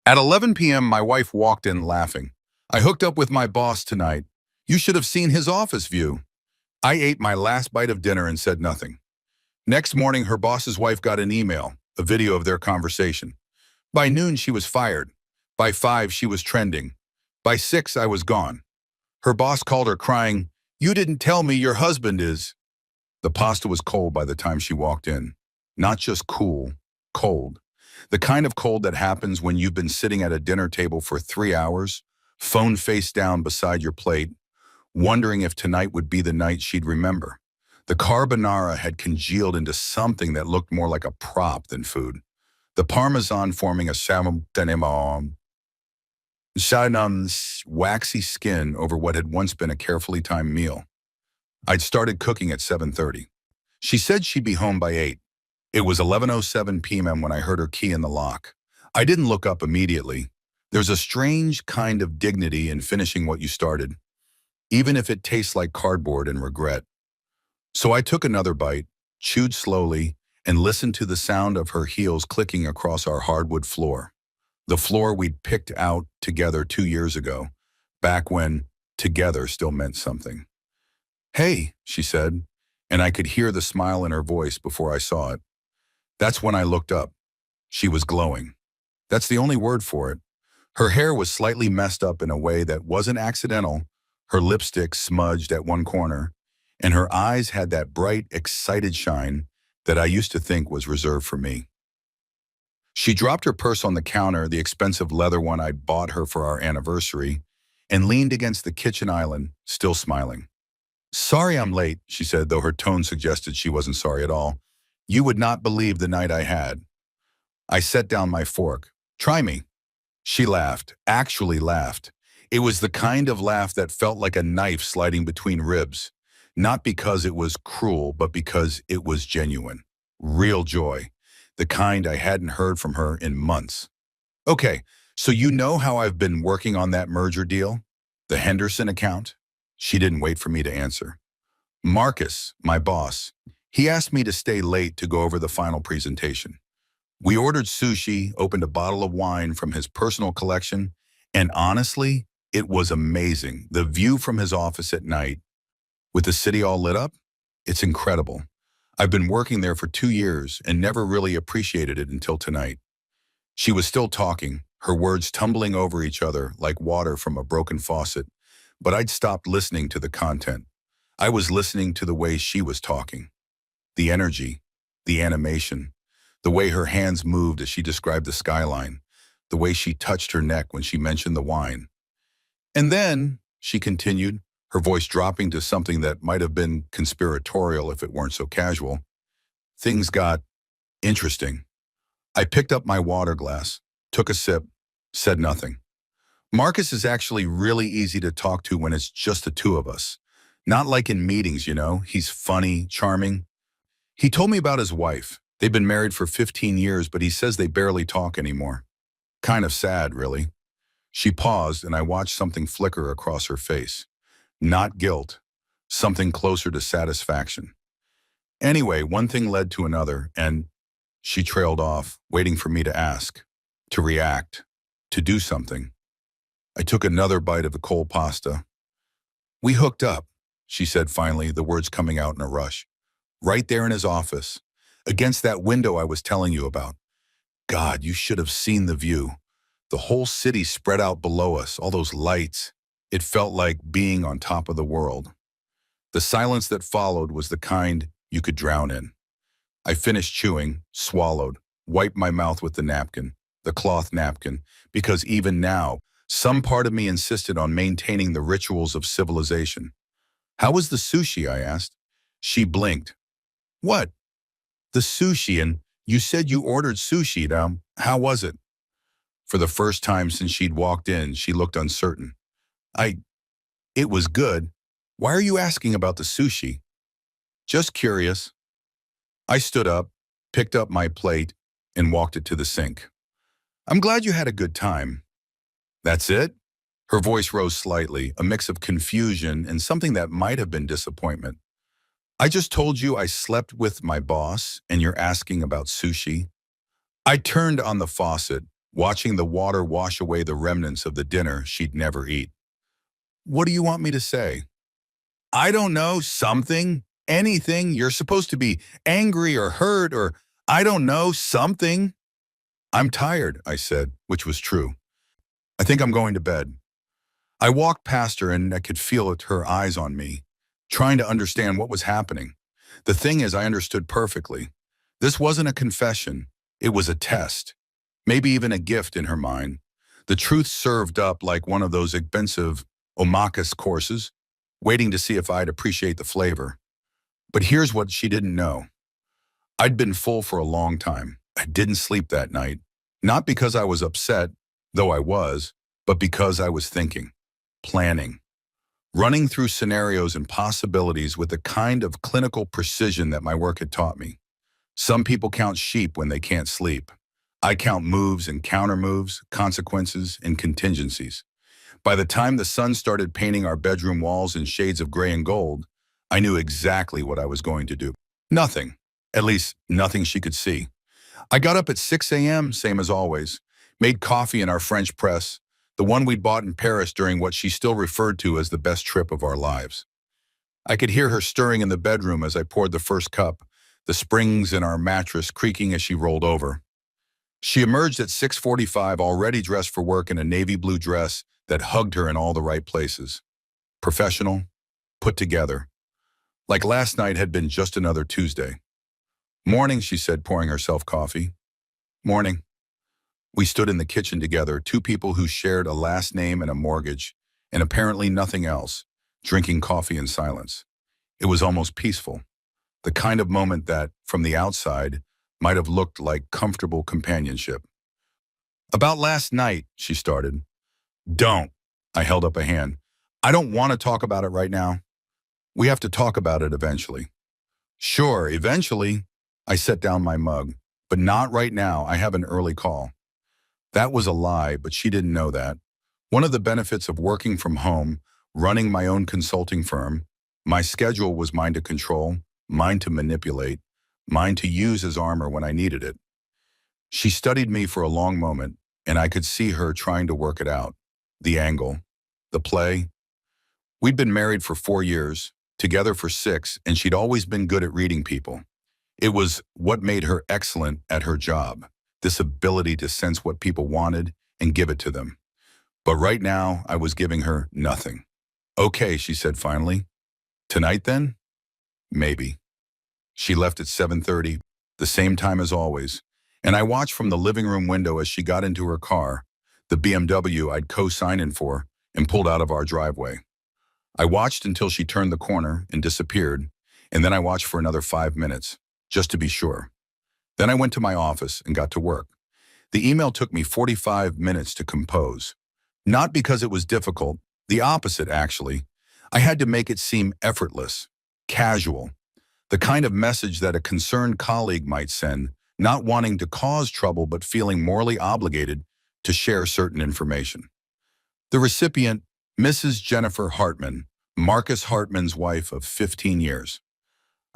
At 11 p.m., my wife walked in laughing. I hooked up with my boss tonight. You should have seen his office view. I ate my last bite of dinner and said nothing. Next morning, her boss's wife got an email, a video of their conversation. By noon, she was fired. By 5, she was trending. By 6, I was gone. Her boss called her crying, "You didn't tell me your husband is." The pasta was cold by the time she walked in. Not just cool, cold. The kind of cold that happens when you've been sitting at a dinner table for 3 hours, phone face down beside your plate, wondering if tonight would be the night she'd remember. The carbonara had congealed into something that looked more like a prop than food. The parmesan forming a Shanum's waxy skin over what had once been a carefully timed meal. I'd started cooking at 7:30. She said she'd be home by 8. It was 11:07 p.m. when I heard her key in the lock. I didn't look up immediately. There's a strange kind of dignity in finishing what you started, even if it tastes like cardboard and regret. So I took another bite, chewed slowly, and listened to the sound of her heels clicking across our hardwood floor. The floor we'd picked out together 2 years ago, back when together still meant something. "Hey," she said, and I could hear the smile in her voice before I saw it. That's when I looked up. She was glowing. That's the only word for it. Her hair was slightly messed up in a way that wasn't accidental, her lipstick smudged at one corner, and her eyes had that bright, excited shine that I used to think was reserved for me. She dropped her purse on the counter, the expensive leather one I'd bought her for our anniversary, and leaned against the kitchen island, still smiling. "Sorry I'm late," she said, though her tone suggested she wasn't sorry at all. "You would not believe the night I had." I set down my fork. "Try me." She laughed, actually laughed. It was the kind of laugh that felt like a knife sliding between ribs. Not because it was cruel, but because it was genuine. Real joy. The kind I hadn't heard from her in months. "Okay, so you know how I've been working on that merger deal? The Henderson account?" She didn't wait for me to answer. "Marcus, my boss, he asked me to stay late to go over the final presentation. We ordered sushi, opened a bottle of wine from his personal collection, and honestly, it was amazing. The view from his office at night, with the city all lit up, it's incredible. I've been working there for 2 years and never really appreciated it until tonight." She was still talking, her words tumbling over each other like water from a broken faucet, but I'd stopped listening to the content. I was listening to the way she was talking. The energy, the animation, the way her hands moved as she described the skyline, the way she touched her neck when she mentioned the wine. "And then," she continued, her voice dropping to something that might have been conspiratorial if it weren't so casual, "things got interesting." I picked up my water glass, took a sip, said nothing. "Marcus is actually really easy to talk to when it's just the two of us. Not like in meetings, you know. He's funny, charming. He told me about his wife. They've been married for 15 years, but he says they barely talk anymore. Kind of sad, really." She paused, and I watched something flicker across her face. Not guilt, something closer to satisfaction. Anyway, one thing led to another, and she trailed off, waiting for me to ask, to react, to do something. I took another bite of the cold pasta. "We hooked up," she said finally, the words coming out in a rush. "Right there in his office, against that window I was telling you about. God, you should have seen the view. The whole city spread out below us, all those lights. It felt like being on top of the world." The silence that followed was the kind you could drown in. I finished chewing, swallowed, wiped my mouth with the napkin, the cloth napkin, because even now, some part of me insisted on maintaining the rituals of civilization. "How was the sushi?" I asked. She blinked. "What?" "The sushi, and you said you ordered sushi. Now, how was it?" For the first time since she'd walked in, she looked uncertain. It was good. Why are you asking about the sushi?" "Just curious." I stood up, picked up my plate, and walked it to the sink. "I'm glad you had a good time." "That's it?" Her voice rose slightly, a mix of confusion and something that might have been disappointment. "I just told you I slept with my boss, and you're asking about sushi?" I turned on the faucet, watching the water wash away the remnants of the dinner she'd never eat. What do you want me to say? I don't know, something, anything. You're supposed to be angry or hurt or, I don't know, something. I'm tired, I said, which was true. I think I'm going to bed. I walked past her and I could feel her eyes on me, trying to understand what was happening. The thing is, I understood perfectly. This wasn't a confession. It was a test. Maybe even a gift in her mind. The truth served up like one of those expensive omakase courses, waiting to see if I'd appreciate the flavor. But here's what she didn't know. I'd been full for a long time. I didn't sleep that night. Not because I was upset, though I was, but because I was thinking, planning, running through scenarios and possibilities with the kind of clinical precision that my work had taught me. Some people count sheep when they can't sleep. I count moves and counter moves, consequences and contingencies. By the time the sun started painting our bedroom walls in shades of gray and gold, I knew exactly what I was going to do. Nothing. At least, nothing she could see. I got up at 6 a.m., same as always, made coffee in our French press, the one we'd bought in Paris during what she still referred to as the best trip of our lives. I could hear her stirring in the bedroom as I poured the first cup, the springs in our mattress creaking as she rolled over. She emerged at 6:45, already dressed for work in a navy blue dress that hugged her in all the right places. Professional, put together. Like last night had been just another Tuesday. Morning, she said, pouring herself coffee. Morning. We stood in the kitchen together, two people who shared a last name and a mortgage, and apparently nothing else, drinking coffee in silence. It was almost peaceful, the kind of moment that, from the outside, might have looked like comfortable companionship. About last night, she started. Don't. I held up a hand. I don't want to talk about it right now. We have to talk about it eventually. Sure, eventually. I set down my mug. But not right now. I have an early call. That was a lie, but she didn't know that. One of the benefits of working from home, running my own consulting firm, my schedule was mine to control, mine to manipulate, mine to use as armor when I needed it. She studied me for a long moment, and I could see her trying to work it out. The angle, the play. We'd been married for 4 years, together for 6, and she'd always been good at reading people. It was what made her excellent at her job, this ability to sense what people wanted and give it to them. But right now, I was giving her nothing. Okay, she said finally. Tonight then? Maybe. She left at 7:30, the same time as always, and I watched from the living room window as she got into her car, the BMW I'd co-signed in for, and pulled out of our driveway. I watched until she turned the corner and disappeared, and then I watched for another 5 minutes, just to be sure. Then I went to my office and got to work. The email took me 45 minutes to compose. Not because it was difficult, the opposite actually. I had to make it seem effortless, casual, the kind of message that a concerned colleague might send, not wanting to cause trouble but feeling morally obligated to share certain information. The recipient, Mrs. Jennifer Hartman, Marcus Hartman's wife of 15 years.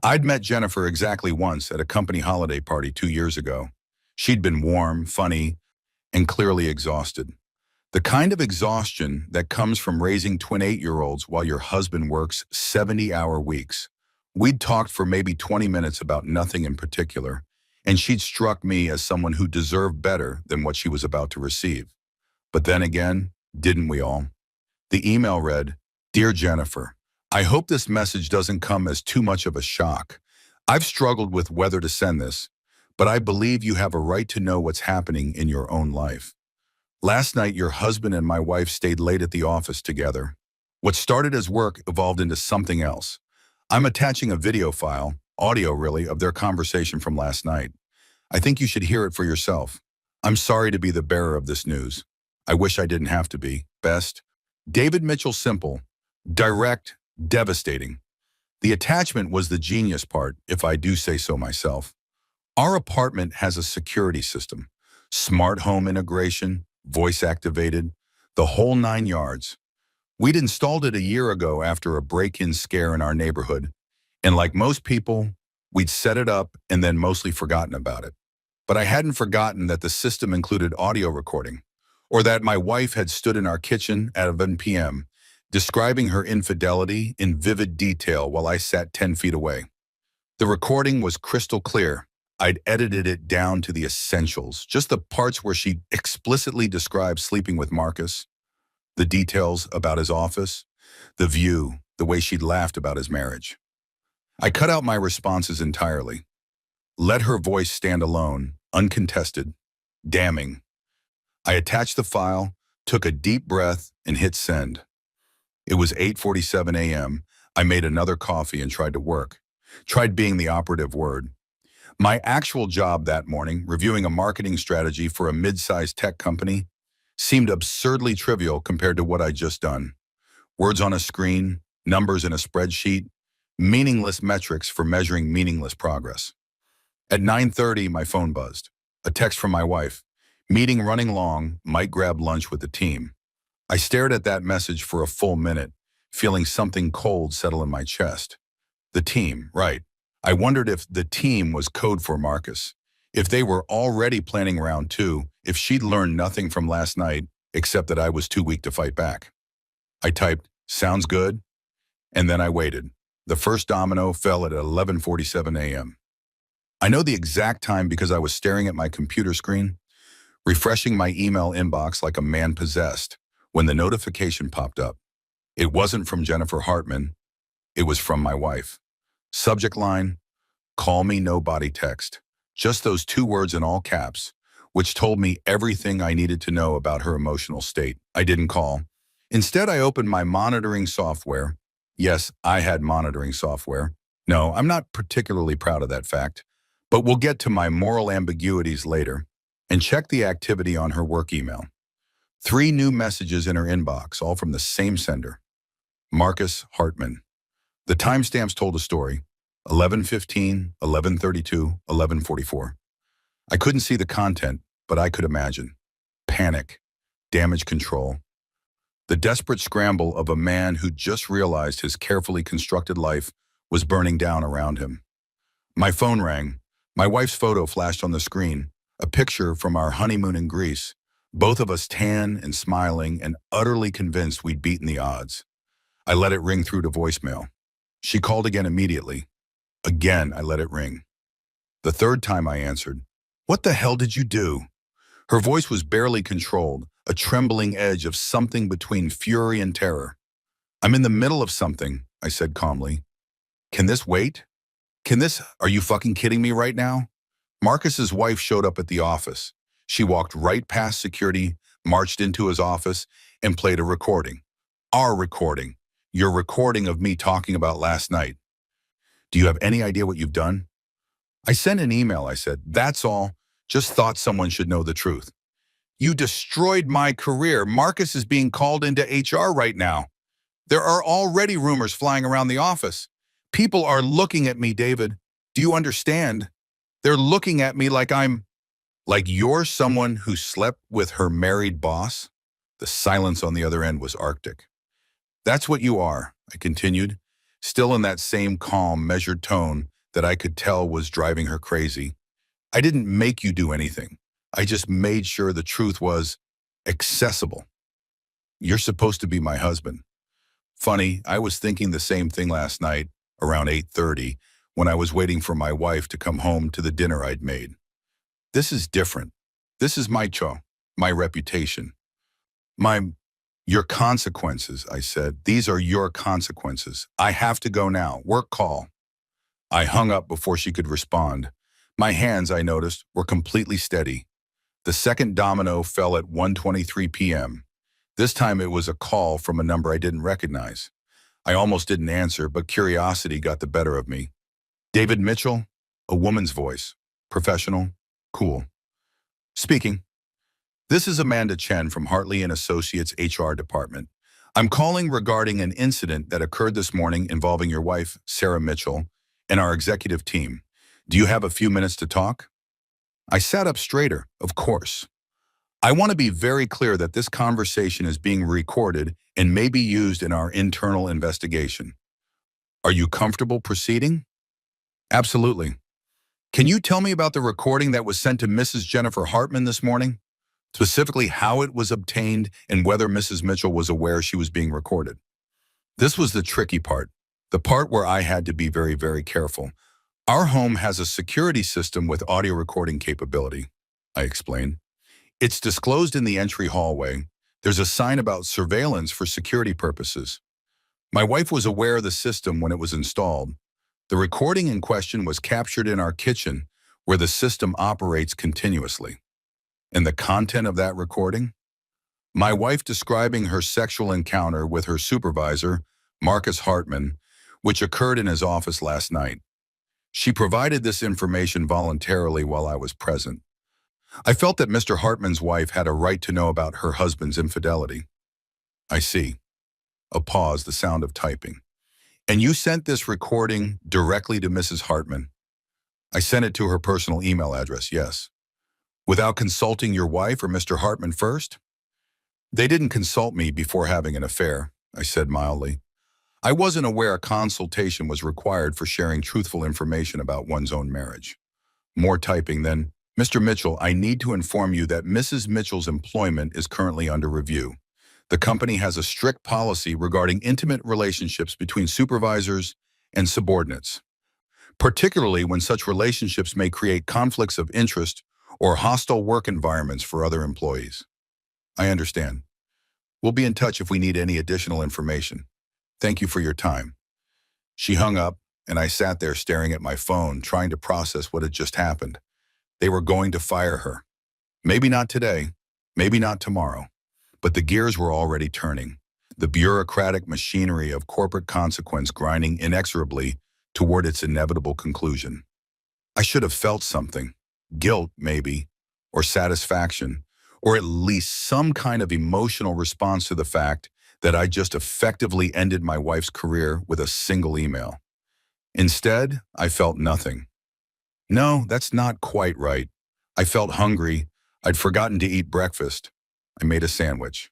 I'd met Jennifer exactly once at a company holiday party 2 years ago. She'd been warm, funny, and clearly exhausted. The kind of exhaustion that comes from raising twin 8-year-olds while your husband works 70-hour weeks. We'd talked for maybe 20 minutes about nothing in particular, and she'd struck me as someone who deserved better than what she was about to receive. But then again, didn't we all? The email read, Dear Jennifer, I hope this message doesn't come as too much of a shock. I've struggled with whether to send this, but I believe you have a right to know what's happening in your own life. Last night, your husband and my wife stayed late at the office together. What started as work evolved into something else. I'm attaching a video file, audio really, of their conversation from last night. I think you should hear it for yourself. I'm sorry to be the bearer of this news. I wish I didn't have to be. Best, David Mitchell. Simple, direct, devastating. The attachment was the genius part, if I do say so myself. Our apartment has a security system, smart home integration, voice activated, the whole 9 yards. We'd installed it a year ago after a break-in scare in our neighborhood, and like most people, we'd set it up and then mostly forgotten about it. but I hadn't forgotten that the system included audio recording, or that my wife had stood in our kitchen at 11 p.m., describing her infidelity in vivid detail while I sat 10 feet away. The recording was crystal clear. I'd edited it down to the essentials, just the parts where she explicitly described sleeping with Marcus, the details about his office, the view, the way she'd laughed about his marriage. I cut out my responses entirely. Let her voice stand alone, uncontested, damning. I attached the file, took a deep breath, and hit send. It was 8:47 a.m. I made another coffee and tried to work. Tried being the operative word. My actual job that morning, reviewing a marketing strategy for a mid-sized tech company, seemed absurdly trivial compared to what I'd just done. Words on a screen, numbers in a spreadsheet, meaningless metrics for measuring meaningless progress. At 9:30, my phone buzzed. A text from my wife. Meeting running long, might grab lunch with the team. I stared at that message for a full minute, feeling something cold settle in my chest. The team, right. I wondered if the team was code for Marcus. If they were already planning round two, if she'd learned nothing from last night, except that I was too weak to fight back. I typed, "Sounds good," and then I waited. The first domino fell at 11:47 a.m. I know the exact time because I was staring at my computer screen, refreshing my email inbox like a man possessed, when the notification popped up. It wasn't from Jennifer Hartman. It was from my wife. Subject line, "Call me no body text." Just those two words in all caps, which told me everything I needed to know about her emotional state. I didn't call. Instead, I opened my monitoring software. Yes, I had monitoring software. No, I'm not particularly proud of that fact, but we'll get to my moral ambiguities later, and check the activity on her work email. 3 new messages in her inbox, all from the same sender. Marcus Hartman. The timestamps told a story. 11:15, 11:32, 11:44. I couldn't see the content, but I could imagine. Panic, damage control. The desperate scramble of a man who just realized his carefully constructed life was burning down around him. My phone rang. My wife's photo flashed on the screen, a picture from our honeymoon in Greece, both of us tan and smiling and utterly convinced we'd beaten the odds. I let it ring through to voicemail. She called again immediately. Again, I let it ring. The third time I answered, "What the hell did you do?" Her voice was barely controlled, a trembling edge of something between fury and terror. "I'm in the middle of something," I said calmly. "Can this wait? Are you fucking kidding me right now?" Marcus's wife showed up at the office. She walked right past security, marched into his office, and played a recording. Our recording. Your recording of me talking about last night. "Do you have any idea what you've done?" "I sent an email," I said. "That's all. Just thought someone should know the truth." "You destroyed my career. Marcus is being called into HR right now. There are already rumors flying around the office. People are looking at me, David. Do you understand? They're looking at me like like you're someone who slept with her married boss." The silence on the other end was arctic. "That's what you are," I continued, still in that same calm, measured tone that I could tell was driving her crazy. "I didn't make you do anything. I just made sure the truth was accessible. You're supposed to be my husband." Funny, I was thinking the same thing last night, around 8:30, when I was waiting for my wife to come home to the dinner I'd made. This is different. This is my reputation. Your consequences," I said. "These are your consequences. I have to go now. Work call." I hung up before she could respond. My hands, I noticed, were completely steady. The second domino fell at 1:23 p.m. This time it was a call from a number I didn't recognize. I almost didn't answer, but curiosity got the better of me. "David Mitchell?" A woman's voice. Professional. Cool. "Speaking." "This is Amanda Chen from Hartley and Associates HR department. I'm calling regarding an incident that occurred this morning involving your wife, Sarah Mitchell, and our executive team. Do you have a few minutes to talk?" I sat up straighter, of course. "I want to be very clear that this conversation is being recorded and may be used in our internal investigation. Are you comfortable proceeding?" "Absolutely." Can you tell me about the recording that was sent to Mrs. Jennifer Hartman this morning? Specifically how it was obtained and whether Mrs. Mitchell was aware she was being recorded. This was the tricky part, the part where I had to be very, very careful. Our home has a security system with audio recording capability, I explained. It's disclosed in the entry hallway. There's a sign about surveillance for security purposes. My wife was aware of the system when it was installed. The recording in question was captured in our kitchen, where the system operates continuously. And the content of that recording? My wife describing her sexual encounter with her supervisor, Marcus Hartman, which occurred in his office last night. She provided this information voluntarily while I was present. I felt that Mr. Hartman's wife had a right to know about her husband's infidelity. I see. A pause, the sound of typing. And you sent this recording directly to Mrs. Hartman? I sent it to her personal email address, yes. Without consulting your wife or Mr. Hartman first? They didn't consult me before having an affair, I said mildly. I wasn't aware a consultation was required for sharing truthful information about one's own marriage. More typing then, Mr. Mitchell, I need to inform you that Mrs. Mitchell's employment is currently under review. The company has a strict policy regarding intimate relationships between supervisors and subordinates, particularly when such relationships may create conflicts of interest or hostile work environments for other employees. I understand. We'll be in touch if we need any additional information. Thank you for your time. She hung up, and I sat there staring at my phone, trying to process what had just happened. They were going to fire her. Maybe not today, maybe not tomorrow. But the gears were already turning, the bureaucratic machinery of corporate consequence grinding inexorably toward its inevitable conclusion. I should have felt something, guilt maybe, or satisfaction, or at least some kind of emotional response to the fact that I just effectively ended my wife's career with a single email. Instead, I felt nothing. No, that's not quite right. I felt hungry. I'd forgotten to eat breakfast. I made a sandwich.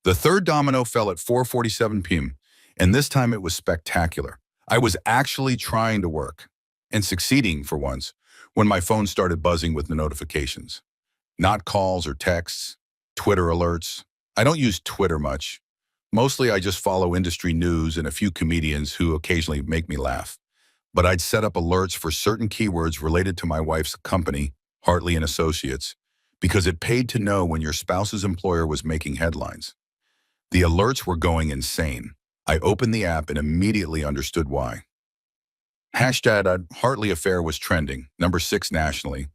The third domino fell at 4:47 p.m., and this time it was spectacular. I was actually trying to work, and succeeding for once, when my phone started buzzing with the notifications. Not calls or texts, Twitter alerts. I don't use Twitter much. Mostly I just follow industry news and a few comedians who occasionally make me laugh. But I'd set up alerts for certain keywords related to my wife's company, Hartley and Associates, because it paid to know when your spouse's employer was making headlines. The alerts were going insane. I opened the app and immediately understood why. Hashtag Hartley affair was trending, number 6 nationally,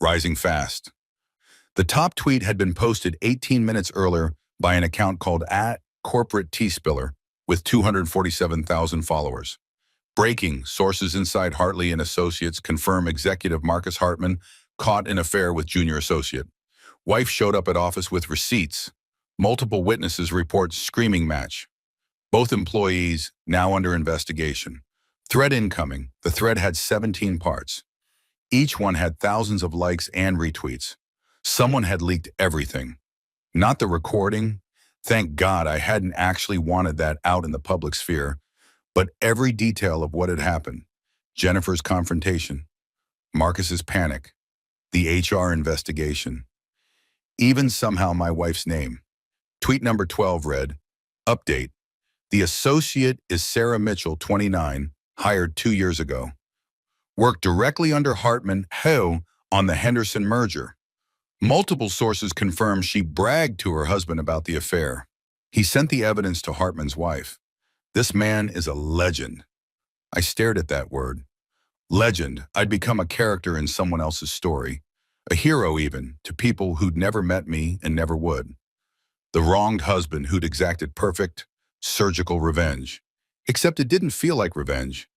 rising fast. The top tweet had been posted 18 minutes earlier by an account called @CorporateTeaSpiller with 247,000 followers. Breaking, sources inside Hartley and Associates confirm executive Marcus Hartman caught in affair with junior associate. Wife showed up at office with receipts. Multiple witnesses report screaming match. Both employees now under investigation. Thread incoming. The thread had 17 parts. Each one had thousands of likes and retweets. Someone had leaked everything. Not the recording. Thank God I hadn't actually wanted that out in the public sphere, but every detail of what had happened. Jennifer's confrontation. Marcus's panic. The HR investigation. Even somehow my wife's name. Tweet number 12 read, update. The associate is Sarah Mitchell, 29, hired 2 years ago. Worked directly under Hartman, Ho, on the Henderson merger. Multiple sources confirm she bragged to her husband about the affair. He sent the evidence to Hartman's wife. This man is a legend. I stared at that word. Legend. I'd become a character in someone else's story. A hero even, to people who'd never met me and never would. The wronged husband who'd exacted perfect, surgical revenge. Except it didn't feel like revenge.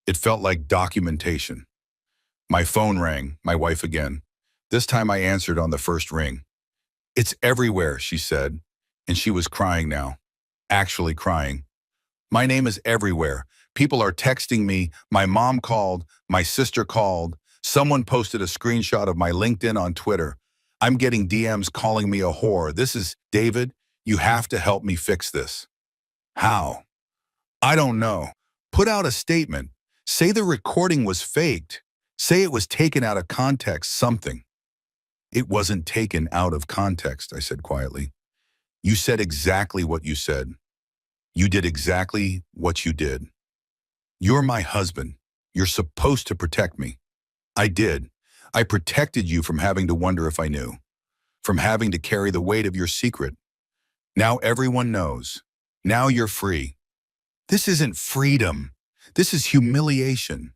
It felt like documentation. My phone rang, my wife again. This time I answered on the first ring. It's everywhere, she said, and she was crying now. Actually crying. My name is everywhere. People are texting me. My mom called. My sister called. Someone posted a screenshot of my LinkedIn on Twitter. I'm getting DMs calling me a whore. This is, David, you have to help me fix this. How? I don't know. Put out a statement. Say the recording was faked. Say it was taken out of context, something. It wasn't taken out of context, I said quietly. You said exactly what you said. You did exactly what you did. You're my husband. You're supposed to protect me. I did. I protected you from having to wonder if I knew, from having to carry the weight of your secret. Now everyone knows. Now you're free. This isn't freedom. This is humiliation.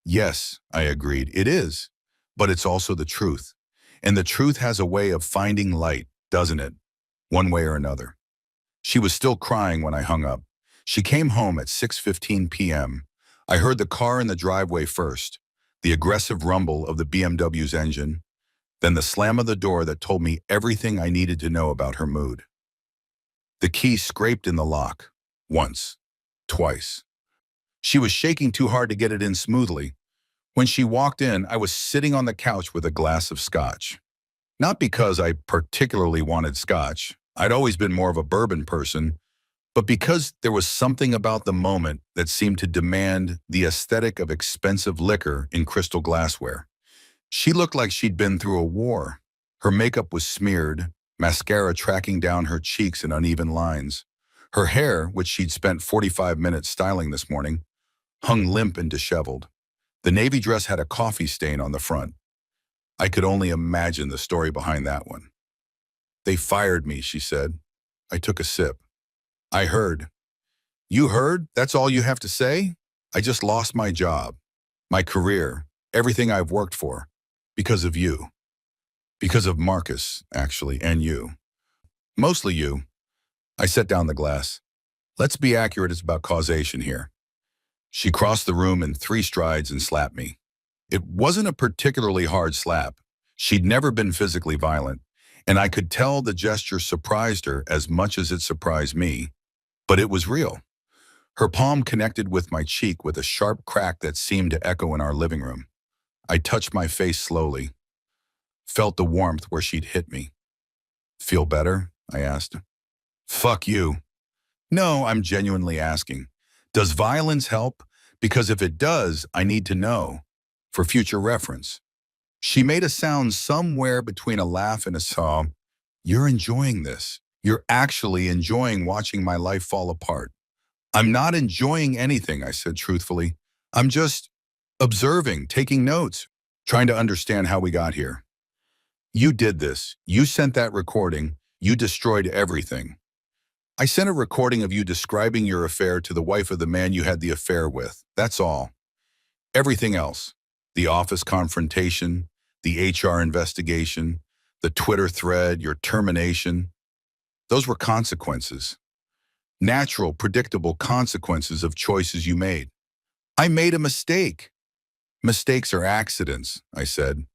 Yes, I agreed, it is. But it's also the truth. And the truth has a way of finding light, doesn't it? One way or another. She was still crying when I hung up. She came home at 6:15 p.m. I heard the car in the driveway first, the aggressive rumble of the BMW's engine, then the slam of the door that told me everything I needed to know about her mood. The key scraped in the lock. Once. Twice. She was shaking too hard to get it in smoothly. When she walked in, I was sitting on the couch with a glass of scotch. Not because I particularly wanted scotch. I'd always been more of a bourbon person, but because there was something about the moment that seemed to demand the aesthetic of expensive liquor in crystal glassware. She looked like she'd been through a war. Her makeup was smeared, mascara tracking down her cheeks in uneven lines. Her hair, which she'd spent 45 minutes styling this morning, hung limp and disheveled. The navy dress had a coffee stain on the front. I could only imagine the story behind that one. They fired me, she said. I took a sip. I heard. You heard? That's all you have to say? I just lost my job, my career, everything I've worked for, because of you. Because of Marcus, actually, and you. Mostly you. I set down the glass. Let's be accurate, it's about causation here. She crossed the room in 3 strides and slapped me. It wasn't a particularly hard slap. She'd never been physically violent, and I could tell the gesture surprised her as much as it surprised me. But it was real. Her palm connected with my cheek with a sharp crack that seemed to echo in our living room. I touched my face slowly, felt the warmth where she'd hit me. Feel better? I asked. Fuck you. No, I'm genuinely asking. Does violence help? Because if it does, I need to know, for future reference. She made a sound somewhere between a laugh and a sob. You're enjoying this. You're actually enjoying watching my life fall apart. I'm not enjoying anything, I said truthfully. I'm just observing, taking notes, trying to understand how we got here. You did this. You sent that recording. You destroyed everything. I sent a recording of you describing your affair to the wife of the man you had the affair with. That's all. Everything else, the office confrontation, the HR investigation, the Twitter thread, your termination, those were consequences. Natural, predictable consequences of choices you made. I made a mistake. Mistakes are accidents, I said.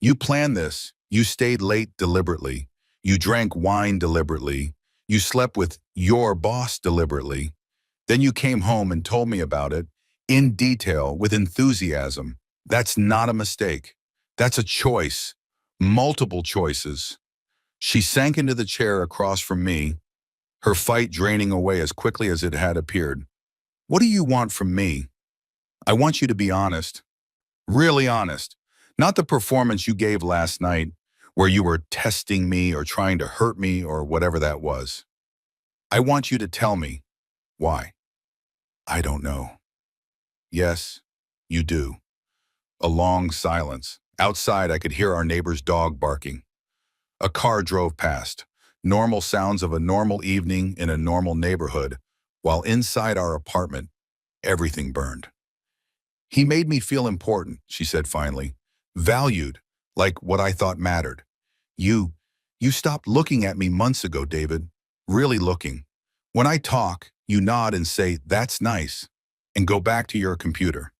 You planned this. You stayed late deliberately. You drank wine deliberately. You slept with your boss deliberately. Then you came home and told me about it, in detail, with enthusiasm. That's not a mistake. That's a choice. Multiple choices. She sank into the chair across from me, her fight draining away as quickly as it had appeared. What do you want from me? I want you to be honest. Really honest. Not the performance you gave last night, where you were testing me or trying to hurt me or whatever that was. I want you to tell me. Why? I don't know. Yes, you do. A long silence. Outside, I could hear our neighbor's dog barking. A car drove past. Normal sounds of a normal evening in a normal neighborhood, while inside our apartment, everything burned. He made me feel important, she said finally. Valued, like what I thought mattered. You stopped looking at me months ago, David. Really looking. When I talk, you nod and say, that's nice, and go back to your computer.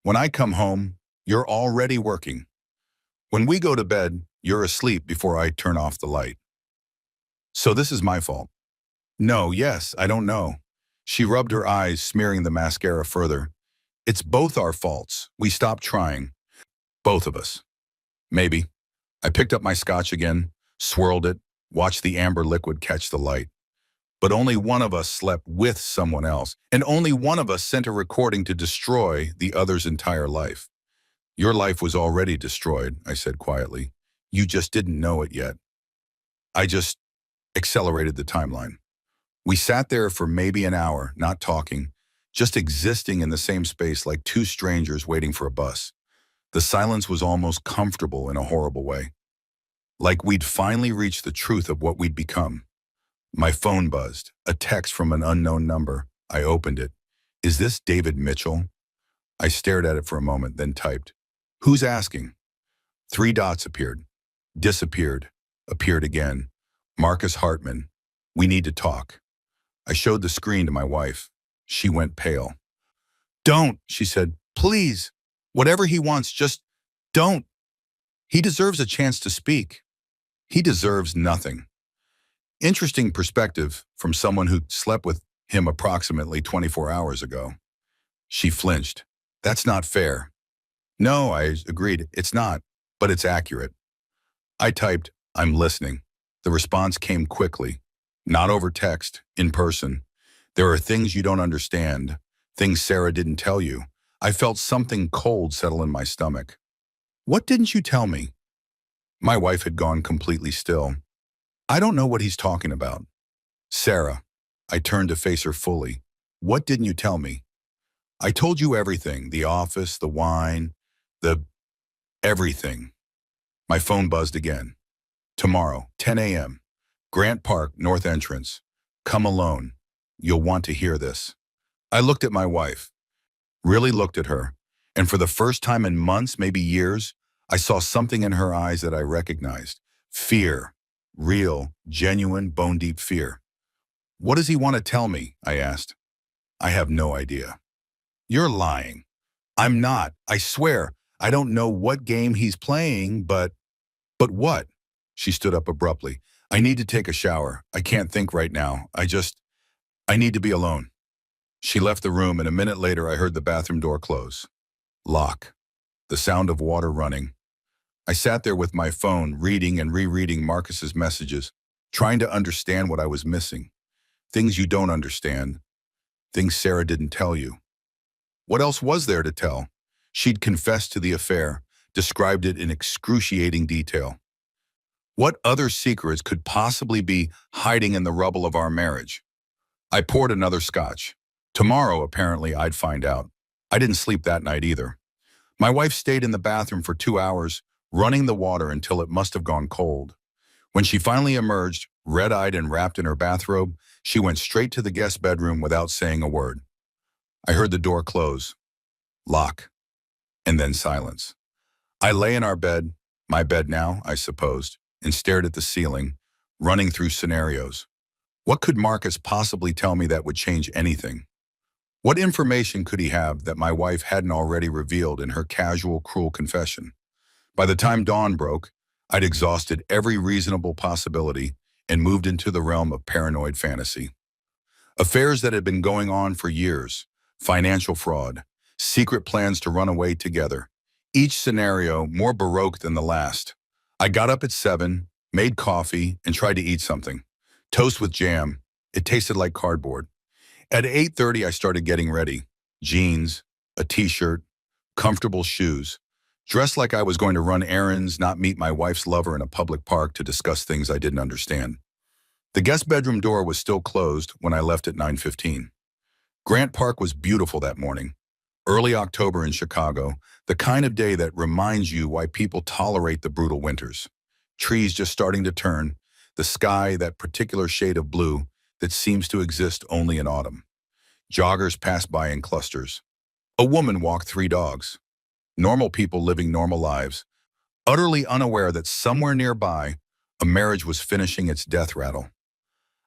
When I come home, you're already working. When we go to bed, you're asleep before I turn off the light. So this is my fault. No, yes, I don't know. She rubbed her eyes, smearing the mascara further. It's both our faults. We stopped trying. Both of us. Maybe. I picked up my scotch again, swirled it, watched the amber liquid catch the light. But only one of us slept with someone else, and only one of us sent a recording to destroy the other's entire life. Your life was already destroyed, I said quietly. You just didn't know it yet. I just accelerated the timeline. We sat there for maybe an hour, not talking, just existing in the same space like two strangers waiting for a bus. The silence was almost comfortable in a horrible way. Like we'd finally reached the truth of what we'd become. My phone buzzed, a text from an unknown number. I opened it. Is this David Mitchell? I stared at it for a moment, then typed. Who's asking? Three dots appeared, disappeared, appeared again. Marcus Hartman. We need to talk. I showed the screen to my wife. She went pale. Don't, she said. Please. Whatever he wants, just don't. He deserves a chance to speak. He deserves nothing. Interesting perspective from someone who slept with him approximately 24 hours ago. She flinched. That's not fair. No, I agreed, it's not, but it's accurate. I typed, I'm listening. The response came quickly, not over text, in person. There are things you don't understand, things Sarah didn't tell you. I felt something cold settle in my stomach. What didn't you tell me? My wife had gone completely still. I don't know what he's talking about. Sarah, I turned to face her fully. What didn't you tell me? I told you everything, the office, the wine, everything. My phone buzzed again. Tomorrow, 10 a.m. Grant Park, North Entrance. Come alone. You'll want to hear this. I looked at my wife, really looked at her, and for the first time in months, maybe years, I saw something in her eyes that I recognized. Fear. Real, genuine, bone-deep fear. What does he want to tell me? I asked. I have no idea. You're lying. I'm not. I swear. I don't know what game he's playing, but what? She stood up abruptly. I need to take a shower. I can't think right now. I need to be alone. She left the room, and a minute later I heard the bathroom door close. Lock. The sound of water running. I sat there with my phone, reading and rereading Marcus's messages, trying to understand what I was missing. Things you don't understand. Things Sarah didn't tell you. What else was there to tell? She'd confessed to the affair, described it in excruciating detail. What other secrets could possibly be hiding in the rubble of our marriage? I poured another scotch. Tomorrow, apparently, I'd find out. I didn't sleep that night either. My wife stayed in the bathroom for 2 hours, running the water until it must have gone cold. When she finally emerged, red-eyed and wrapped in her bathrobe, she went straight to the guest bedroom without saying a word. I heard the door close, lock, and then silence. I lay in our bed, my bed now, I supposed, and stared at the ceiling, running through scenarios. What could Marcus possibly tell me that would change anything? What information could he have that my wife hadn't already revealed in her casual, cruel confession? By the time dawn broke, I'd exhausted every reasonable possibility and moved into the realm of paranoid fantasy. Affairs that had been going on for years, financial fraud, secret plans to run away together, each scenario more baroque than the last. I got up at 7, made coffee, and tried to eat something. Toast with jam. It tasted like cardboard. At 8:30, I started getting ready. Jeans, a t-shirt, comfortable shoes. Dressed like I was going to run errands, not meet my wife's lover in a public park to discuss things I didn't understand. The guest bedroom door was still closed when I left at 9:15. Grant Park was beautiful that morning. Early October in Chicago, the kind of day that reminds you why people tolerate the brutal winters. Trees just starting to turn, the sky that particular shade of blue that seems to exist only in autumn. Joggers passed by in clusters. A woman walked 3 dogs. Normal people living normal lives, utterly unaware that somewhere nearby, a marriage was finishing its death rattle.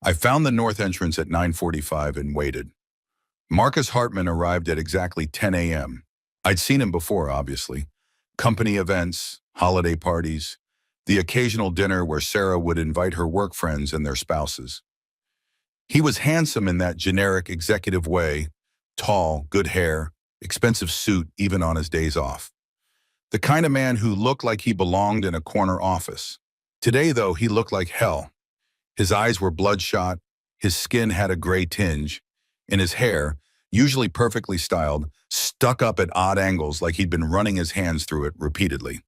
I found the north entrance at 9:45 and waited. Marcus Hartman arrived at exactly 10 a.m. I'd seen him before, obviously. Company events, holiday parties, the occasional dinner where Sarah would invite her work friends and their spouses. He was handsome in that generic executive way, tall, good hair, expensive suit even on his days off. The kind of man who looked like he belonged in a corner office. Today, though, he looked like hell. His eyes were bloodshot, his skin had a gray tinge, and his hair, usually perfectly styled, stuck up at odd angles like he'd been running his hands through it repeatedly.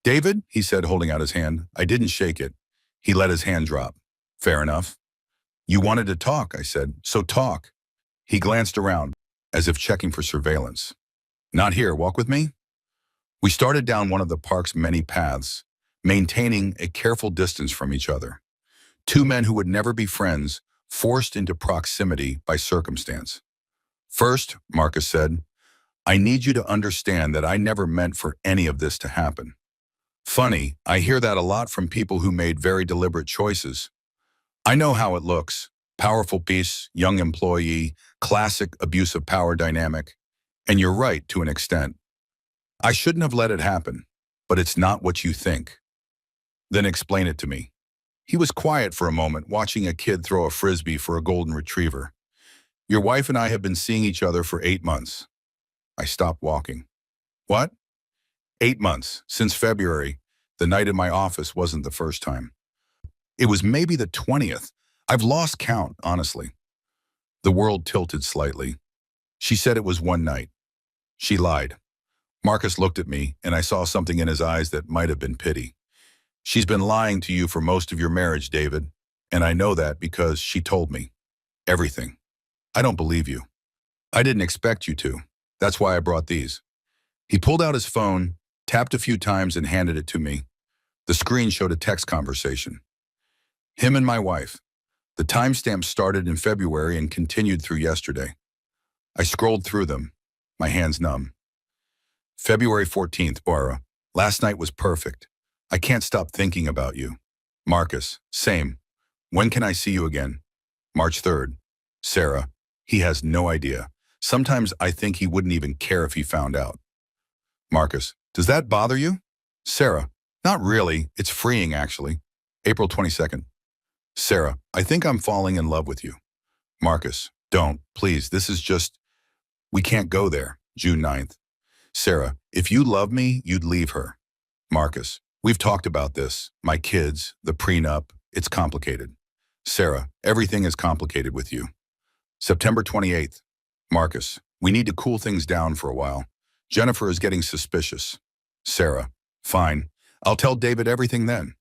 David, he said, holding out his hand. I didn't shake it. He let his hand drop. Fair enough. You wanted to talk, I said, so talk. He glanced around, as if checking for surveillance. Not here, walk with me? We started down one of the park's many paths, maintaining a careful distance from each other. Two men who would never be friends, forced into proximity by circumstance. First, Marcus said, I need you to understand that I never meant for any of this to happen. Funny, I hear that a lot from people who made very deliberate choices. I know how it looks. Powerful piece, young employee, classic abuse of power dynamic. And you're right to an extent. I shouldn't have let it happen, but it's not what you think. Then explain it to me. He was quiet for a moment, watching a kid throw a frisbee for a golden retriever. Your wife and I have been seeing each other for 8 months. I stopped walking. What? 8 months, since February. The night in my office wasn't the first time. It was maybe the 20th. I've lost count, honestly. The world tilted slightly. She said it was one night. She lied. Marcus looked at me, and I saw something in his eyes that might have been pity. She's been lying to you for most of your marriage, David, and I know that because she told me. Everything. I don't believe you. I didn't expect you to. That's why I brought these. He pulled out his phone, tapped a few times, and handed it to me. The screen showed a text conversation. Him and my wife. The timestamp started in February and continued through yesterday. I scrolled through them, my hands numb. February 14th, Barbara. Last night was perfect. I can't stop thinking about you. Marcus, same. When can I see you again? March 3rd. Sarah, he has no idea. Sometimes I think he wouldn't even care if he found out. Marcus, does that bother you? Sarah, not really. It's freeing, actually. April 22nd. Sarah, I think I'm falling in love with you. Marcus, don't, please. This is just, we can't go there. June 9th. Sarah, if you love me, you'd leave her. Marcus, we've talked about this. My kids, the prenup, it's complicated. Sarah, everything is complicated with you. September 28th. Marcus, we need to cool things down for a while. Jennifer is getting suspicious. Sarah, fine. I'll tell David everything then.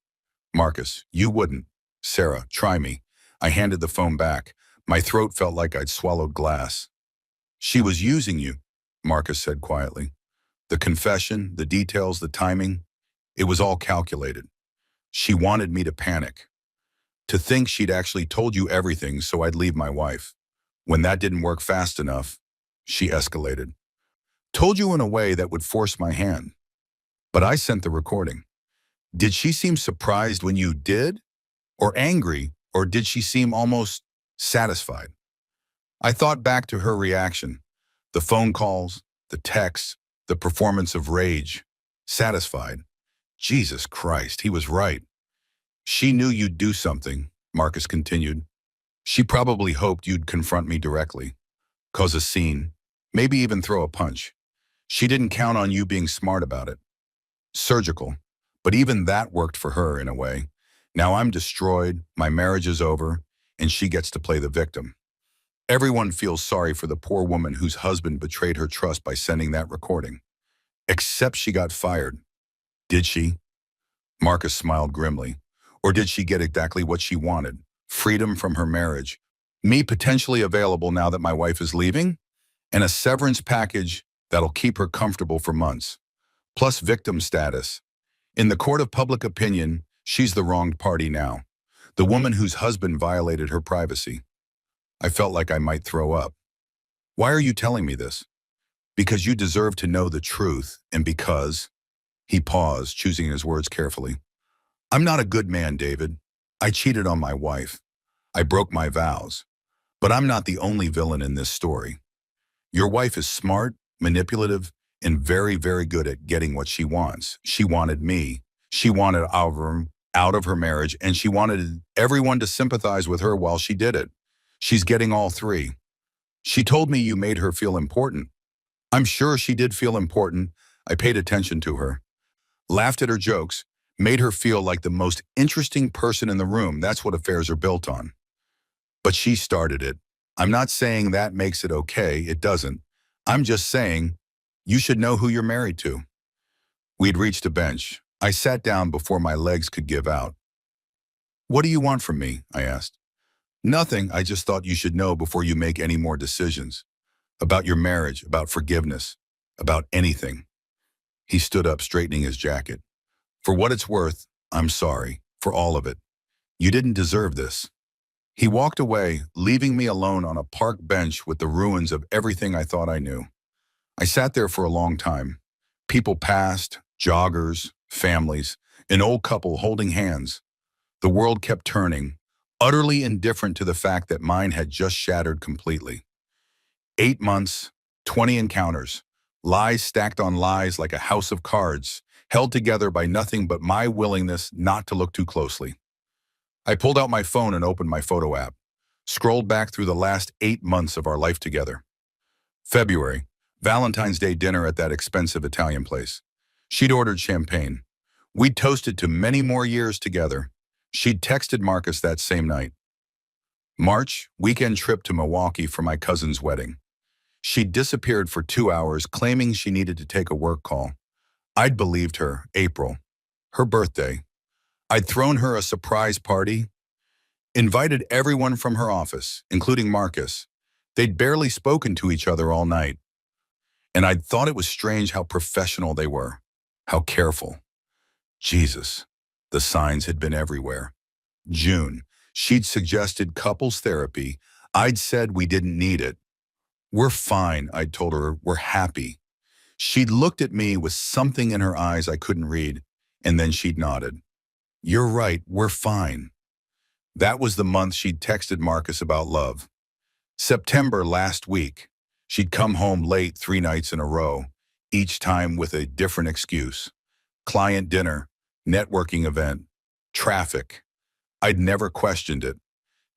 Marcus, you wouldn't. Sarah, try me. I handed the phone back. My throat felt like I'd swallowed glass. She was using you, Marcus said quietly. The confession, the details, the timing, it was all calculated. She wanted me to panic. To think she'd actually told you everything so I'd leave my wife. When that didn't work fast enough, she escalated. Told you in a way that would force my hand. But I sent the recording. Did she seem surprised when you did? Or angry? Or did she seem almost satisfied? I thought back to her reaction. The phone calls, the texts, the performance of rage. Satisfied. Jesus Christ, he was right. She knew you'd do something, Marcus continued. She probably hoped you'd confront me directly, cause a scene, maybe even throw a punch. She didn't count on you being smart about it. Surgical, but even that worked for her in a way. Now I'm destroyed, my marriage is over, and she gets to play the victim. Everyone feels sorry for the poor woman whose husband betrayed her trust by sending that recording. Except she got fired. Did she? Marcus smiled grimly. Or did she get exactly what she wanted? Freedom from her marriage. Me potentially available now that my wife is leaving? And a severance package that'll keep her comfortable for months. Plus victim status. In the court of public opinion, she's the wronged party now. The woman whose husband violated her privacy. I felt like I might throw up. Why are you telling me this? Because you deserve to know the truth, and because... He paused, choosing his words carefully. I'm not a good man, David. I cheated on my wife. I broke my vows. But I'm not the only villain in this story. Your wife is smart, manipulative, and very, very good at getting what she wants. She wanted me. She wanted out of her marriage, and she wanted everyone to sympathize with her while she did it. She's getting all three. She told me you made her feel important. I'm sure she did feel important. I paid attention to her. Laughed at her jokes, made her feel like the most interesting person in the room. That's what affairs are built on. But she started it. I'm not saying that makes it okay. It doesn't. I'm just saying you should know who you're married to. We'd reached a bench. I sat down before my legs could give out. What do you want from me? I asked. Nothing. I just thought you should know before you make any more decisions. About your marriage, about forgiveness, about anything. He stood up, straightening his jacket. For what it's worth, I'm sorry. For all of it. You didn't deserve this. He walked away, leaving me alone on a park bench with the ruins of everything I thought I knew. I sat there for a long time. People passed, joggers, families, an old couple holding hands. The world kept turning, utterly indifferent to the fact that mine had just shattered completely. 8 months, 20 encounters, lies stacked on lies like a house of cards, held together by nothing but my willingness not to look too closely. I pulled out my phone and opened my photo app, scrolled back through the last 8 months of our life together. February, Valentine's Day dinner at that expensive Italian place. She'd ordered champagne. We'd toasted to many more years together. She'd texted Marcus that same night. March, weekend trip to Milwaukee for my cousin's wedding. She'd disappeared for 2 hours, claiming she needed to take a work call. I'd believed her. April, her birthday. I'd thrown her a surprise party, invited everyone from her office, including Marcus. They'd barely spoken to each other all night. And I'd thought it was strange how professional they were, how careful. Jesus, the signs had been everywhere. June, she'd suggested couples therapy. I'd said we didn't need it. We're fine, I'd told her, we're happy. She'd looked at me with something in her eyes I couldn't read, and then she'd nodded. You're right, we're fine. That was the month she'd texted Marcus about love. September last week. She'd come home late 3 nights in a row, each time with a different excuse. Client dinner, networking event, traffic. I'd never questioned it.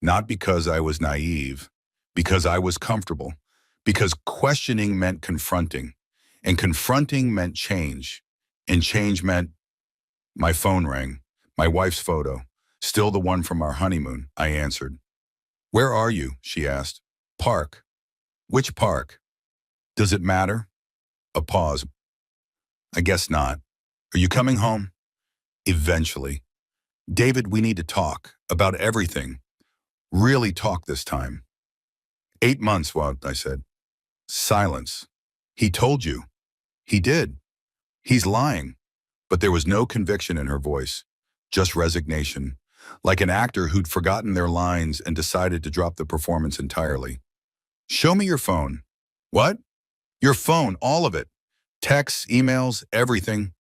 Not because I was naive, because I was comfortable, because questioning meant confronting, and confronting meant change, and change meant... My phone rang. My wife's photo, still the one from our honeymoon, I answered. Where are you? She asked. Park. Which park? Does it matter? A pause. I guess not. Are you coming home? Eventually. David, we need to talk about everything. Really talk this time. 8 months, what? I said. Silence. He told you. He did. He's lying. But there was no conviction in her voice. Just resignation, like an actor who'd forgotten their lines and decided to drop the performance entirely. Show me your phone. What? Your phone, all of it. Texts, emails, everything.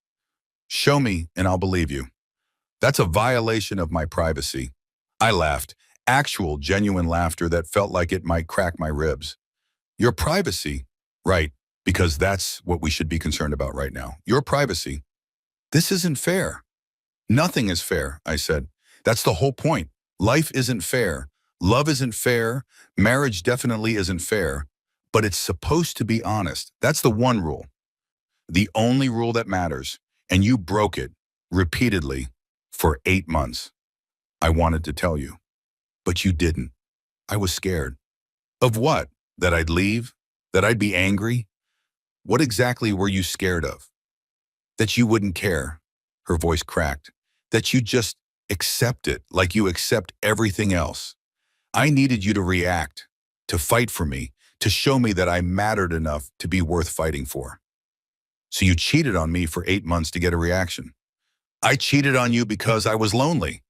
Show me and I'll believe you. That's a violation of my privacy. I laughed, actual, genuine laughter that felt like it might crack my ribs. Your privacy? Right, because that's what we should be concerned about right now. Your privacy. This isn't fair. Nothing is fair, I said. That's the whole point. Life isn't fair. Love isn't fair. Marriage definitely isn't fair. But it's supposed to be honest. That's the one rule. The only rule that matters. And you broke it, repeatedly, for 8 months. I wanted to tell you. But you didn't. I was scared. Of what? That I'd leave? That I'd be angry? What exactly were you scared of? That you wouldn't care. Her voice cracked. That you just accept it like you accept everything else. I needed you to react, to fight for me, to show me that I mattered enough to be worth fighting for. So you cheated on me for 8 months to get a reaction. I cheated on you because I was lonely,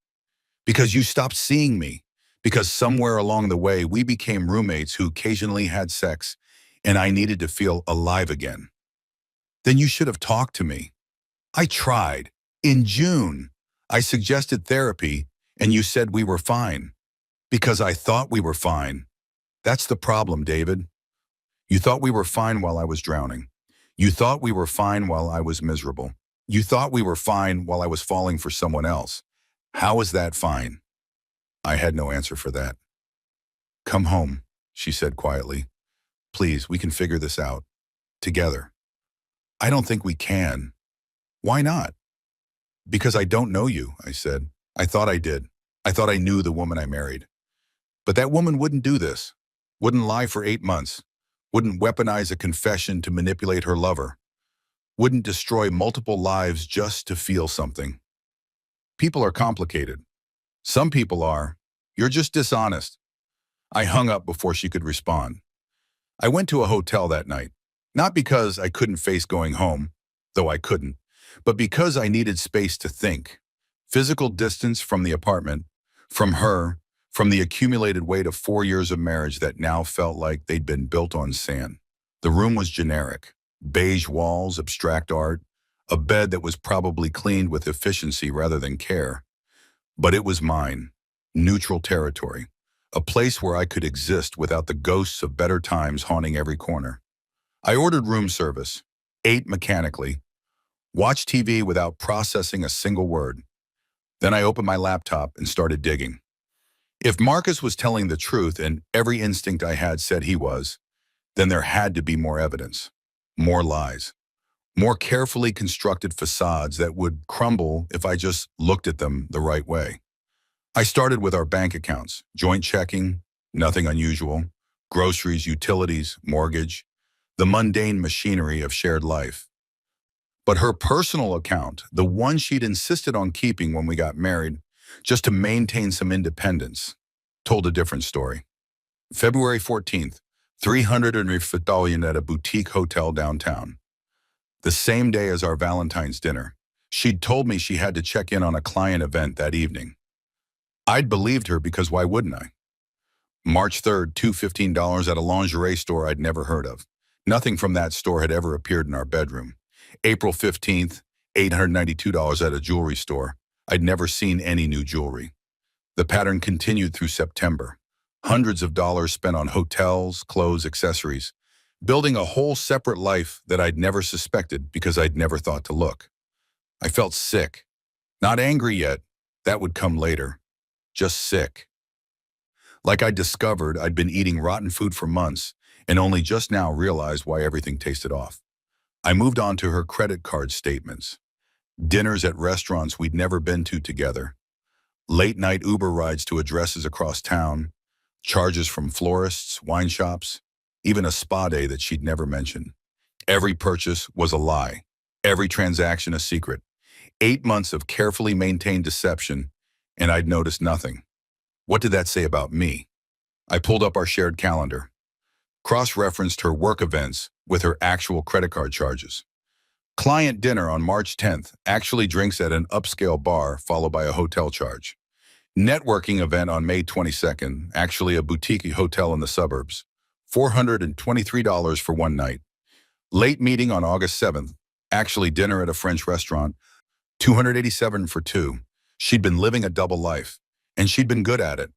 because you stopped seeing me, because somewhere along the way we became roommates who occasionally had sex, and I needed to feel alive again. Then you should have talked to me. I tried. In June, I suggested therapy, and you said we were fine. Because I thought we were fine. That's the problem, David. You thought we were fine while I was drowning. You thought we were fine while I was miserable. You thought we were fine while I was falling for someone else. How is that fine? I had no answer for that. Come home, she said quietly. Please, we can figure this out. Together. I don't think we can. Why not? Because I don't know you, I said. I thought I did. I thought I knew the woman I married. But that woman wouldn't do this. Wouldn't lie for 8 months. Wouldn't weaponize a confession to manipulate her lover. Wouldn't destroy multiple lives just to feel something. People are complicated. Some people are. You're just dishonest. I hung up before she could respond. I went to a hotel that night, not because I couldn't face going home, though I couldn't, but because I needed space to think. Physical distance from the apartment, from her, from the accumulated weight of 4 years of marriage that now felt like they'd been built on sand. The room was generic. Beige walls, abstract art, a bed that was probably cleaned with efficiency rather than care. But it was mine, neutral territory, a place where I could exist without the ghosts of better times haunting every corner. I ordered room service, ate mechanically, watched TV without processing a single word. Then I opened my laptop and started digging. If Marcus was telling the truth and every instinct I had said he was, then there had to be more evidence, more lies, more carefully constructed facades that would crumble if I just looked at them the right way. I started with our bank accounts, joint checking, nothing unusual, groceries, utilities, mortgage, the mundane machinery of shared life. But her personal account, the one she'd insisted on keeping when we got married, just to maintain some independence, told a different story. February 14th, $350 at a boutique hotel downtown. The same day as our Valentine's dinner, she'd told me she had to check in on a client event that evening. I'd believed her because why wouldn't I? March 3rd, $215 at a lingerie store I'd never heard of. Nothing from that store had ever appeared in our bedroom. April 15th, $892 at a jewelry store. I'd never seen any new jewelry. The pattern continued through September. Hundreds of dollars spent on hotels, clothes, accessories, building a whole separate life that I'd never suspected because I'd never thought to look. I felt sick. Not angry yet. That would come later. Just sick. Like I'd discovered I'd been eating rotten food for months and only just now realized why everything tasted off. I moved on to her credit card statements. Dinners at restaurants we'd never been to together. Late-night Uber rides to addresses across town. Charges from florists, wine shops, even a spa day that she'd never mentioned. Every purchase was a lie. Every transaction a secret. 8 months of carefully maintained deception, and I'd noticed nothing. What did that say about me? I pulled up our shared calendar, cross-referenced her work events with her actual credit card charges. Client dinner on March 10th, actually drinks at an upscale bar followed by a hotel charge. Networking event on May 22nd, actually a boutique hotel in the suburbs. $423 for one night. Late meeting on August 7th, actually dinner at a French restaurant. $287 for two. She'd been living a double life, and she'd been good at it.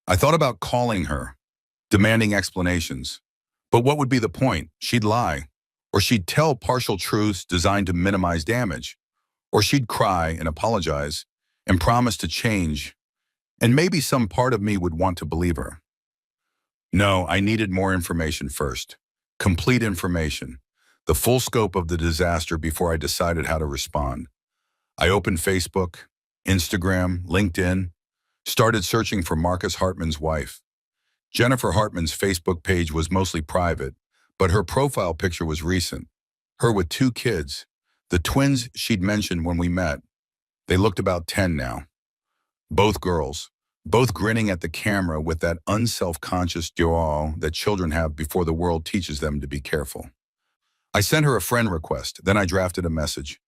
I thought about calling her, demanding explanations. But what would be the point? She'd lie. Or she'd tell partial truths designed to minimize damage. Or she'd cry and apologize and promise to change. And maybe some part of me would want to believe her. No, I needed more information first. Complete information. The full scope of the disaster before I decided how to respond. I opened Facebook, Instagram, LinkedIn, started searching for Marcus Hartman's wife. Jennifer Hartman's Facebook page was mostly private, but her profile picture was recent. Her with 2 kids, the twins she'd mentioned when we met. They looked about 10 now. Both girls, both grinning at the camera with that unself-conscious joie that children have before the world teaches them to be careful. I sent her a friend request, then I drafted a message.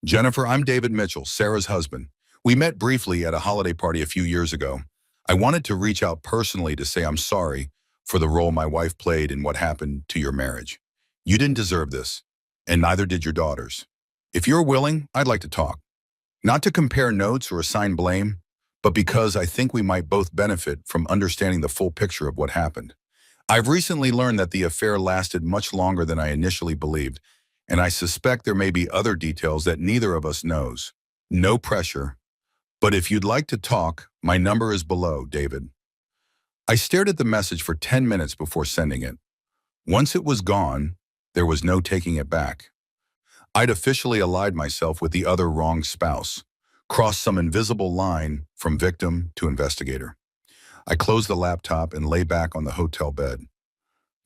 Jennifer, I'm David Mitchell, Sarah's husband. We met briefly at a holiday party a few years ago. I wanted to reach out personally to say I'm sorry for the role my wife played in what happened to your marriage. You didn't deserve this, and neither did your daughters. If you're willing, I'd like to talk. Not to compare notes or assign blame, but because I think we might both benefit from understanding the full picture of what happened. I've recently learned that the affair lasted much longer than I initially believed, and I suspect there may be other details that neither of us knows. No pressure, but if you'd like to talk, my number is below, David. I stared at the message for 10 minutes before sending it. Once it was gone, there was no taking it back. I'd officially allied myself with the other wrong spouse, crossed some invisible line from victim to investigator. I closed the laptop and lay back on the hotel bed.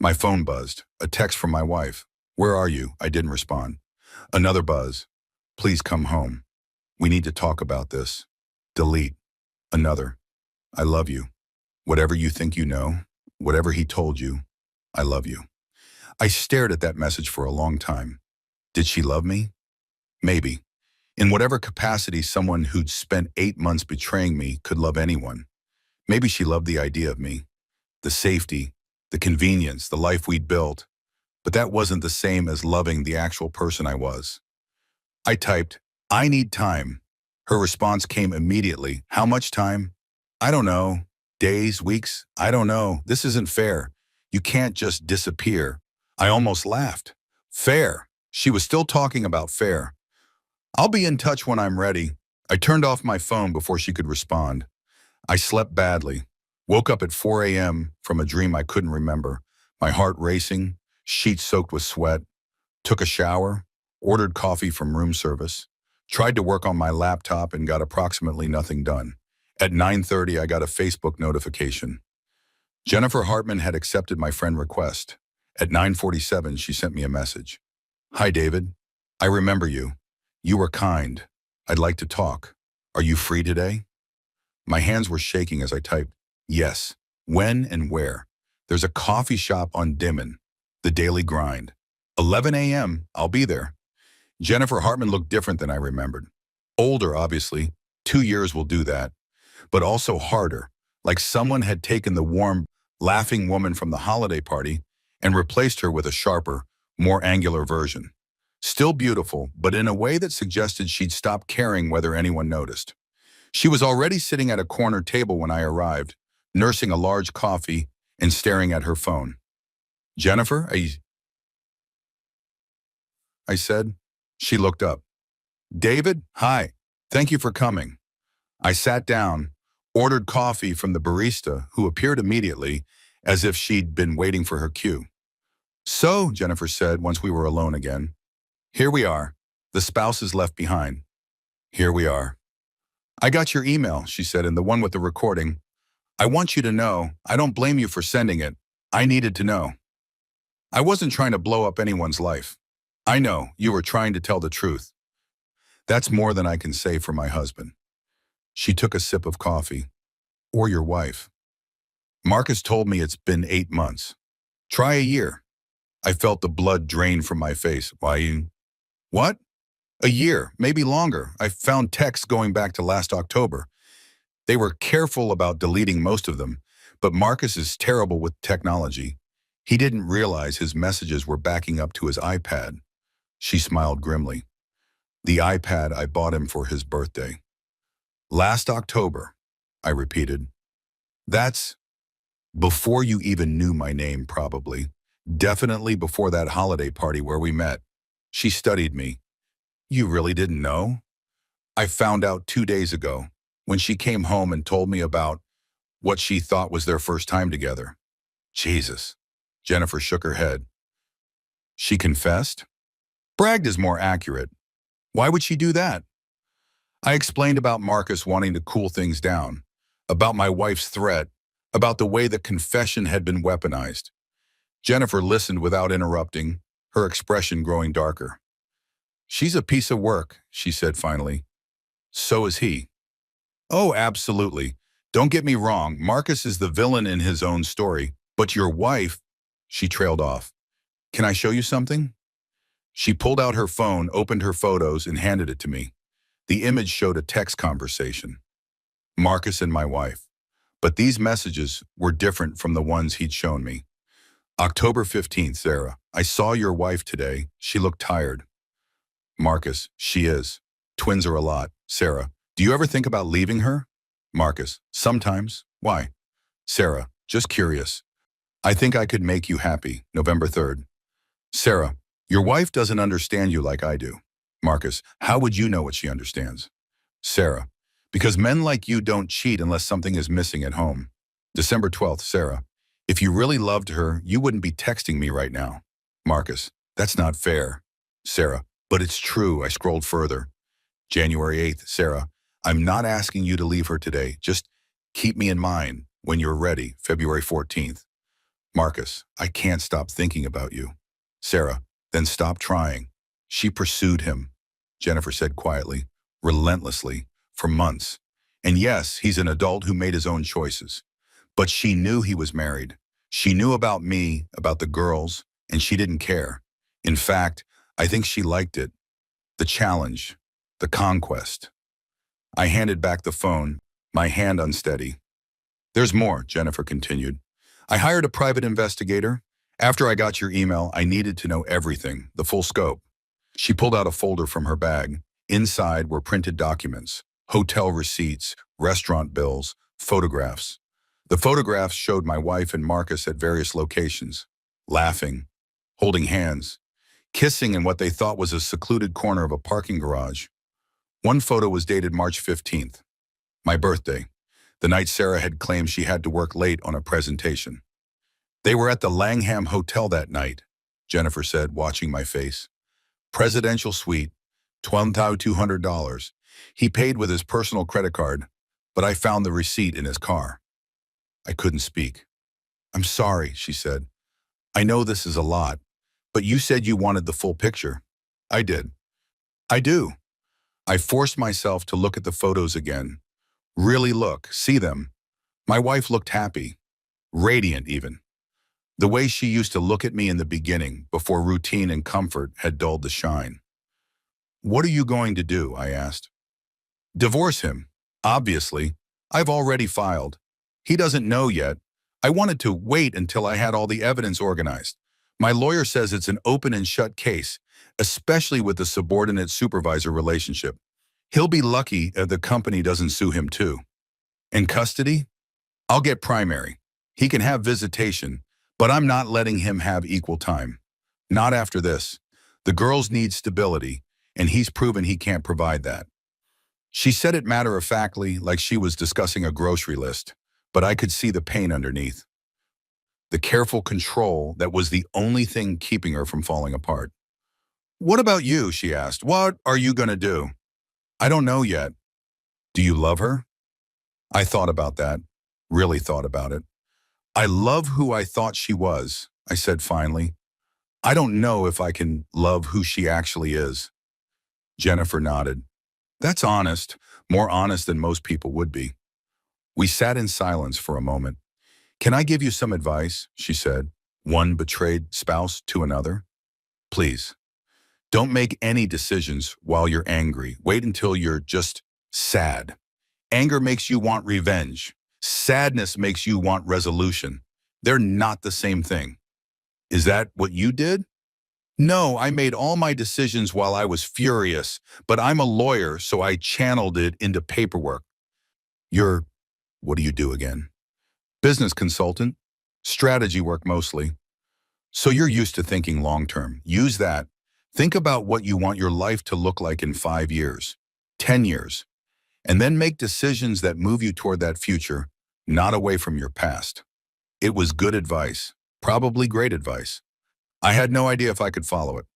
My phone buzzed. A text from my wife. Where are you? I didn't respond. Another buzz. Please come home. We need to talk about this. Delete. Another. I love you. Whatever you think you know, whatever he told you, I love you. I stared at that message for a long time. Did she love me? Maybe. In whatever capacity someone who'd spent 8 months betraying me could love anyone. Maybe she loved the idea of me, the safety, the convenience, the life we'd built. But that wasn't the same as loving the actual person I was. I typed, I need time. Her response came immediately. How much time? I don't know. Days, weeks? I don't know. This isn't fair. You can't just disappear. I almost laughed. Fair. She was still talking about fair. I'll be in touch when I'm ready. I turned off my phone before she could respond. I slept badly. Woke up at 4 a.m. from a dream I couldn't remember. My heart racing, sheets soaked with sweat. Took a shower, ordered coffee from room service. Tried to work on my laptop and got approximately nothing done. At 9:30, I got a Facebook notification. Jennifer Hartman had accepted my friend request. At 9:47, she sent me a message. Hi, David. I remember you. You were kind. I'd like to talk. Are you free today? My hands were shaking as I typed, yes. When and where? There's a coffee shop on Dimon, the Daily Grind. 11 a.m., I'll be there. Jennifer Hartman looked different than I remembered. Older, obviously. 2 years will do that. But also harder, like someone had taken the warm, laughing woman from the holiday party and replaced her with a sharper, more angular version. Still beautiful, but in a way that suggested she'd stopped caring whether anyone noticed. She was already sitting at a corner table when I arrived, nursing a large coffee and staring at her phone. Jennifer, I said. She looked up. David, hi. Thank you for coming. I sat down, ordered coffee from the barista, who appeared immediately, as if she'd been waiting for her cue. So, Jennifer said once we were alone again, here we are. The spouse is left behind. Here we are. I got your email, she said, and the one with the recording. I want you to know, I don't blame you for sending it. I needed to know. I wasn't trying to blow up anyone's life. I know, you were trying to tell the truth. That's more than I can say for my husband. She took a sip of coffee. Or your wife. Marcus told me it's been 8 months. Try a year. I felt the blood drain from my face. Why? What? A year, maybe longer. I found texts going back to last October. They were careful about deleting most of them, but Marcus is terrible with technology. He didn't realize his messages were backing up to his iPad. She smiled grimly. The iPad I bought him for his birthday. Last October, I repeated. That's before you even knew my name, probably. Definitely before that holiday party where we met. She studied me. You really didn't know? I found out 2 days ago, when she came home and told me about what she thought was their first time together. Jesus. Jennifer shook her head. She confessed? Bragged is more accurate. Why would she do that? I explained about Marcus wanting to cool things down, about my wife's threat, about the way the confession had been weaponized. Jennifer listened without interrupting, her expression growing darker. She's a piece of work, she said finally. So is he. Oh, absolutely. Don't get me wrong, Marcus is the villain in his own story, but your wife, she trailed off. Can I show you something? She pulled out her phone, opened her photos, and handed it to me. The image showed a text conversation. Marcus and my wife. But these messages were different from the ones he'd shown me. October 15th, Sarah. I saw your wife today. She looked tired. Marcus, she is. Twins are a lot. Sarah, do you ever think about leaving her? Marcus, sometimes. Why? Sarah, just curious. I think I could make you happy. November 3rd. Sarah, your wife doesn't understand you like I do. Marcus, how would you know what she understands? Sarah, because men like you don't cheat unless something is missing at home. December 12th, Sarah. If you really loved her, you wouldn't be texting me right now. Marcus, that's not fair. Sarah, but it's true. I scrolled further. January 8th, Sarah. I'm not asking you to leave her today. Just keep me in mind. When you're ready, February 14th. Marcus, I can't stop thinking about you. Sarah, then stop trying. She pursued him, Jennifer said quietly, relentlessly, for months. And yes, he's an adult who made his own choices. But she knew he was married. She knew about me, about the girls, and she didn't care. In fact, I think she liked it. The challenge, the conquest. I handed back the phone, my hand unsteady. There's more, Jennifer continued. I hired a private investigator. After I got your email, I needed to know everything, the full scope. She pulled out a folder from her bag. Inside were printed documents, hotel receipts, restaurant bills, photographs. The photographs showed my wife and Marcus at various locations, laughing, holding hands, kissing in what they thought was a secluded corner of a parking garage. One photo was dated March 15th, my birthday, the night Sarah had claimed she had to work late on a presentation. They were at the Langham Hotel that night, Jennifer said, watching my face. Presidential suite, $12,200. He paid with his personal credit card, but I found the receipt in his car. I couldn't speak. I'm sorry, she said. I know this is a lot, but you said you wanted the full picture. I did. I do. I forced myself to look at the photos again. Really look, see them. My wife looked happy, radiant even. The way she used to look at me in the beginning, before routine and comfort had dulled the shine. What are you going to do? I asked. Divorce him. Obviously. I've already filed. He doesn't know yet. I wanted to wait until I had all the evidence organized. My lawyer says it's an open and shut case, especially with the subordinate-supervisor relationship. He'll be lucky if the company doesn't sue him too. In custody? I'll get primary. He can have visitation, but I'm not letting him have equal time. Not after this. The girls need stability, and he's proven he can't provide that. She said it matter-of-factly, like she was discussing a grocery list, but I could see the pain underneath. The careful control that was the only thing keeping her from falling apart. What about you? She asked. What are you going to do? I don't know yet. Do you love her? I thought about that, really thought about it. I love who I thought she was, I said finally. I don't know if I can love who she actually is. Jennifer nodded. That's honest, more honest than most people would be. We sat in silence for a moment. Can I give you some advice? She said. One betrayed spouse to another. Please. Don't make any decisions while you're angry. Wait until you're just sad. Anger makes you want revenge. Sadness makes you want resolution. They're not the same thing. Is that what you did? No, I made all my decisions while I was furious, but I'm a lawyer, so I channeled it into paperwork. What do you do again? Business consultant, strategy work mostly. So you're used to thinking long-term. Use that. Think about what you want your life to look like in 5 years, 10 years, and then make decisions that move you toward that future, not away from your past. It was good advice, probably great advice. I had no idea if I could follow it.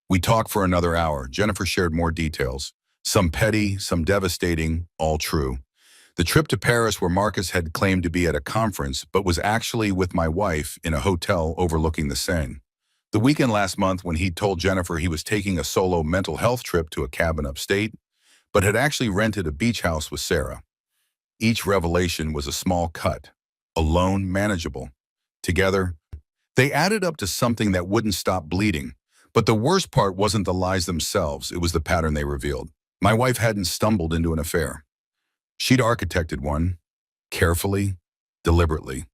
We talked for another hour. Jennifer shared more details, some petty, some devastating, all true. The trip to Paris where Marcus had claimed to be at a conference but was actually with my wife in a hotel overlooking the Seine. The weekend last month when he'd told Jennifer he was taking a solo mental health trip to a cabin upstate, but had actually rented a beach house with Sarah. Each revelation was a small cut, alone manageable. Together, they added up to something that wouldn't stop bleeding. But the worst part wasn't the lies themselves, it was the pattern they revealed. My wife hadn't stumbled into an affair. She'd architected one, carefully, deliberately,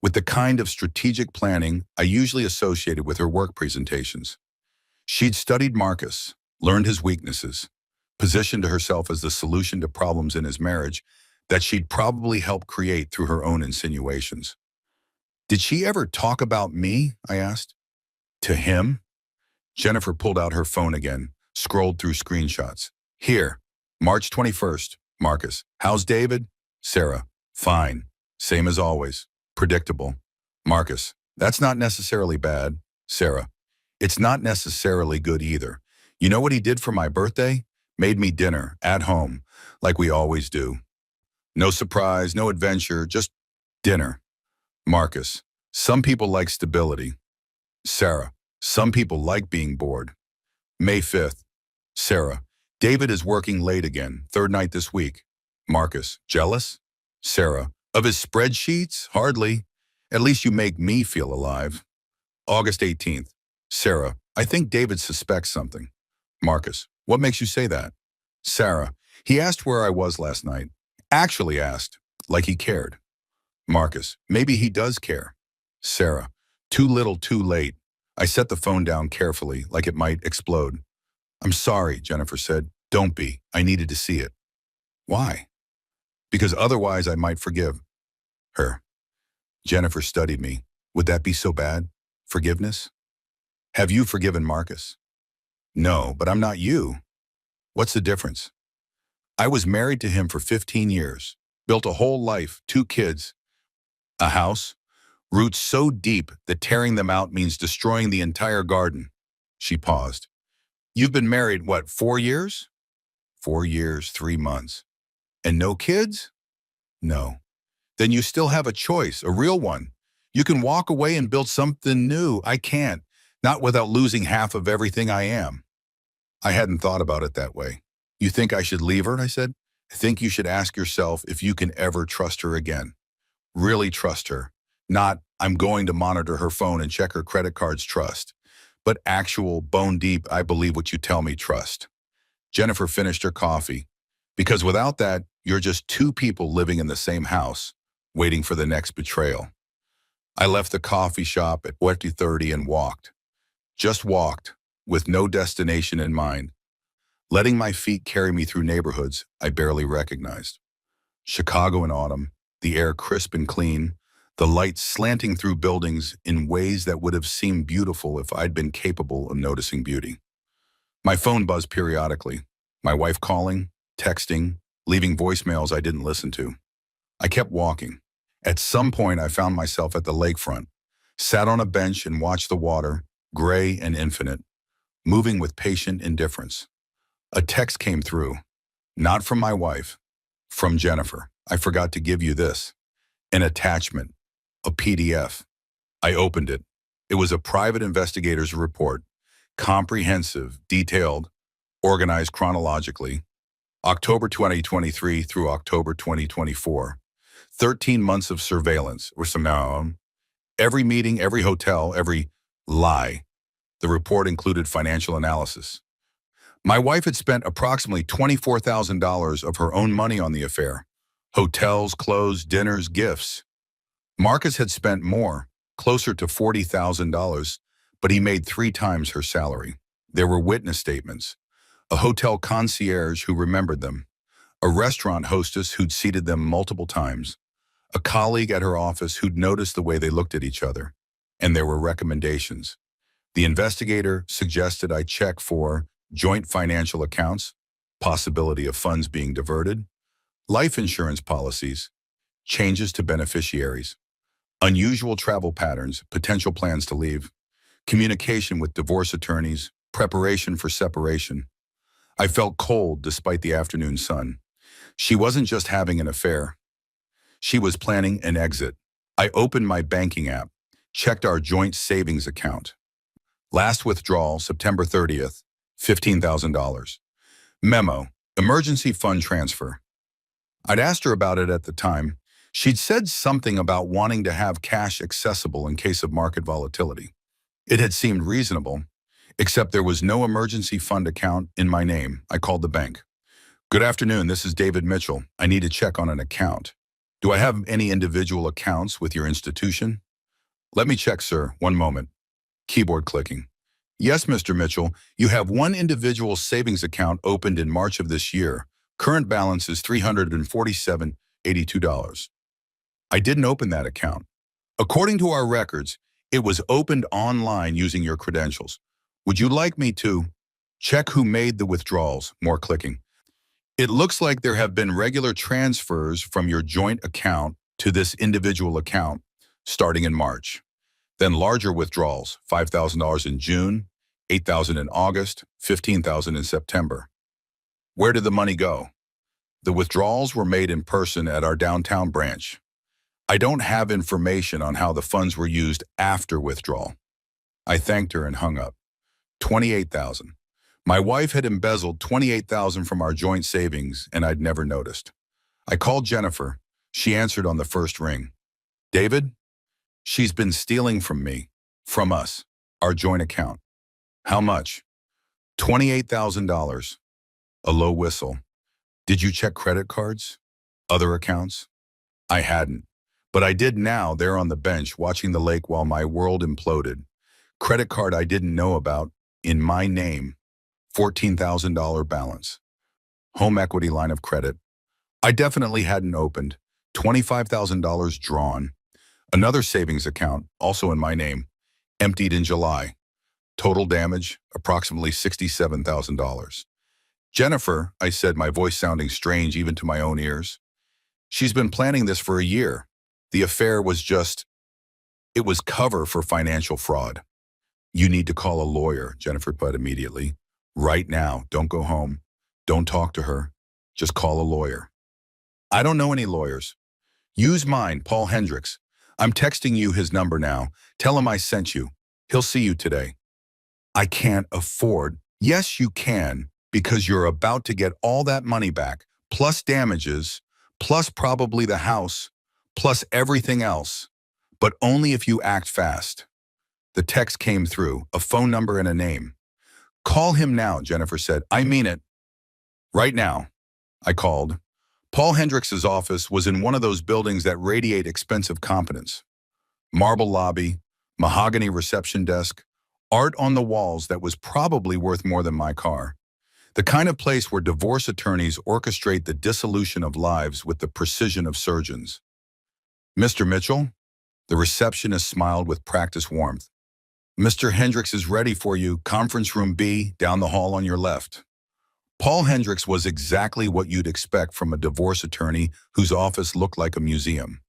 with the kind of strategic planning I usually associated with her work presentations. She'd studied Marcus, learned his weaknesses, positioned herself as the solution to problems in his marriage that she'd probably helped create through her own insinuations. Did she ever talk about me? I asked. To him? Jennifer pulled out her phone again, scrolled through screenshots. Here, March 21st, Marcus. How's David? Sarah. Fine. Same as always. Predictable. Marcus. That's not necessarily bad. Sarah. It's not necessarily good either. You know what he did for my birthday? Made me dinner, at home, like we always do. No surprise, no adventure, just Dinner. Marcus. Some people like stability. Sarah. Some people like being bored. May 5th. Sarah. David is working late again, third night this week. Marcus. Jealous? Sarah. Of his spreadsheets? Hardly. At least you make me feel alive. August 18th. Sarah. I think David suspects something. Marcus. What makes you say that? Sarah. He asked where I was last night. Actually asked, like he cared. Marcus. Maybe he does care. Sarah. Too little, too late. I set the phone down carefully, like it might explode. I'm sorry, Jennifer said. Don't be. I needed to see it. Why? Because otherwise I might forgive her. Jennifer studied me. Would that be so bad? Forgiveness? Have you forgiven Marcus? No, but I'm not you. What's the difference? I was married to him for 15 years, built a whole life, 2 kids, a house, roots so deep that tearing them out means destroying the entire garden. She paused. You've been married, what, 4 years? 4 years, 3 months. And no kids? No. Then you still have a choice, a real one. You can walk away and build something new. I can't, not without losing half of everything I am. I hadn't thought about it that way. You think I should leave her? I said. I think you should ask yourself if you can ever trust her again. Really trust her. Not, I'm going to monitor her phone and check her credit cards trust. But actual, bone deep, I believe what you tell me trust. Jennifer finished her coffee. Because without that, you're just 2 people living in the same house, waiting for the next betrayal. I left the coffee shop at 20:30 and walked. Just walked, with no destination in mind, letting my feet carry me through neighborhoods I barely recognized. Chicago in autumn, the air crisp and clean, the light slanting through buildings in ways that would have seemed beautiful if I'd been capable of noticing beauty. My phone buzzed periodically, my wife calling, texting, leaving voicemails I didn't listen to. I kept walking. At some point, I found myself at the lakefront, sat on a bench and watched the water, gray and infinite, moving with patient indifference. A text came through, not from my wife, from Jennifer. I forgot to give you this. An attachment, a PDF. I opened it. It was a private investigator's report, comprehensive, detailed, organized chronologically, October 2023 through October 2024. 13 months of surveillance, or somehow, every meeting, every hotel, every lie. The report included financial analysis. My wife had spent approximately $24,000 of her own money on the affair. Hotels, clothes, dinners, gifts. Marcus had spent more, closer to $40,000, but he made 3 times her salary. There were witness statements, a hotel concierge who remembered them, a restaurant hostess who'd seated them multiple times, a colleague at her office who'd noticed the way they looked at each other, and there were recommendations. The investigator suggested I check for joint financial accounts, possibility of funds being diverted, life insurance policies, changes to beneficiaries, unusual travel patterns, potential plans to leave, communication with divorce attorneys, preparation for separation. I felt cold despite the afternoon sun. She wasn't just having an affair. She was planning an exit. I opened my banking app, checked our joint savings account. Last withdrawal, September 30th, $15,000. Memo, emergency fund transfer. I'd asked her about it at the time. She'd said something about wanting to have cash accessible in case of market volatility. It had seemed reasonable, except there was no emergency fund account in my name. I called the bank. Good afternoon, this is David Mitchell. I need to check on an account. Do I have any individual accounts with your institution? Let me check, sir. One moment. Keyboard clicking. Yes, Mr. Mitchell, you have one individual savings account opened in March of this year. Current balance is $347.82. I didn't open that account. According to our records, it was opened online using your credentials. Would you like me to check who made the withdrawals? More clicking. It looks like there have been regular transfers from your joint account to this individual account starting in March. Then larger withdrawals, $5,000 in June, $8,000 in August, $15,000 in September. Where did the money go? The withdrawals were made in person at our downtown branch. I don't have information on how the funds were used after withdrawal. I thanked her and hung up. 28,000. My wife had embezzled 28,000 from our joint savings, and I'd never noticed. I called Jennifer. She answered on the first ring. David? She's been stealing from me, from us, our joint account. How much? $28,000. A low whistle. Did you check credit cards? Other accounts? I hadn't. But I did now, there on the bench, watching the lake while my world imploded. Credit card I didn't know about, in my name, $14,000 balance. Home equity line of credit. I definitely hadn't opened, $25,000 drawn. Another savings account, also in my name, emptied in July. Total damage, approximately $67,000. Jennifer, I said, my voice sounding strange even to my own ears. She's been planning this for a year. The affair was it was cover for financial fraud. You need to call a lawyer, Jennifer put immediately. Right now, don't go home. Don't talk to her. Just call a lawyer. I don't know any lawyers. Use mine, Paul Hendricks. I'm texting you his number now. Tell him I sent you. He'll see you today. I can't afford. Yes, you can, because you're about to get all that money back, plus damages, plus probably the house, plus everything else, but only if you act fast. The text came through, a phone number and a name. Call him now, Jennifer said. I mean it. Right now. I called. Paul Hendricks' office was in one of those buildings that radiate expensive competence. Marble lobby, mahogany reception desk, art on the walls that was probably worth more than my car. The kind of place where divorce attorneys orchestrate the dissolution of lives with the precision of surgeons. Mr. Mitchell? The receptionist smiled with practiced warmth. Mr. Hendricks is ready for you, conference room B, down the hall on your left. Paul Hendricks was exactly what you'd expect from a divorce attorney whose office looked like a museum.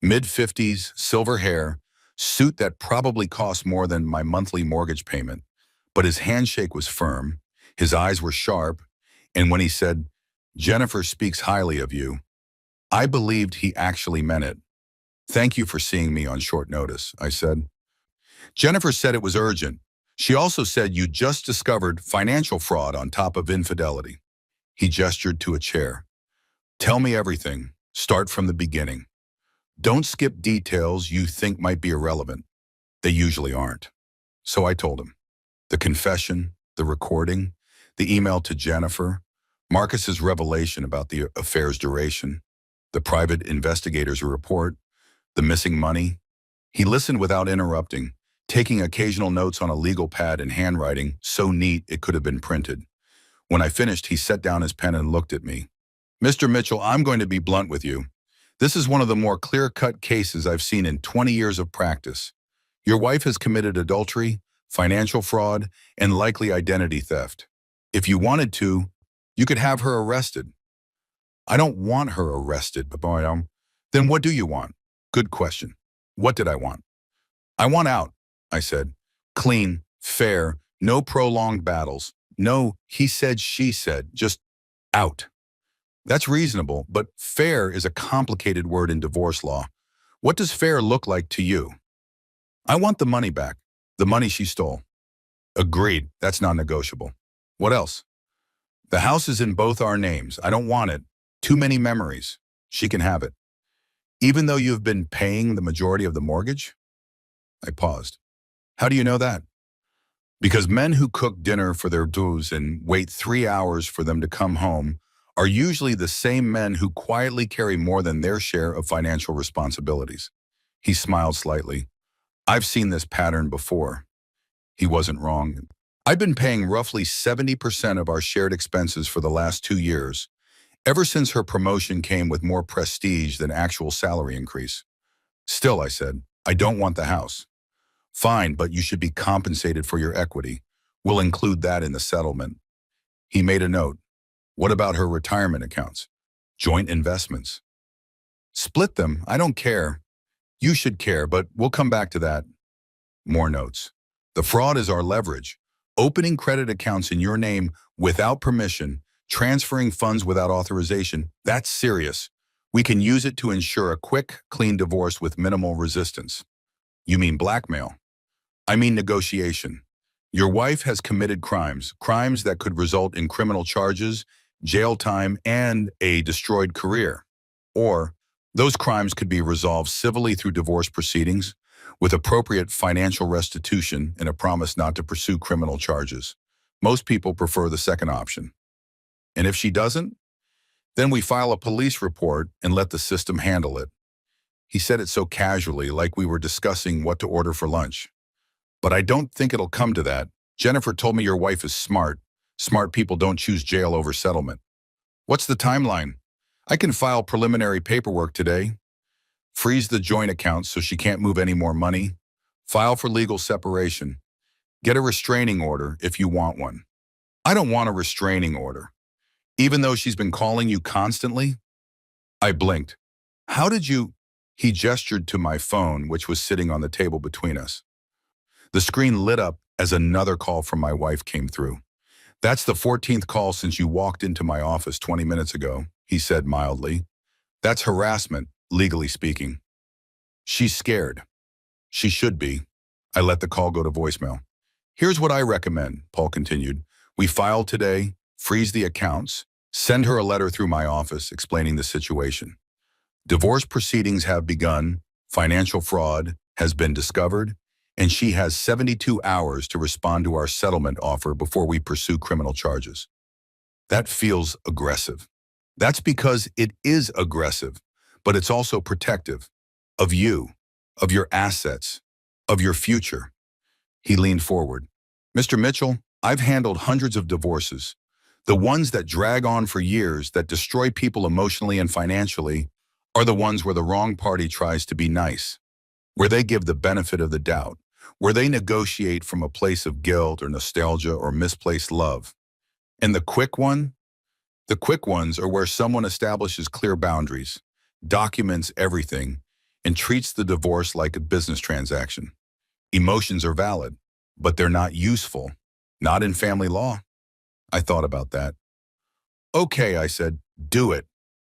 Mid-50s, silver hair, suit that probably cost more than my monthly mortgage payment. But his handshake was firm, his eyes were sharp, and when he said, Jennifer speaks highly of you, I believed he actually meant it. Thank you for seeing me on short notice, I said. Jennifer said it was urgent. She also said you just discovered financial fraud on top of infidelity. He gestured to a chair. Tell me everything. Start from the beginning. Don't skip details you think might be irrelevant. They usually aren't. So I told him. The confession, the recording, the email to Jennifer, Marcus's revelation about the affair's duration, the private investigator's report, the missing money. He listened without interrupting, taking occasional notes on a legal pad in handwriting so neat it could have been printed. When I finished, he set down his pen and looked at me. Mr. Mitchell, I'm going to be blunt with you. This is one of the more clear-cut cases I've seen in 20 years of practice. Your wife has committed adultery, financial fraud, and likely identity theft. If you wanted to, you could have her arrested. I don't want her arrested, Baboyam. Then what do you want? Good question. What did I want? I want out, I said. Clean, fair, no prolonged battles. No, he said, she said, just out. That's reasonable, but fair is a complicated word in divorce law. What does fair look like to you? I want the money back, the money she stole. Agreed, that's non-negotiable. What else? The house is in both our names. I don't want it. Too many memories. She can have it. Even though you've been paying the majority of the mortgage? I paused. How do you know that? Because men who cook dinner for their dues and wait 3 hours for them to come home are usually the same men who quietly carry more than their share of financial responsibilities. He smiled slightly. I've seen this pattern before. He wasn't wrong. I've been paying roughly 70% of our shared expenses for the last 2 years, ever since her promotion came with more prestige than actual salary increase. Still, I said, I don't want the house. Fine, but you should be compensated for your equity. We'll include that in the settlement. He made a note. What about her retirement accounts? Joint investments? Split them, I don't care. You should care, but we'll come back to that. More notes. The fraud is our leverage. Opening credit accounts in your name without permission, transferring funds without authorization, that's serious. We can use it to ensure a quick, clean divorce with minimal resistance. You mean blackmail? I mean negotiation. Your wife has committed crimes that could result in criminal charges, jail time, and a destroyed career. Or those crimes could be resolved civilly through divorce proceedings with appropriate financial restitution and a promise not to pursue criminal charges. Most people prefer the second option. And if she doesn't, then we file a police report and let the system handle it. He said it so casually, like we were discussing what to order for lunch. But I don't think it'll come to that. Jennifer told me your wife is smart. Smart people don't choose jail over settlement. What's the timeline? I can file preliminary paperwork today. Freeze the joint account so she can't move any more money. File for legal separation. Get a restraining order if you want one. I don't want a restraining order. Even though she's been calling you constantly? I blinked. How did you? He gestured to my phone, which was sitting on the table between us. The screen lit up as another call from my wife came through. That's the 14th call since you walked into my office 20 minutes ago, he said mildly. That's harassment, legally speaking. She's scared. She should be. I let the call go to voicemail. Here's what I recommend, Paul continued. We file today, freeze the accounts, send her a letter through my office explaining the situation. Divorce proceedings have begun, financial fraud has been discovered, and she has 72 hours to respond to our settlement offer before we pursue criminal charges. That feels aggressive. That's because it is aggressive, but it's also protective of you, of your assets, of your future. He leaned forward. Mr. Mitchell, I've handled hundreds of divorces. The ones that drag on for years, that destroy people emotionally and financially, are the ones where the wrong party tries to be nice, where they give the benefit of the doubt, where they negotiate from a place of guilt or nostalgia or misplaced love. And the quick ones are where someone establishes clear boundaries, documents everything, and treats the divorce like a business transaction. Emotions are valid, but they're not useful, not in family law. I thought about that. Okay, I said, do it.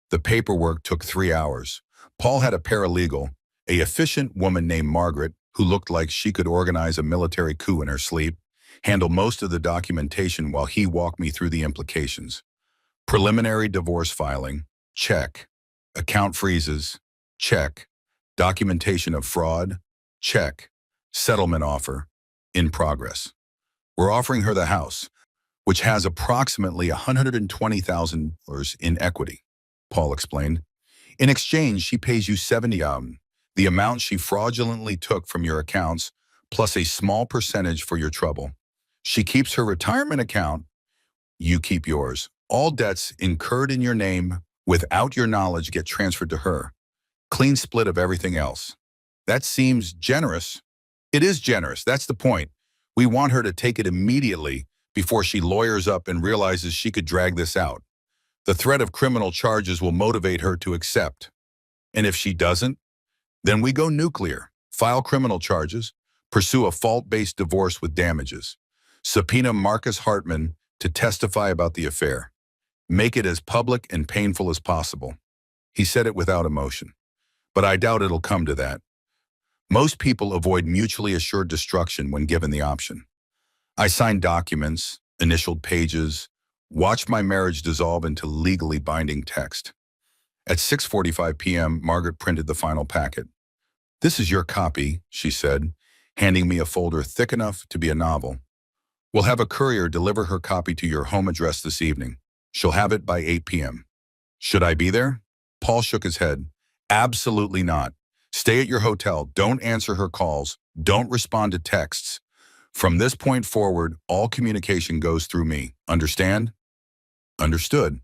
The paperwork took 3 hours. Paul had a paralegal, an efficient woman named Margaret, who looked like she could organize a military coup in her sleep, handle most of the documentation while he walked me through the implications. Preliminary divorce filing, check. Account freezes, check. Documentation of fraud, check. Settlement offer, in progress. We're offering her the house, which has approximately $120,000 in equity, Paul explained. In exchange, she pays you $70,000, the amount she fraudulently took from your accounts, plus a small percentage for your trouble. She keeps her retirement account, you keep yours. All debts incurred in your name without your knowledge get transferred to her. Clean split of everything else. That seems generous. It is generous, that's the point. We want her to take it immediately before she lawyers up and realizes she could drag this out. The threat of criminal charges will motivate her to accept. And if she doesn't, then we go nuclear, file criminal charges, pursue a fault-based divorce with damages, subpoena Marcus Hartman to testify about the affair. Make it as public and painful as possible. He said it without emotion. But I doubt it'll come to that. Most people avoid mutually assured destruction when given the option. I signed documents, initialed pages, watched my marriage dissolve into legally binding text. At 6:45 p.m., Margaret printed the final packet. This is your copy, she said, handing me a folder thick enough to be a novel. We'll have a courier deliver her copy to your home address this evening. She'll have it by 8 p.m. Should I be there? Paul shook his head. Absolutely not. Stay at your hotel. Don't answer her calls. Don't respond to texts. From this point forward, all communication goes through me. Understand? Understood.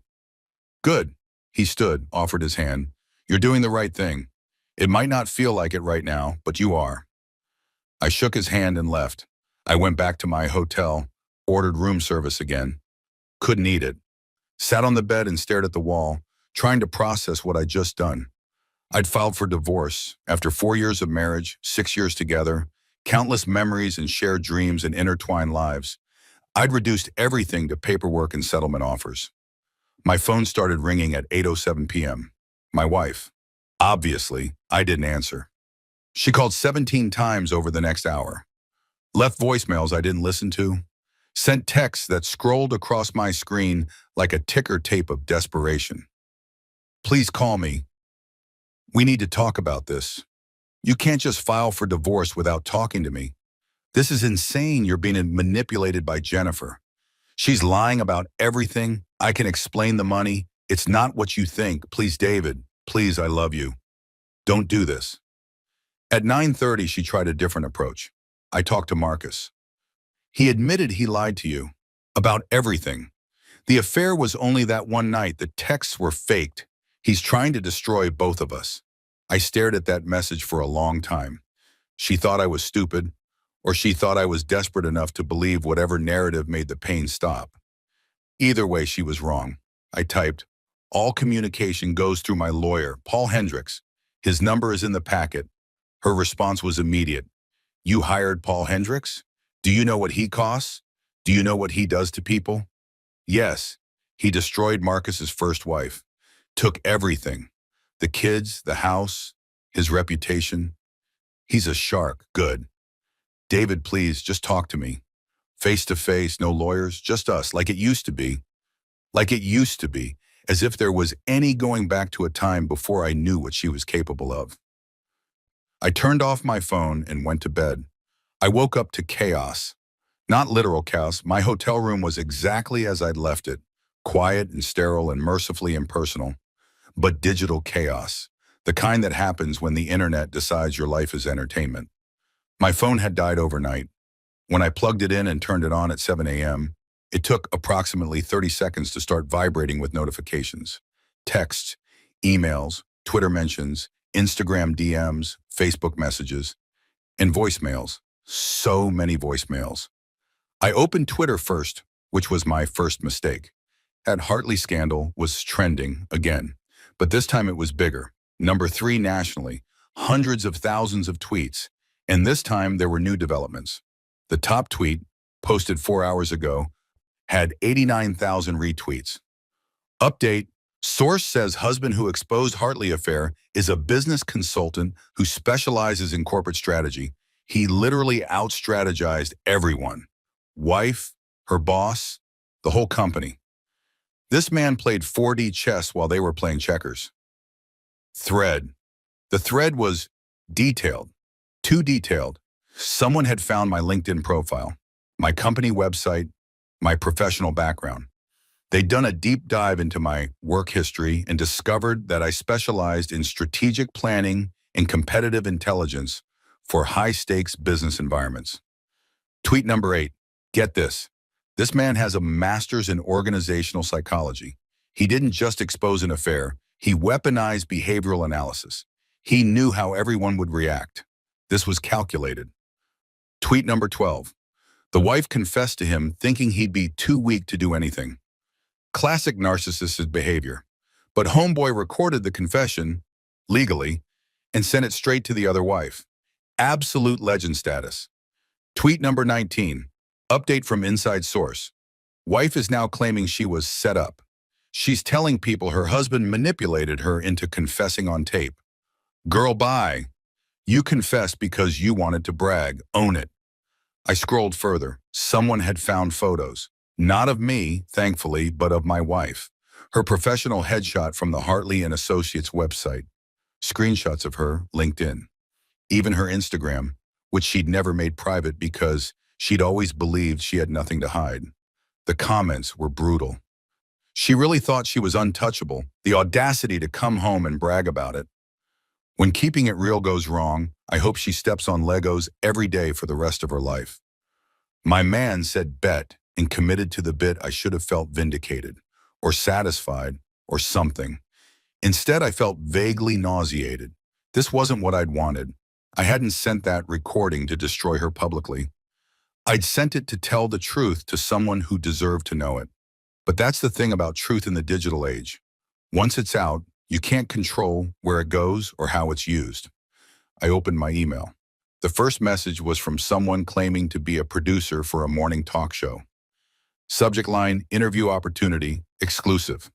Good. He stood, offered his hand. You're doing the right thing. It might not feel like it right now, but you are. I shook his hand and left. I went back to my hotel, ordered room service again. Couldn't eat it. Sat on the bed and stared at the wall, trying to process what I'd just done. I'd filed for divorce after 4 years of marriage, 6 years together, countless memories and shared dreams and intertwined lives. I'd reduced everything to paperwork and settlement offers. My phone started ringing at 8:07 p.m. My wife. Obviously, I didn't answer. She called 17 times over the next hour. Left voicemails I didn't listen to. Sent texts that scrolled across my screen like a ticker tape of desperation. Please call me. We need to talk about this. You can't just file for divorce without talking to me. This is insane. You're being manipulated by Jennifer. She's lying about everything. I can explain the money. It's not what you think. Please, David. Please, I love you. Don't do this. At 9:30, she tried a different approach. I talked to Marcus. He admitted he lied to you about everything. The affair was only that one night. The texts were faked. He's trying to destroy both of us. I stared at that message for a long time. She thought I was stupid, or she thought I was desperate enough to believe whatever narrative made the pain stop. Either way, she was wrong. I typed, all communication goes through my lawyer, Paul Hendricks. His number is in the packet. Her response was immediate. You hired Paul Hendricks? Do you know what he costs? Do you know what he does to people? Yes, he destroyed Marcus's first wife. Took everything. The kids, the house, his reputation. He's a shark. Good. David, please, just talk to me. Face to face, no lawyers, just us, like it used to be. Like it used to be, as if there was any going back to a time before I knew what she was capable of. I turned off my phone and went to bed. I woke up to chaos. Not literal chaos. My hotel room was exactly as I'd left it, quiet and sterile and mercifully impersonal, but digital chaos, the kind that happens when the internet decides your life is entertainment. My phone had died overnight. When I plugged it in and turned it on at 7 a.m., it took approximately 30 seconds to start vibrating with notifications, texts, emails, Twitter mentions, Instagram DMs, Facebook messages, and voicemails. So many voicemails. I opened Twitter first, which was my first mistake. At Hartley scandal was trending again, but this time it was bigger. Number 3 nationally, hundreds of thousands of tweets, and this time there were new developments. The top tweet, posted 4 hours ago, had 89,000 retweets. Update, source says husband who exposed Hartley affair is a business consultant who specializes in corporate strategy. He literally out-strategized everyone. Wife, her boss, the whole company. This man played 4D chess while they were playing checkers. Thread. The thread was detailed, too detailed. Someone had found my LinkedIn profile, my company website, my professional background. They'd done a deep dive into my work history and discovered that I specialized in strategic planning and competitive intelligence for high-stakes business environments. Tweet number 8. Get this. This man has a master's in organizational psychology. He didn't just expose an affair, he weaponized behavioral analysis. He knew how everyone would react. This was calculated. Tweet number 12. The wife confessed to him thinking he'd be too weak to do anything. Classic narcissistic behavior. But homeboy recorded the confession, legally, and sent it straight to the other wife. Absolute legend status. Tweet number 19. Update from inside source. Wife is now claiming she was set up. She's telling people her husband manipulated her into confessing on tape. Girl, bye. You confessed because you wanted to brag. Own it. I scrolled further. Someone had found photos. Not of me, thankfully, but of my wife. Her professional headshot from the Hartley and Associates website. Screenshots of her, LinkedIn. Even her Instagram, which she'd never made private because she'd always believed she had nothing to hide. The comments were brutal. She really thought she was untouchable, the audacity to come home and brag about it. When keeping it real goes wrong, I hope she steps on Legos every day for the rest of her life. My man said bet and committed to the bit. I should have felt vindicated, or satisfied, or something. Instead, I felt vaguely nauseated. This wasn't what I'd wanted. I hadn't sent that recording to destroy her publicly. I'd sent it to tell the truth to someone who deserved to know it. But that's the thing about truth in the digital age. Once it's out, you can't control where it goes or how it's used. I opened my email. The first message was from someone claiming to be a producer for a morning talk show. Subject line, interview opportunity, exclusive.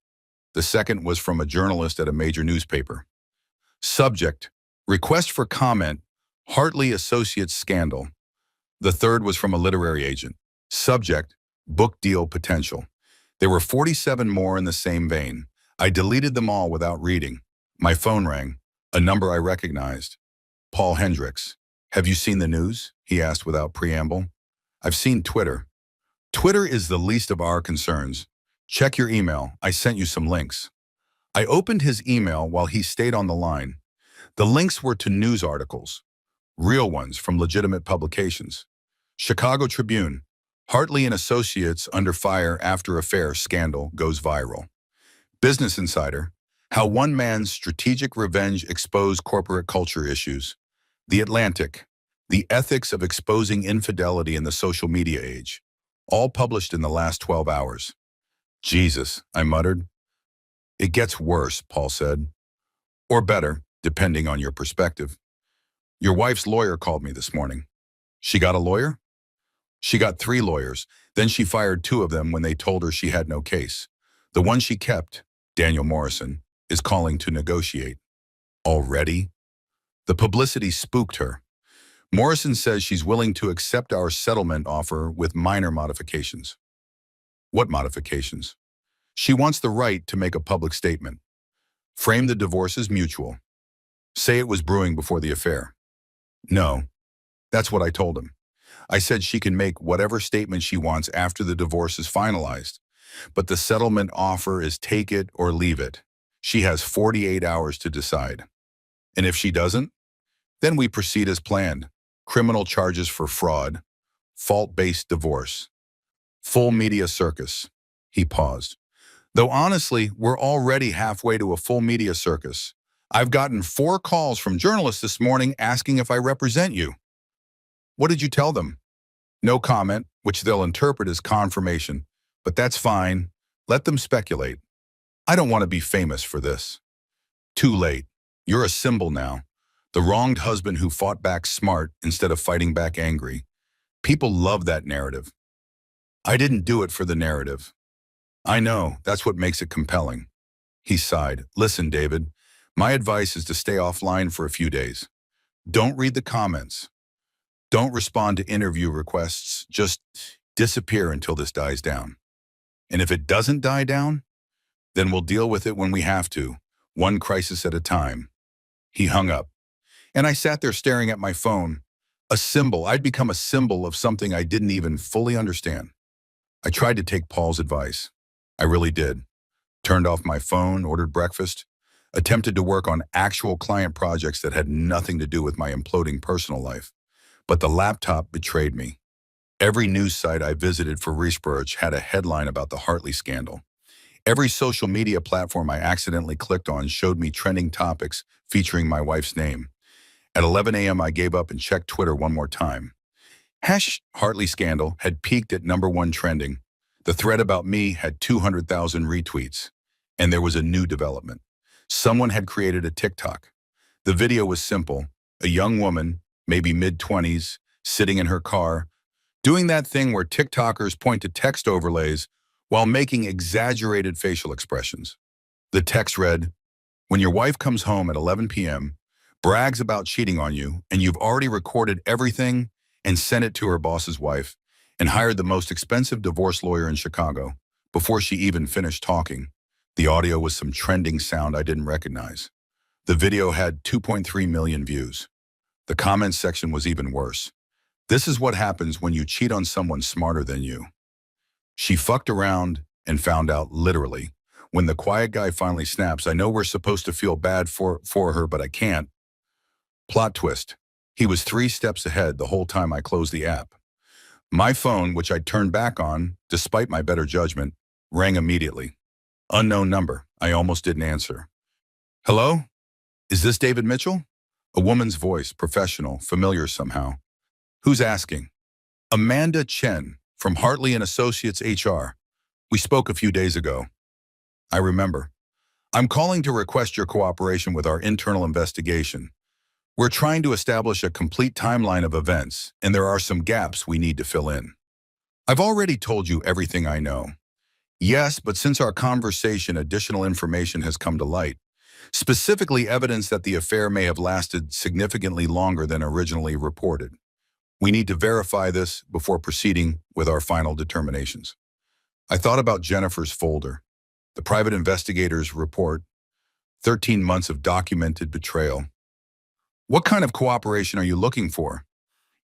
The second was from a journalist at a major newspaper. Subject, request for comment, Hartley Associates scandal. The third was from a literary agent. Subject, book deal potential. There were 47 more in the same vein. I deleted them all without reading. My phone rang, a number I recognized. Paul Hendricks. Have you seen the news? He asked without preamble. I've seen Twitter. Twitter is the least of our concerns. Check your email. I sent you some links. I opened his email while he stayed on the line. The links were to news articles, real ones from legitimate publications. Chicago Tribune, Hartley and Associates under fire after affair scandal goes viral. Business Insider, how one man's strategic revenge exposed corporate culture issues. The Atlantic, the ethics of exposing infidelity in the social media age. All published in the last 12 hours. Jesus, I muttered. It gets worse, Paul said. Or better, depending on your perspective. Your wife's lawyer called me this morning. She got a lawyer? She got 3 lawyers. Then she fired 2 of them when they told her she had no case. The one she kept, Daniel Morrison, is calling to negotiate. Already? The publicity spooked her. Morrison says she's willing to accept our settlement offer with minor modifications. What modifications? She wants the right to make a public statement. Frame the divorce as mutual. Say it was brewing before the affair. No, that's what I told him. I said she can make whatever statement she wants after the divorce is finalized, but the settlement offer is take it or leave it. She has 48 hours to decide. And if she doesn't, then we proceed as planned. Criminal charges for fraud, fault-based divorce, full media circus. He paused. Though honestly, we're already halfway to a full media circus. I've gotten 4 calls from journalists this morning asking if I represent you. What did you tell them? No comment, which they'll interpret as confirmation, but that's fine. Let them speculate. I don't want to be famous for this. Too late. You're a symbol now. The wronged husband who fought back smart instead of fighting back angry. People love that narrative. I didn't do it for the narrative. I know, that's what makes it compelling. He sighed. Listen, David, my advice is to stay offline for a few days. Don't read the comments. Don't respond to interview requests. Just disappear until this dies down. And if it doesn't die down, then we'll deal with it when we have to, one crisis at a time. He hung up. And I sat there staring at my phone. A symbol. I'd become a symbol of something I didn't even fully understand. I tried to take Paul's advice. I really did. Turned off my phone, ordered breakfast, attempted to work on actual client projects that had nothing to do with my imploding personal life. But the laptop betrayed me. Every news site I visited for research had a headline about the Hartley scandal. Every social media platform I accidentally clicked on showed me trending topics featuring my wife's name. At 11 a.m., I gave up and checked Twitter one more time. Hartley scandal had peaked at #1 trending. The thread about me had 200,000 retweets. And there was a new development. Someone had created a TikTok. The video was simple. A young woman, maybe mid-20s, sitting in her car, doing that thing where TikTokers point to text overlays while making exaggerated facial expressions. The text read, when your wife comes home at 11 p.m., brags about cheating on you, and you've already recorded everything and sent it to her boss's wife and hired the most expensive divorce lawyer in Chicago before she even finished talking. The audio was some trending sound I didn't recognize. The video had 2.3 million views. The comments section was even worse. This is what happens when you cheat on someone smarter than you. She fucked around and found out literally. When the quiet guy finally snaps, I know we're supposed to feel bad for her, but I can't. Plot twist. He was 3 steps ahead the whole time I closed the app. My phone, which I'd turned back on, despite my better judgment, rang immediately. Unknown number. I almost didn't answer. Hello? Is this David Mitchell? A woman's voice, professional, familiar somehow. Who's asking? Amanda Chen, from Hartley and Associates HR. We spoke a few days ago. I remember. I'm calling to request your cooperation with our internal investigation. We're trying to establish a complete timeline of events, and there are some gaps we need to fill in. I've already told you everything I know. Yes, but since our conversation, additional information has come to light. Specifically evidence that the affair may have lasted significantly longer than originally reported. We need to verify this before proceeding with our final determinations. I thought about Jennifer's folder, the private investigator's report, 13 months of documented betrayal. What kind of cooperation are you looking for?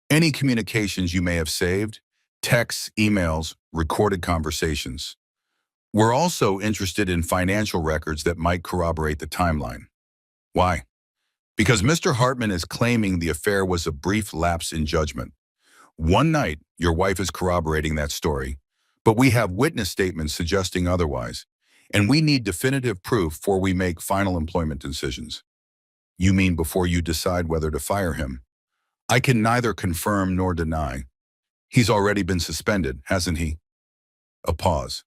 Any communications you may have saved, texts, emails, recorded conversations. We're also interested in financial records that might corroborate the timeline. Why? Because Mr. Hartman is claiming the affair was a brief lapse in judgment. One night, your wife is corroborating that story, but we have witness statements suggesting otherwise, and we need definitive proof before we make final employment decisions. You mean before you decide whether to fire him? I can neither confirm nor deny. He's already been suspended, hasn't he? A pause.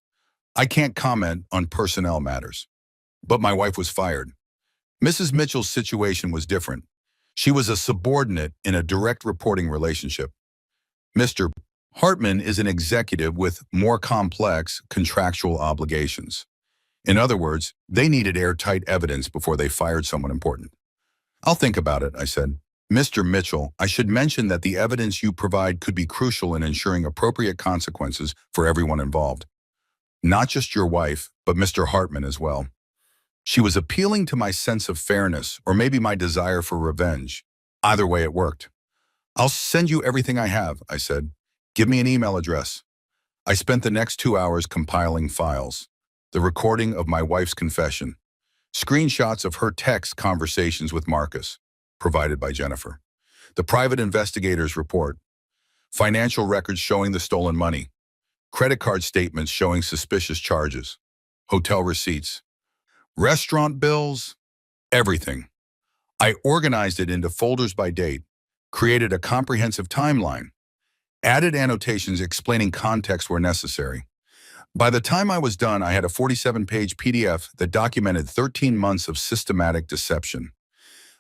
I can't comment on personnel matters, but my wife was fired. Mrs. Mitchell's situation was different. She was a subordinate in a direct reporting relationship. Mr. Hartman is an executive with more complex contractual obligations. In other words, they needed airtight evidence before they fired someone important. I'll think about it, I said. Mr. Mitchell, I should mention that the evidence you provide could be crucial in ensuring appropriate consequences for everyone involved. Not just your wife, but Mr. Hartman as well. She was appealing to my sense of fairness, or maybe my desire for revenge. Either way, it worked. I'll send you everything I have, I said. Give me an email address. I spent the next 2 hours compiling files. The recording of my wife's confession. Screenshots of her text conversations with Marcus, provided by Jennifer. The private investigator's report. Financial records showing the stolen money. Credit card statements showing suspicious charges. Hotel receipts. Restaurant bills. Everything. I organized it into folders by date, created a comprehensive timeline, added annotations explaining context where necessary. By the time I was done, I had a 47-page PDF that documented 13 months of systematic deception.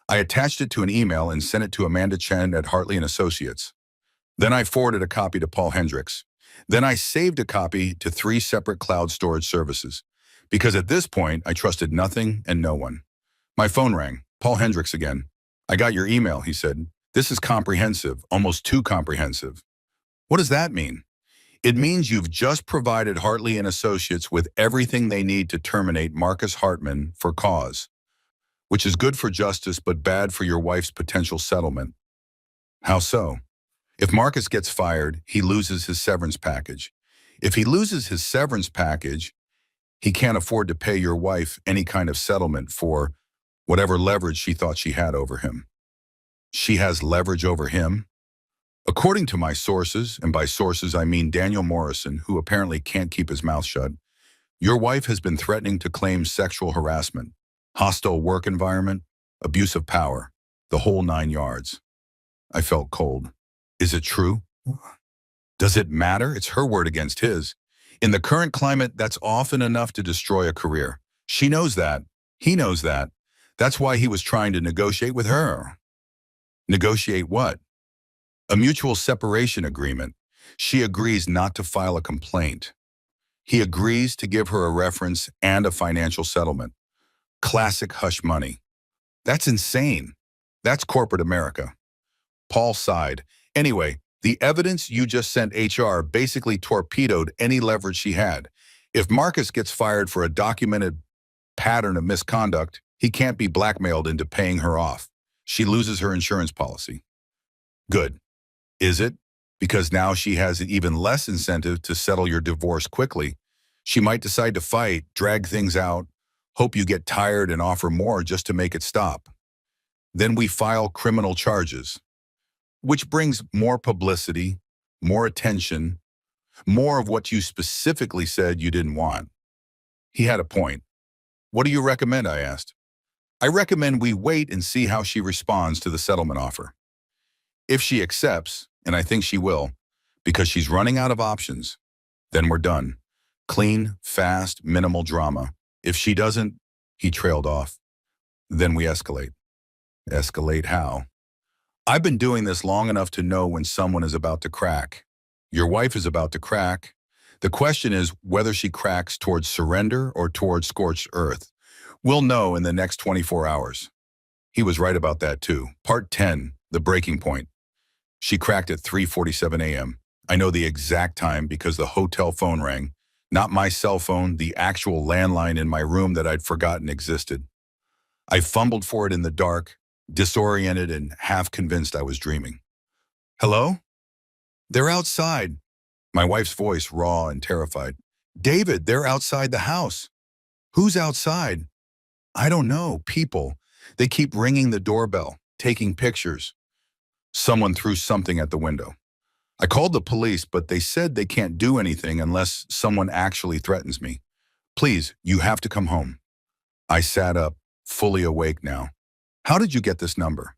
I attached it to an email and sent it to Amanda Chen at Hartley & Associates. Then I forwarded a copy to Paul Hendricks. Then I saved a copy to 3 separate cloud storage services, because at this point, I trusted nothing and no one. My phone rang. Paul Hendricks again. I got your email, he said. This is comprehensive, almost too comprehensive. What does that mean? It means you've just provided Hartley & Associates with everything they need to terminate Marcus Hartman for cause, which is good for justice but bad for your wife's potential settlement. How so? If Marcus gets fired, he loses his severance package. If he loses his severance package, he can't afford to pay your wife any kind of settlement for whatever leverage she thought she had over him. She has leverage over him? According to my sources, and by sources I mean Daniel Morrison, who apparently can't keep his mouth shut, your wife has been threatening to claim sexual harassment, hostile work environment, abuse of power, the whole 9 yards. I felt cold. Is it true? Does it matter? It's her word against his. In the current climate, that's often enough to destroy a career. She knows that. He knows that. That's why he was trying to negotiate with her. Negotiate what? A mutual separation agreement. She agrees not to file a complaint. He agrees to give her a reference and a financial settlement. Classic hush money. That's insane. That's corporate America. Paul sighed. Anyway, the evidence you just sent HR basically torpedoed any leverage she had. If Marcus gets fired for a documented pattern of misconduct, he can't be blackmailed into paying her off. She loses her insurance policy. Good. Is it? Because now she has even less incentive to settle your divorce quickly. She might decide to fight, drag things out, hope you get tired and offer more just to make it stop. Then we file criminal charges, which brings more publicity, more attention, more of what you specifically said you didn't want. He had a point. What do you recommend? I asked. I recommend we wait and see how she responds to the settlement offer. If she accepts, and I think she will, because she's running out of options, then we're done. Clean, fast, minimal drama. If she doesn't, he trailed off. Then we escalate. Escalate how? I've been doing this long enough to know when someone is about to crack. Your wife is about to crack. The question is whether she cracks towards surrender or towards scorched earth. We'll know in the next 24 hours. He was right about that too. Part 10, the breaking point. She cracked at 3:47 a.m. I know the exact time because the hotel phone rang. Not my cell phone, the actual landline in my room that I'd forgotten existed. I fumbled for it in the dark, disoriented and half convinced I was dreaming. Hello? They're outside. My wife's voice raw and terrified. David, they're outside the house. Who's outside? I don't know. People. They keep ringing the doorbell, taking pictures. Someone threw something at the window. I called the police, but they said they can't do anything unless someone actually threatens me. Please, you have to come home. I sat up, fully awake now. How did you get this number?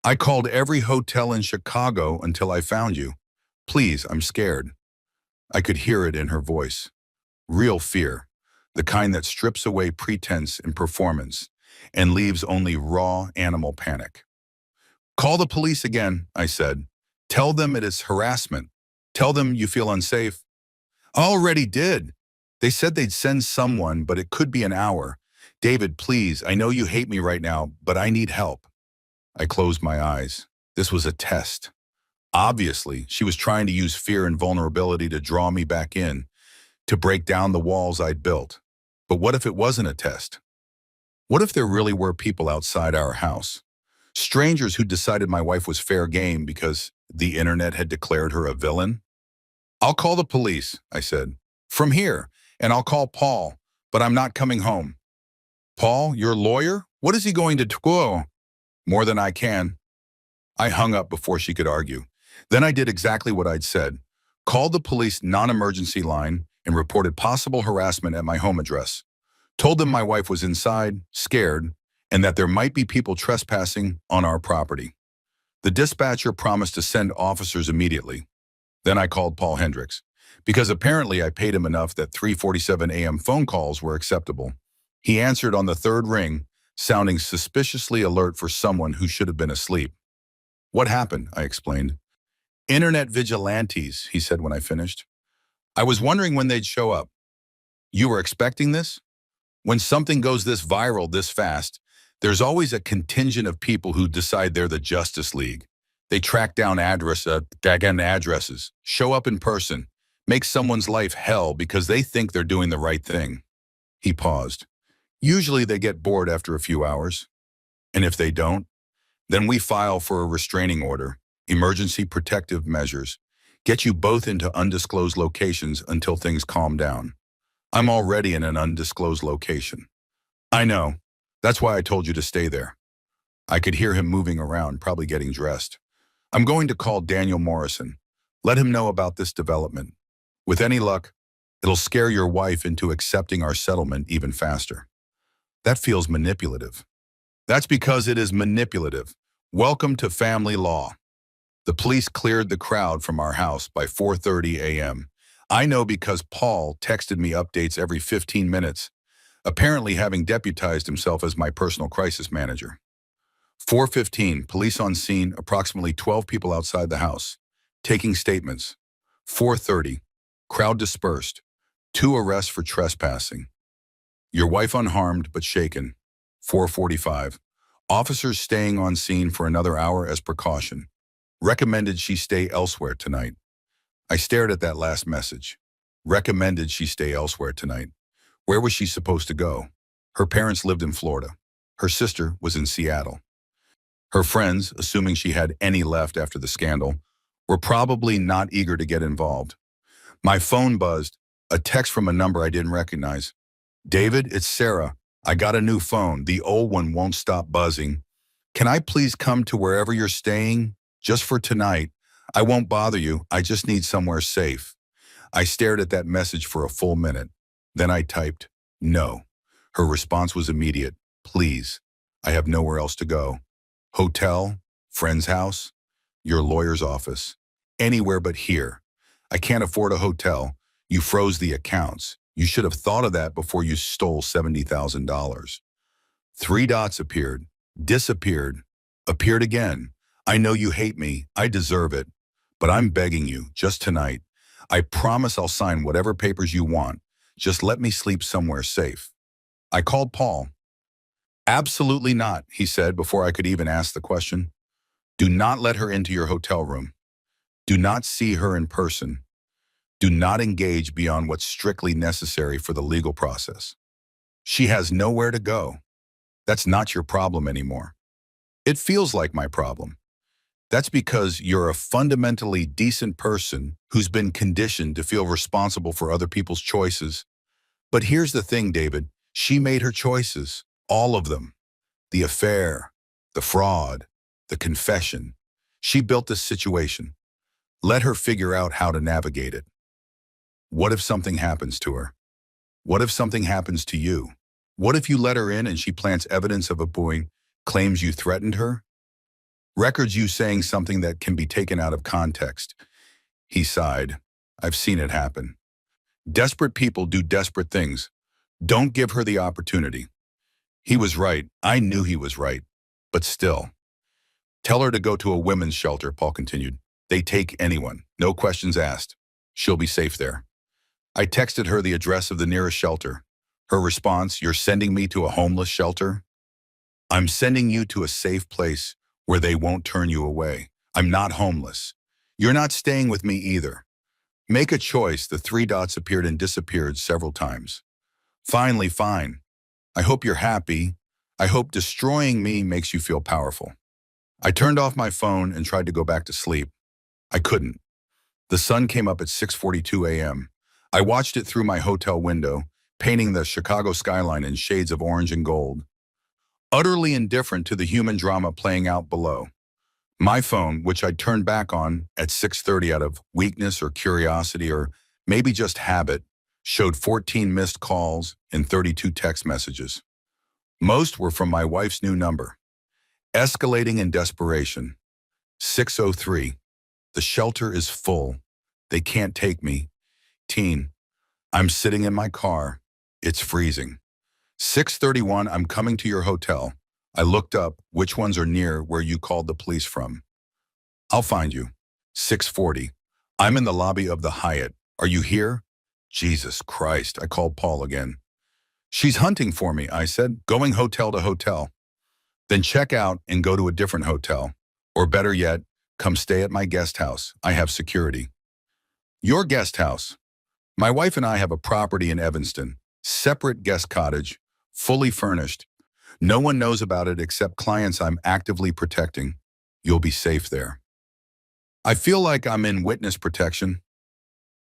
I called every hotel in Chicago until I found you. Please, I'm scared. I could hear it in her voice. Real fear, the kind that strips away pretense and performance and leaves only raw animal panic. Call the police again, I said. Tell them it is harassment. Tell them you feel unsafe. I already did. They said they'd send someone, but it could be an hour. David, please, I know you hate me right now, but I need help. I closed my eyes. This was a test. Obviously, she was trying to use fear and vulnerability to draw me back in, to break down the walls I'd built. But what if it wasn't a test? What if there really were people outside our house? Strangers who decided my wife was fair game because the internet had declared her a villain? I'll call the police, I said. From here, and I'll call Paul, but I'm not coming home. Paul, your lawyer? What is he going to do? More than I can. I hung up before she could argue. Then I did exactly what I'd said. Called the police non-emergency line and reported possible harassment at my home address. Told them my wife was inside, scared, and that there might be people trespassing on our property. The dispatcher promised to send officers immediately. Then I called Paul Hendricks, because apparently I paid him enough that 3:47 a.m. phone calls were acceptable. He answered on the third ring, sounding suspiciously alert for someone who should have been asleep. What happened? I explained. Internet vigilantes, he said when I finished. I was wondering when they'd show up. You were expecting this? When something goes this viral this fast, there's always a contingent of people who decide they're the Justice League. They track down addresses, show up in person, make someone's life hell because they think they're doing the right thing. He paused. Usually they get bored after a few hours. And if they don't, then we file for a restraining order, emergency protective measures, get you both into undisclosed locations until things calm down. I'm already in an undisclosed location. I know. That's why I told you to stay there. I could hear him moving around, probably getting dressed. I'm going to call Daniel Morrison. Let him know about this development. With any luck, it'll scare your wife into accepting our settlement even faster. That feels manipulative. That's because it is manipulative. Welcome to family law. The police cleared the crowd from our house by 4:30 a.m. I know because Paul texted me updates every 15 minutes, apparently having deputized himself as my personal crisis manager. 4:15, police on scene, approximately 12 people outside the house, taking statements. 4:30, crowd dispersed, 2 arrests for trespassing. Your wife unharmed but shaken. 4:45, officers staying on scene for another hour as precaution. Recommended she stay elsewhere tonight. I stared at that last message. Recommended she stay elsewhere tonight. Where was she supposed to go? Her parents lived in Florida. Her sister was in Seattle. Her friends, assuming she had any left after the scandal, were probably not eager to get involved. My phone buzzed, a text from a number I didn't recognize. David, it's Sarah. I got a new phone. The old one won't stop buzzing. Can I please come to wherever you're staying? Just for tonight. I won't bother you. I just need somewhere safe. I stared at that message for a full minute. Then I typed, no. Her response was immediate. Please. I have nowhere else to go. Hotel, friend's house, your lawyer's office. Anywhere but here. I can't afford a hotel. You froze the accounts. You should have thought of that before you stole $70,000. 3 dots appeared, disappeared, appeared again. I know you hate me. I deserve it. But I'm begging you, just tonight. I promise I'll sign whatever papers you want. Just let me sleep somewhere safe. I called Paul. Absolutely not, he said before I could even ask the question. Do not let her into your hotel room. Do not see her in person. Do not engage beyond what's strictly necessary for the legal process. She has nowhere to go. That's not your problem anymore. It feels like my problem. That's because you're a fundamentally decent person who's been conditioned to feel responsible for other people's choices. But here's the thing, David. She made her choices. All of them. The affair, the fraud, the confession. She built this situation. Let her figure out how to navigate it. What if something happens to her? What if something happens to you? What if you let her in and she plants evidence of a boy, claims you threatened her? Records you saying something that can be taken out of context. He sighed. I've seen it happen. Desperate people do desperate things. Don't give her the opportunity. He was right. I knew he was right. But still. Tell her to go to a women's shelter, Paul continued. They take anyone. No questions asked. She'll be safe there. I texted her the address of the nearest shelter. Her response, you're sending me to a homeless shelter? I'm sending you to a safe place where they won't turn you away. I'm not homeless. You're not staying with me either. Make a choice. The three dots appeared and disappeared several times. Finally, fine. I hope you're happy. I hope destroying me makes you feel powerful. I turned off my phone and tried to go back to sleep. I couldn't. The sun came up at 6:42 a.m. I watched it through my hotel window, painting the Chicago skyline in shades of orange and gold. Utterly indifferent to the human drama playing out below. My phone, which I turned back on at 6:30 out of weakness or curiosity or maybe just habit, showed 14 missed calls and 32 text messages. Most were from my wife's new number. Escalating in desperation. 6:03. The shelter is full. They can't take me. Teen. I'm sitting in my car. It's freezing. 6:31. I'm coming to your hotel. I looked up which ones are near where you called the police from. I'll find you. 6:40. I'm in the lobby of the Hyatt. Are you here? Jesus Christ. I called Paul again. She's hunting for me, I said, going hotel to hotel. Then check out and go to a different hotel. Or better yet, come stay at my guest house. I have security. Your guest house. My wife and I have a property in Evanston, separate guest cottage, fully furnished. No one knows about it except clients I'm actively protecting. You'll be safe there. I feel like I'm in witness protection.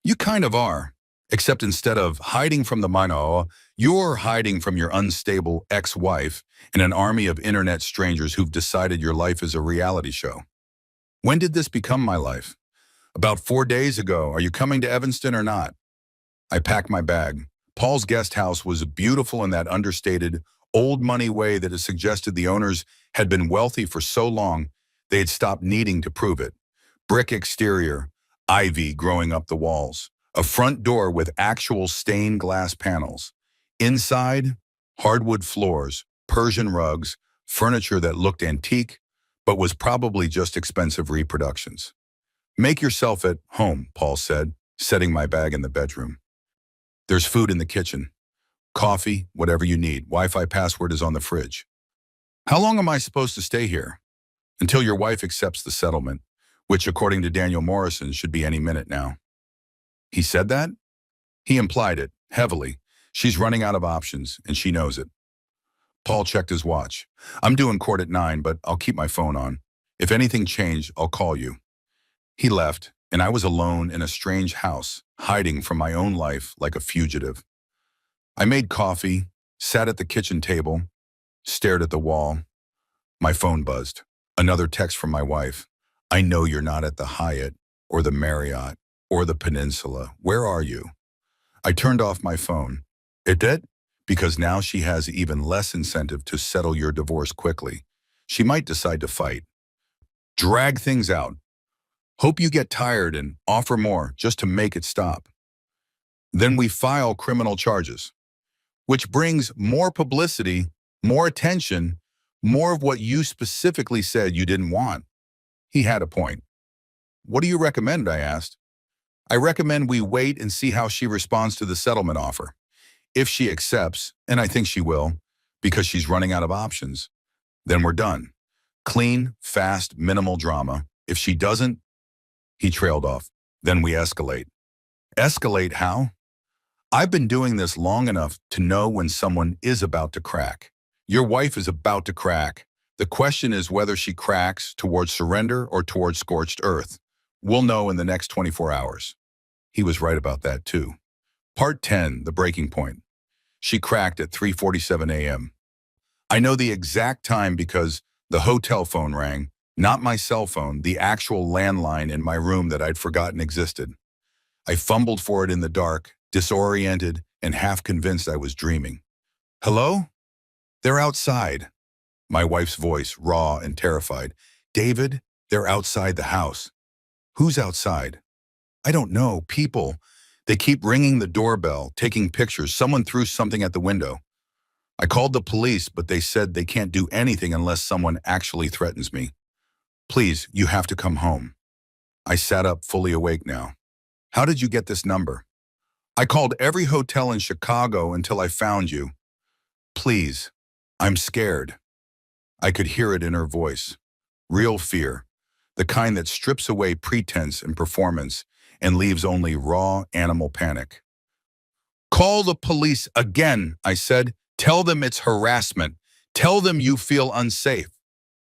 You kind of are, except instead of hiding from the minor, you're hiding from your unstable ex-wife and an army of internet strangers who've decided your life is a reality show. When did this become my life? About 4 days ago. Are you coming to Evanston or not? I packed my bag. Paul's guest house was beautiful in that understated, old money way that it suggested the owners had been wealthy for so long they had stopped needing to prove it. Brick exterior, ivy growing up the walls, a front door with actual stained glass panels. Inside, hardwood floors, Persian rugs, furniture that looked antique, but was probably just expensive reproductions. Make yourself at home, Paul said, setting my bag in the bedroom. There's food in the kitchen. Coffee, whatever you need. Wi-Fi password is on the fridge. How long am I supposed to stay here? Until your wife accepts the settlement, which according to Daniel Morrison should be any minute now. He said that? He implied it, heavily. She's running out of options, and she knows it. Paul checked his watch. I'm due in court at 9, but I'll keep my phone on. If anything changed, I'll call you. He left, and I was alone in a strange house, hiding from my own life like a fugitive. I made coffee, sat at the kitchen table, stared at the wall. My phone buzzed. Another text from my wife. I know you're not at the Hyatt, or the Marriott, or the Peninsula. Where are you? I turned off my phone. It did? Because now she has even less incentive to settle your divorce quickly. She might decide to fight. Drag things out. Hope you get tired and offer more just to make it stop. Then we file criminal charges, which brings more publicity, more attention, more of what you specifically said you didn't want. He had a point. What do you recommend? I asked. I recommend we wait and see how she responds to the settlement offer. If she accepts, and I think she will, because she's running out of options, then we're done. Clean, fast, minimal drama. If she doesn't, he trailed off. Then we escalate. Escalate how? I've been doing this long enough to know when someone is about to crack. Your wife is about to crack. The question is whether she cracks towards surrender or towards scorched earth. We'll know in the next 24 hours. He was right about that too. Part 10, the breaking point. She cracked at 3:47 a.m. I know the exact time because the hotel phone rang, not my cell phone, the actual landline in my room that I'd forgotten existed. I fumbled for it in the dark, disoriented and half convinced I was dreaming. Hello? They're outside. My wife's voice, raw and terrified. David, they're outside the house. Who's outside? I don't know. People. They keep ringing the doorbell, taking pictures. Someone threw something at the window. I called the police, but they said they can't do anything unless someone actually threatens me. Please, you have to come home. I sat up, fully awake now. How did you get this number? I called every hotel in Chicago until I found you. Please, I'm scared. I could hear it in her voice. Real fear, the kind that strips away pretense and performance and leaves only raw animal panic. Call the police again, I said. Tell them it's harassment. Tell them you feel unsafe.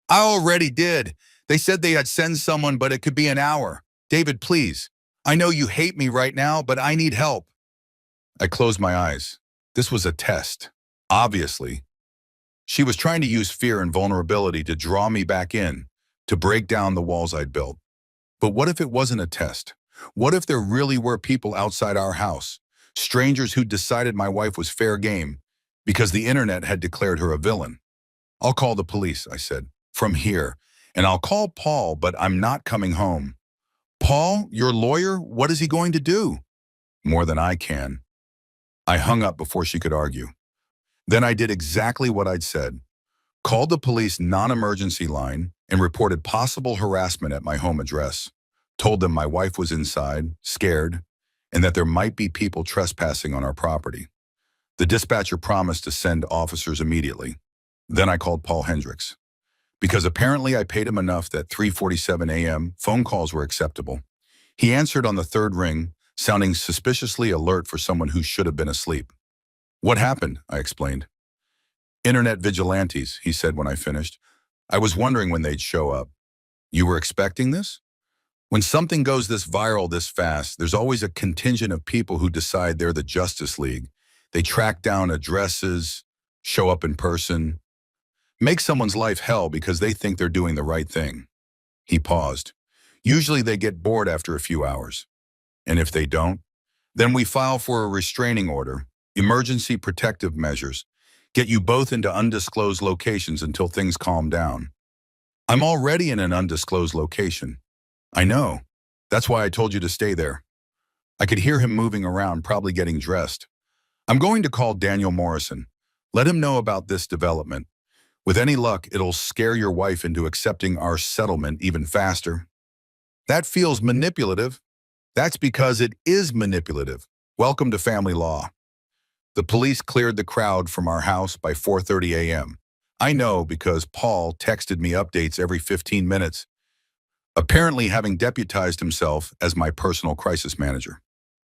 I already did. They said they'd send someone, but it could be an hour. David, please. I know you hate me right now, but I need help. I closed my eyes. This was a test. Obviously. She was trying to use fear and vulnerability to draw me back in, to break down the walls I'd built. But what if it wasn't a test? What if there really were people outside our house, strangers who decided my wife was fair game because the internet had declared her a villain? I'll call the police, I said, from here, and I'll call Paul, but I'm not coming home. Paul, your lawyer, what is he going to do? More than I can. I hung up before she could argue. Then I did exactly what I'd said. Called the police non-emergency line and reported possible harassment at my home address. Told them my wife was inside, scared, and that there might be people trespassing on our property. The dispatcher promised to send officers immediately. Then I called Paul Hendricks. Because apparently I paid him enough that 3:47 a.m. phone calls were acceptable. He answered on the third ring, sounding suspiciously alert for someone who should have been asleep. What happened? I explained. Internet vigilantes, he said when I finished. I was wondering when they'd show up. You were expecting this? When something goes this viral this fast, there's always a contingent of people who decide they're the Justice League. They track down addresses, show up in person, make someone's life hell because they think they're doing the right thing. He paused. Usually they get bored after a few hours. And if they don't, then we file for a restraining order, emergency protective measures, get you both into undisclosed locations until things calm down. I'm already in an undisclosed location. I know. That's why I told you to stay there. I could hear him moving around, probably getting dressed. I'm going to call Daniel Morrison. Let him know about this development. With any luck, it'll scare your wife into accepting our settlement even faster. That feels manipulative. That's because it is manipulative. Welcome to family law. The police cleared the crowd from our house by 4:30 a.m. I know because Paul texted me updates every 15 minutes, apparently having deputized himself as my personal crisis manager.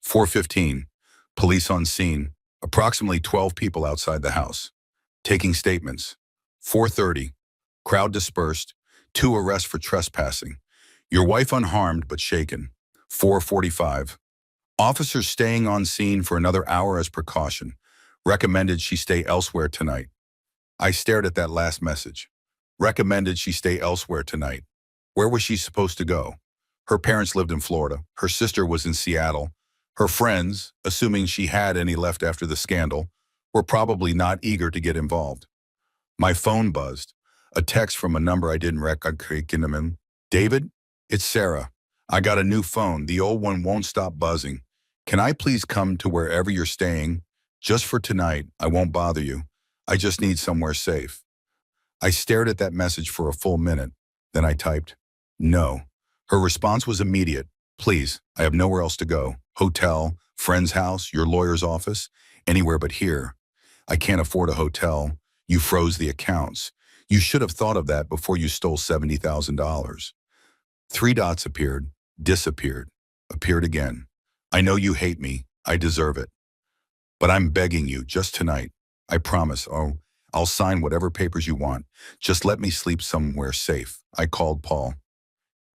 4:15, police on scene, approximately 12 people outside the house, taking statements. 4:30, crowd dispersed, 2 arrests for trespassing. Your wife unharmed but shaken. 4:45, officers staying on scene for another hour as precaution. Recommended she stay elsewhere tonight. I stared at that last message. Recommended she stay elsewhere tonight. Where was she supposed to go? Her parents lived in Florida. Her sister was in Seattle. Her friends, assuming she had any left after the scandal, were probably not eager to get involved. My phone buzzed. A text from a number I didn't recognize. David, it's Sarah. I got a new phone. The old one won't stop buzzing. Can I please come to wherever you're staying? Just for tonight. I won't bother you. I just need somewhere safe. I stared at that message for a full minute. Then I typed, no. Her response was immediate. Please, I have nowhere else to go. Hotel, friend's house, your lawyer's office, anywhere but here. I can't afford a hotel. You froze the accounts. You should have thought of that before you stole $70,000. Three dots appeared, disappeared, appeared again. I know you hate me. I deserve it. But I'm begging you, just tonight. I promise. Oh, I'll sign whatever papers you want. Just let me sleep somewhere safe. I called Paul.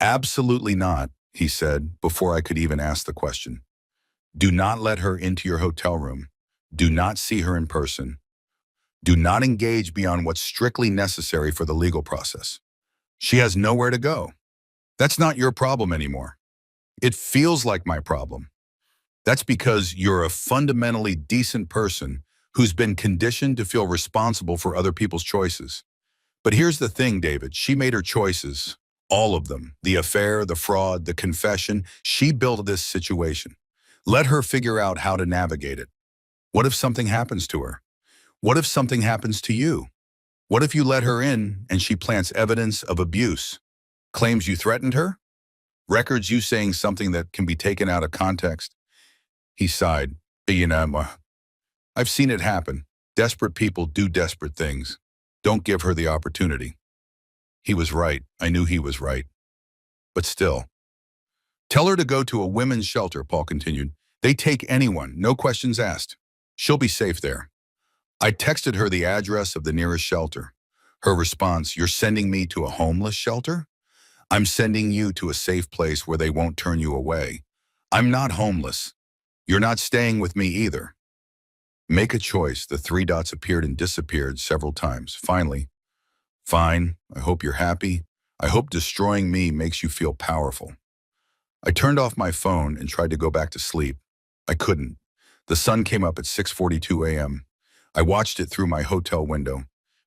Absolutely not, he said, before I could even ask the question. Do not let her into your hotel room. Do not see her in person. Do not engage beyond what's strictly necessary for the legal process. She has nowhere to go. That's not your problem anymore. It feels like my problem. That's because you're a fundamentally decent person who's been conditioned to feel responsible for other people's choices. But here's the thing, David. She made her choices, all of them. The affair, the fraud, the confession. She built this situation. Let her figure out how to navigate it. What if something happens to her? What if something happens to you? What if you let her in and she plants evidence of abuse? Claims you threatened her? Records you saying something that can be taken out of context? He sighed. I've seen it happen. Desperate people do desperate things. Don't give her the opportunity. He was right. I knew he was right. But still. Tell her to go to a women's shelter, Paul continued. They take anyone, no questions asked. She'll be safe there. I texted her the address of the nearest shelter. Her response, you're sending me to a homeless shelter? I'm sending you to a safe place where they won't turn you away. I'm not homeless. You're not staying with me either. Make a choice. The three dots appeared and disappeared several times. Finally, fine, I hope you're happy. I hope destroying me makes you feel powerful. I turned off my phone and tried to go back to sleep. I couldn't. The sun came up at 6:42 a.m. I watched it through my hotel window,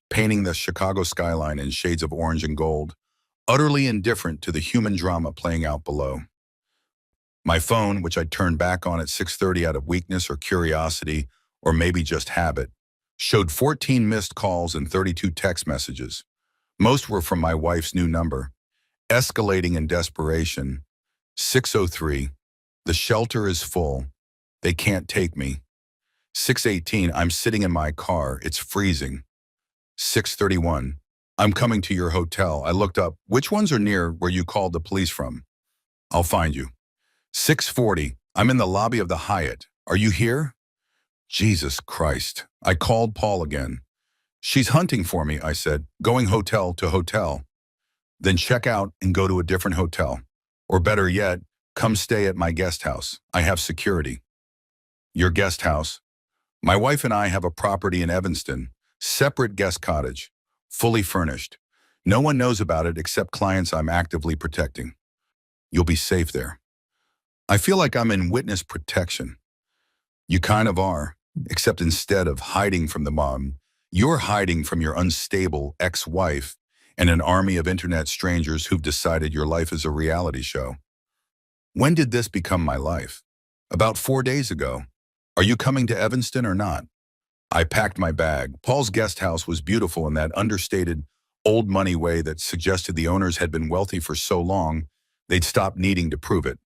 painting the Chicago skyline in shades of orange and gold, utterly indifferent to the human drama playing out below. My phone, which I turned back on at 6:30 out of weakness or curiosity, or maybe just habit, showed 14 missed calls and 32 text messages. Most were from my wife's new number. Escalating in desperation. 6:03, the shelter is full. They can't take me. 6:18, I'm sitting in my car. It's freezing. 6:31, I'm coming to your hotel. I looked up. Which ones are near where you called the police from? I'll find you. 6:40, I'm in the lobby of the Hyatt. Are you here? Jesus Christ. I called Paul again. She's hunting for me, I said, going hotel to hotel. Then check out and go to a different hotel. Or better yet, come stay at my guest house. I have security. Your guest house? My wife and I have a property in Evanston, separate guest cottage, fully furnished. No one knows about it except clients I'm actively protecting. You'll be safe there. I feel like I'm in witness protection. You kind of are, except instead of hiding from the mom, you're hiding from your unstable ex-wife and an army of internet strangers who've decided your life is a reality show. When did this become my life? About 4 days ago. Are you coming to Evanston or not? I packed my bag. Paul's guest house was beautiful in that understated, old money way that suggested the owners had been wealthy for so long, they'd stopped needing to prove it.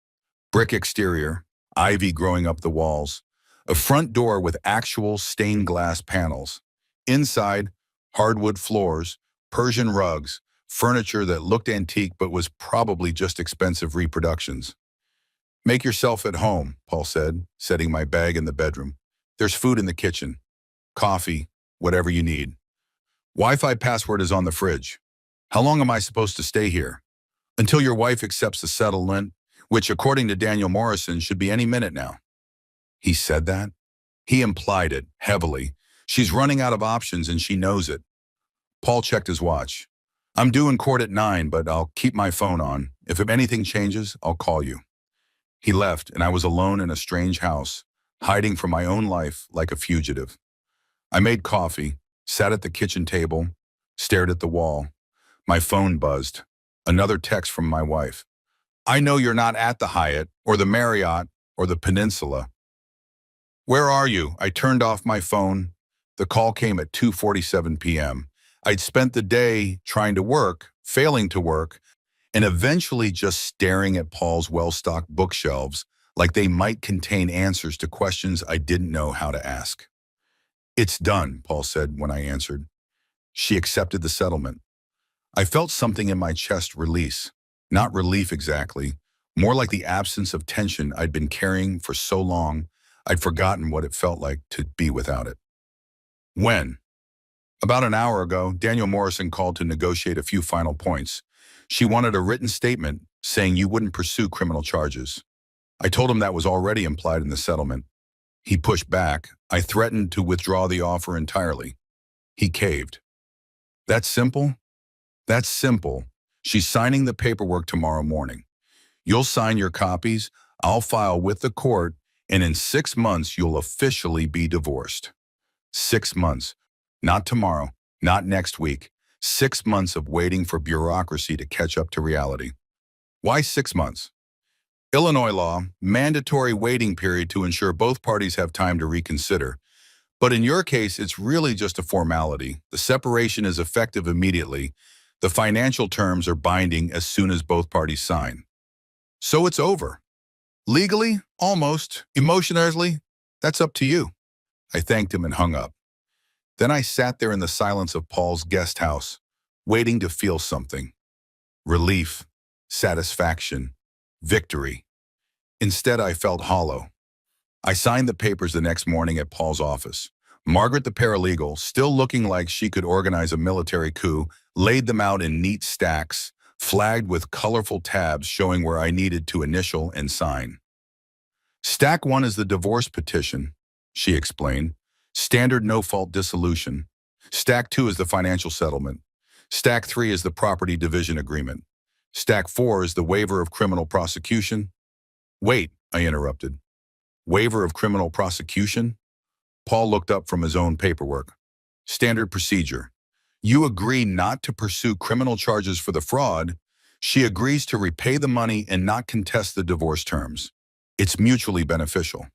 Brick exterior, ivy growing up the walls, a front door with actual stained glass panels. Inside, hardwood floors, Persian rugs, furniture that looked antique but was probably just expensive reproductions. Make yourself at home, Paul said, setting my bag in the bedroom. There's food in the kitchen. Coffee, whatever you need. Wi-Fi password is on the fridge. How long am I supposed to stay here? Until your wife accepts the settlement, which according to Daniel Morrison should be any minute now. He said that? He implied it, heavily. She's running out of options and she knows it. Paul checked his watch. I'm due in court at 9, but I'll keep my phone on. If anything changes, I'll call you. He left, and I was alone in a strange house, hiding from my own life like a fugitive. I made coffee, sat at the kitchen table, stared at the wall. My phone buzzed. Another text from my wife. I know you're not at the Hyatt, or the Marriott, or the Peninsula. Where are you? I turned off my phone. The call came at 2:47 p.m. I'd spent the day trying to work, failing to work, and eventually just staring at Paul's well-stocked bookshelves like they might contain answers to questions I didn't know how to ask. "It's done," Paul said when I answered. She accepted the settlement. I felt something in my chest release. Not relief exactly, more like the absence of tension I'd been carrying for so long I'd forgotten what it felt like to be without it. When? About an hour ago, Daniel Morrison called to negotiate a few final points. She wanted a written statement saying you wouldn't pursue criminal charges. I told him that was already implied in the settlement. He pushed back. I threatened to withdraw the offer entirely. He caved. That's simple? That's simple. She's signing the paperwork tomorrow morning. You'll sign your copies, I'll file with the court, and in 6 months you'll officially be divorced. 6 months. Not tomorrow, not next week. 6 months of waiting for bureaucracy to catch up to reality. Why 6 months? Illinois law, mandatory waiting period to ensure both parties have time to reconsider. But in your case, it's really just a formality. The separation is effective immediately. The financial terms are binding as soon as both parties sign. So it's over. Legally, almost. Emotionally, that's up to you. I thanked him and hung up. Then I sat there in the silence of Paul's guest house, waiting to feel something. Relief, satisfaction, victory. Instead, I felt hollow. I signed the papers the next morning at Paul's office. Margaret, the paralegal, still looking like she could organize a military coup, laid them out in neat stacks, flagged with colorful tabs showing where I needed to initial and sign. Stack 1 is the divorce petition, she explained. Standard no-fault dissolution. Stack 2 is the financial settlement. Stack 3 is the property division agreement. Stack 4 is the waiver of criminal prosecution. Wait, I interrupted. Waiver of criminal prosecution? Paul looked up from his own paperwork. Standard procedure. You agree not to pursue criminal charges for the fraud. She agrees to repay the money and not contest the divorce terms. It's mutually beneficial.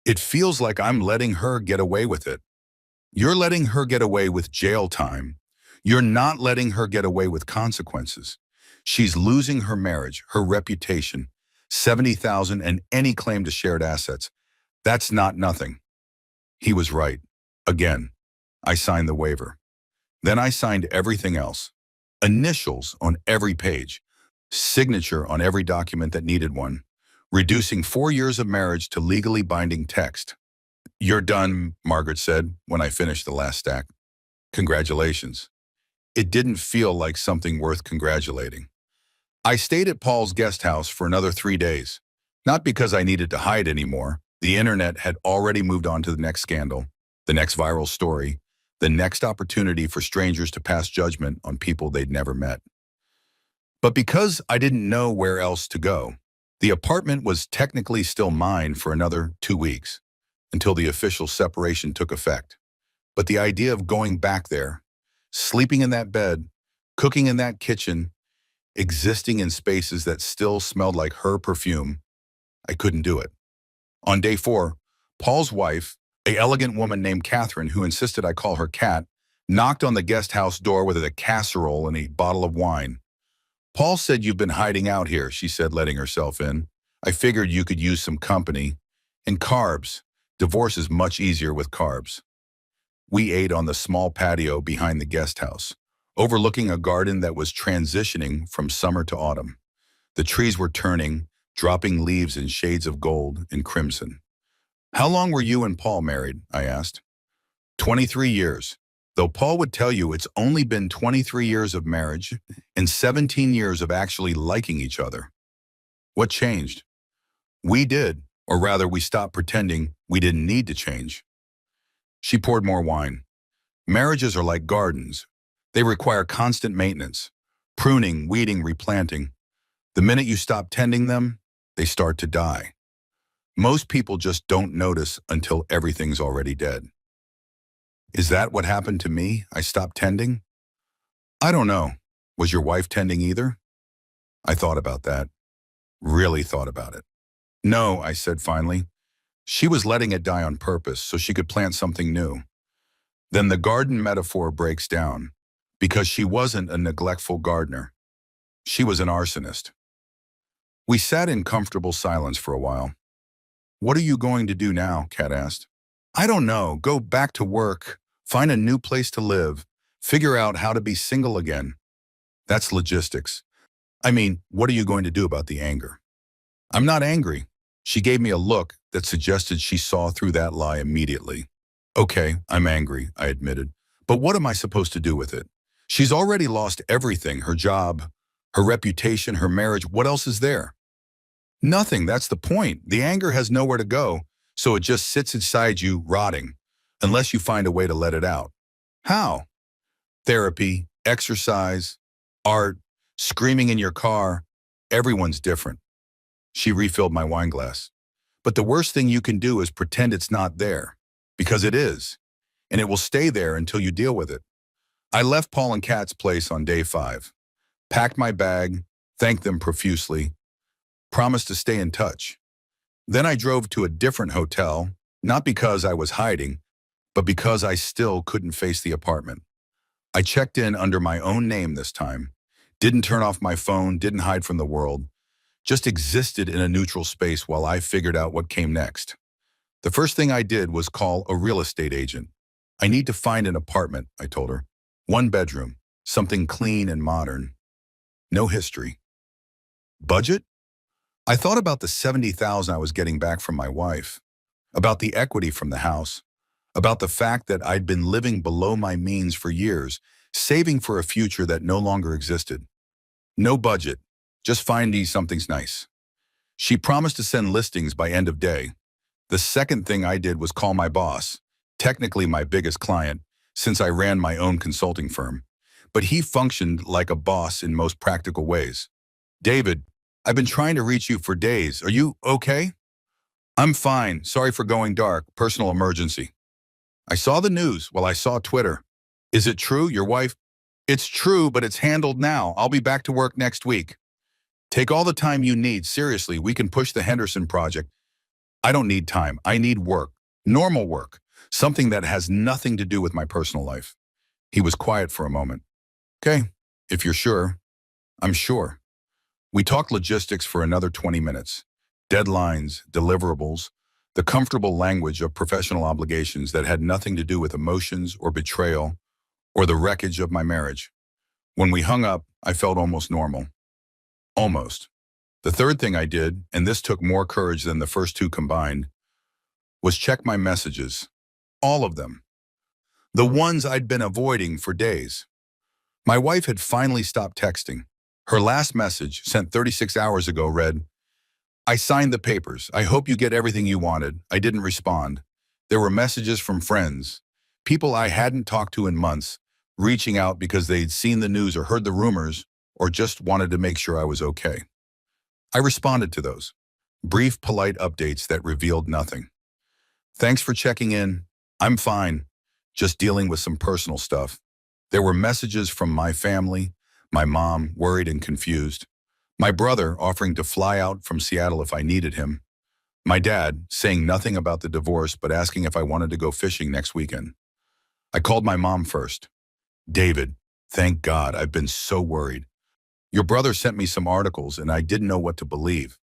It feels like I'm letting her get away with it. You're letting her get away with jail time. You're not letting her get away with consequences. She's losing her marriage, her reputation, $70,000 and any claim to shared assets. That's not nothing. He was right. Again, I signed the waiver. Then I signed everything else. Initials on every page. Signature on every document that needed one. Reducing 4 years of marriage to legally binding text. You're done, Margaret said when I finished the last stack. Congratulations. It didn't feel like something worth congratulating. I stayed at Paul's guest house for another 3 days. Not because I needed to hide anymore. The internet had already moved on to the next scandal, the next viral story, the next opportunity for strangers to pass judgment on people they'd never met. But because I didn't know where else to go, the apartment was technically still mine for another 2 weeks, until the official separation took effect. But the idea of going back there, sleeping in that bed, cooking in that kitchen, existing in spaces that still smelled like her perfume, I couldn't do it. On day 4, Paul's wife, an elegant woman named Catherine who insisted I call her Cat, knocked on the guest house door with a casserole and a bottle of wine. Paul said, "You've been hiding out here," she said, letting herself in. "I figured you could use some company. And carbs. Divorce is much easier with carbs." We ate on the small patio behind the guest house, overlooking a garden that was transitioning from summer to autumn. The trees were turning, dropping leaves in shades of gold and crimson. "How long were you and Paul married?" I asked. 23 years. Though Paul would tell you it's only been 23 years of marriage and 17 years of actually liking each other. What changed? We did, or rather we stopped pretending we didn't need to change. She poured more wine. Marriages are like gardens. They require constant maintenance, pruning, weeding, replanting. The minute you stop tending them, they start to die. Most people just don't notice until everything's already dead. Is that what happened to me? I stopped tending? I don't know. Was your wife tending either? I thought about that. Really thought about it. No, I said finally. She was letting it die on purpose so she could plant something new. Then the garden metaphor breaks down, because she wasn't a neglectful gardener. She was an arsonist. We sat in comfortable silence for a while. What are you going to do now? Kat asked. I don't know. Go back to work, find a new place to live, figure out how to be single again. That's logistics. I mean, what are you going to do about the anger? I'm not angry. She gave me a look that suggested she saw through that lie immediately. Okay, I'm angry, I admitted. But what am I supposed to do with it? She's already lost everything, her job, her reputation, her marriage. What else is there? Nothing, that's the point. The anger has nowhere to go, so it just sits inside you, rotting, unless you find a way to let it out. How? Therapy, exercise, art, screaming in your car. Everyone's different. She refilled my wine glass. But the worst thing you can do is pretend it's not there, because it is, and it will stay there until you deal with it. I left Paul and Kat's place on day 5, packed my bag, thanked them profusely, promised to stay in touch. Then I drove to a different hotel, not because I was hiding, but because I still couldn't face the apartment. I checked in under my own name this time, didn't turn off my phone, didn't hide from the world, just existed in a neutral space while I figured out what came next. The first thing I did was call a real estate agent. I need to find an apartment, I told her. 1 bedroom, something clean and modern. No history. Budget? I thought about the $70,000 I was getting back from my wife, about the equity from the house, about the fact that I'd been living below my means for years, saving for a future that no longer existed. No budget, just finding something's nice. She promised to send listings by end of day. The second thing I did was call my boss, technically my biggest client, since I ran my own consulting firm. But he functioned like a boss in most practical ways. David, I've been trying to reach you for days. Are you okay? I'm fine. Sorry for going dark. Personal emergency. I saw the news. Well, I saw Twitter. Is it true, your wife? It's true, but it's handled now. I'll be back to work next week. Take all the time you need. Seriously, we can push the Henderson project. I don't need time. I need work. Normal work. Something that has nothing to do with my personal life. He was quiet for a moment. Okay, if you're sure. I'm sure. We talked logistics for another 20 minutes. Deadlines, deliverables, the comfortable language of professional obligations that had nothing to do with emotions or betrayal or the wreckage of my marriage. When we hung up, I felt almost normal. Almost. The third thing I did, and this took more courage than the first 2 combined, was check my messages. All of them. The ones I'd been avoiding for days. My wife had finally stopped texting. Her last message, sent 36 hours ago, read, I signed the papers. I hope you get everything you wanted. I didn't respond. There were messages from friends, people I hadn't talked to in months, reaching out because they'd seen the news or heard the rumors or just wanted to make sure I was okay. I responded to those. Brief, polite updates that revealed nothing. Thanks for checking in. I'm fine. Just dealing with some personal stuff. There were messages from my family, my mom, worried and confused. My brother offering to fly out from Seattle if I needed him. My dad saying nothing about the divorce but asking if I wanted to go fishing next weekend. I called my mom first. David, thank God, I've been so worried. Your brother sent me some articles and I didn't know what to believe.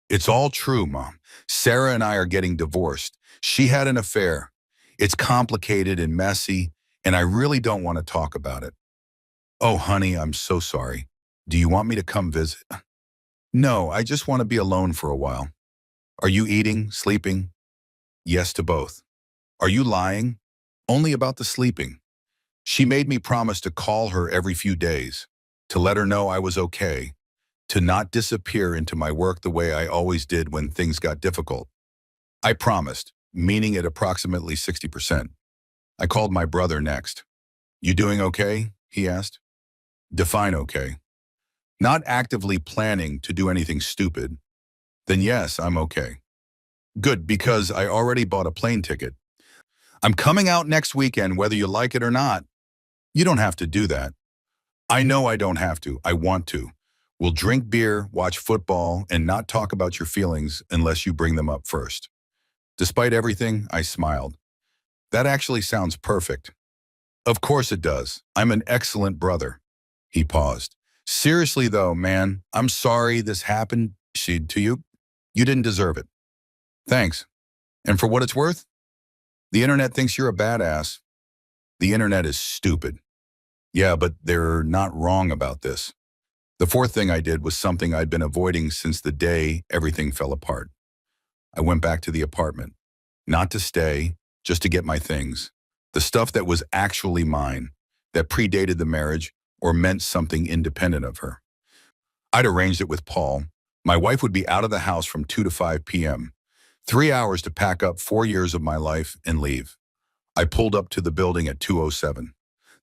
It's all true, Mom. Sarah and I are getting divorced. She had an affair. It's complicated and messy, and I really don't want to talk about it. Oh, honey, I'm so sorry. Do you want me to come visit? No, I just want to be alone for a while. Are you eating, sleeping? Yes to both. Are you lying? Only about the sleeping. She made me promise to call her every few days, to let her know I was okay, to not disappear into my work the way I always did when things got difficult. I promised, meaning it approximately 60%. I called my brother next. You doing okay? He asked. Define okay. Not actively planning to do anything stupid. Then yes, I'm okay. Good, because I already bought a plane ticket. I'm coming out next weekend whether you like it or not. You don't have to do that. I know I don't have to. I want to. We'll drink beer, watch football, and not talk about your feelings unless you bring them up first. Despite everything, I smiled. That actually sounds perfect. Of course it does. I'm an excellent brother. He paused, Seriously though, man, I'm sorry this happened to you. You didn't deserve it. Thanks. And for what it's worth, the internet thinks you're a badass. The internet is stupid. Yeah, but they're not wrong about this. The fourth thing I did was something I'd been avoiding since the day everything fell apart. I went back to the apartment. Not to stay, just to get my things. The stuff that was actually mine, that predated the marriage or meant something independent of her. I'd arranged it with Paul. My wife would be out of the house from 2 to 5 p.m. 3 hours to pack up 4 years of my life and leave. I pulled up to the building at 2:07.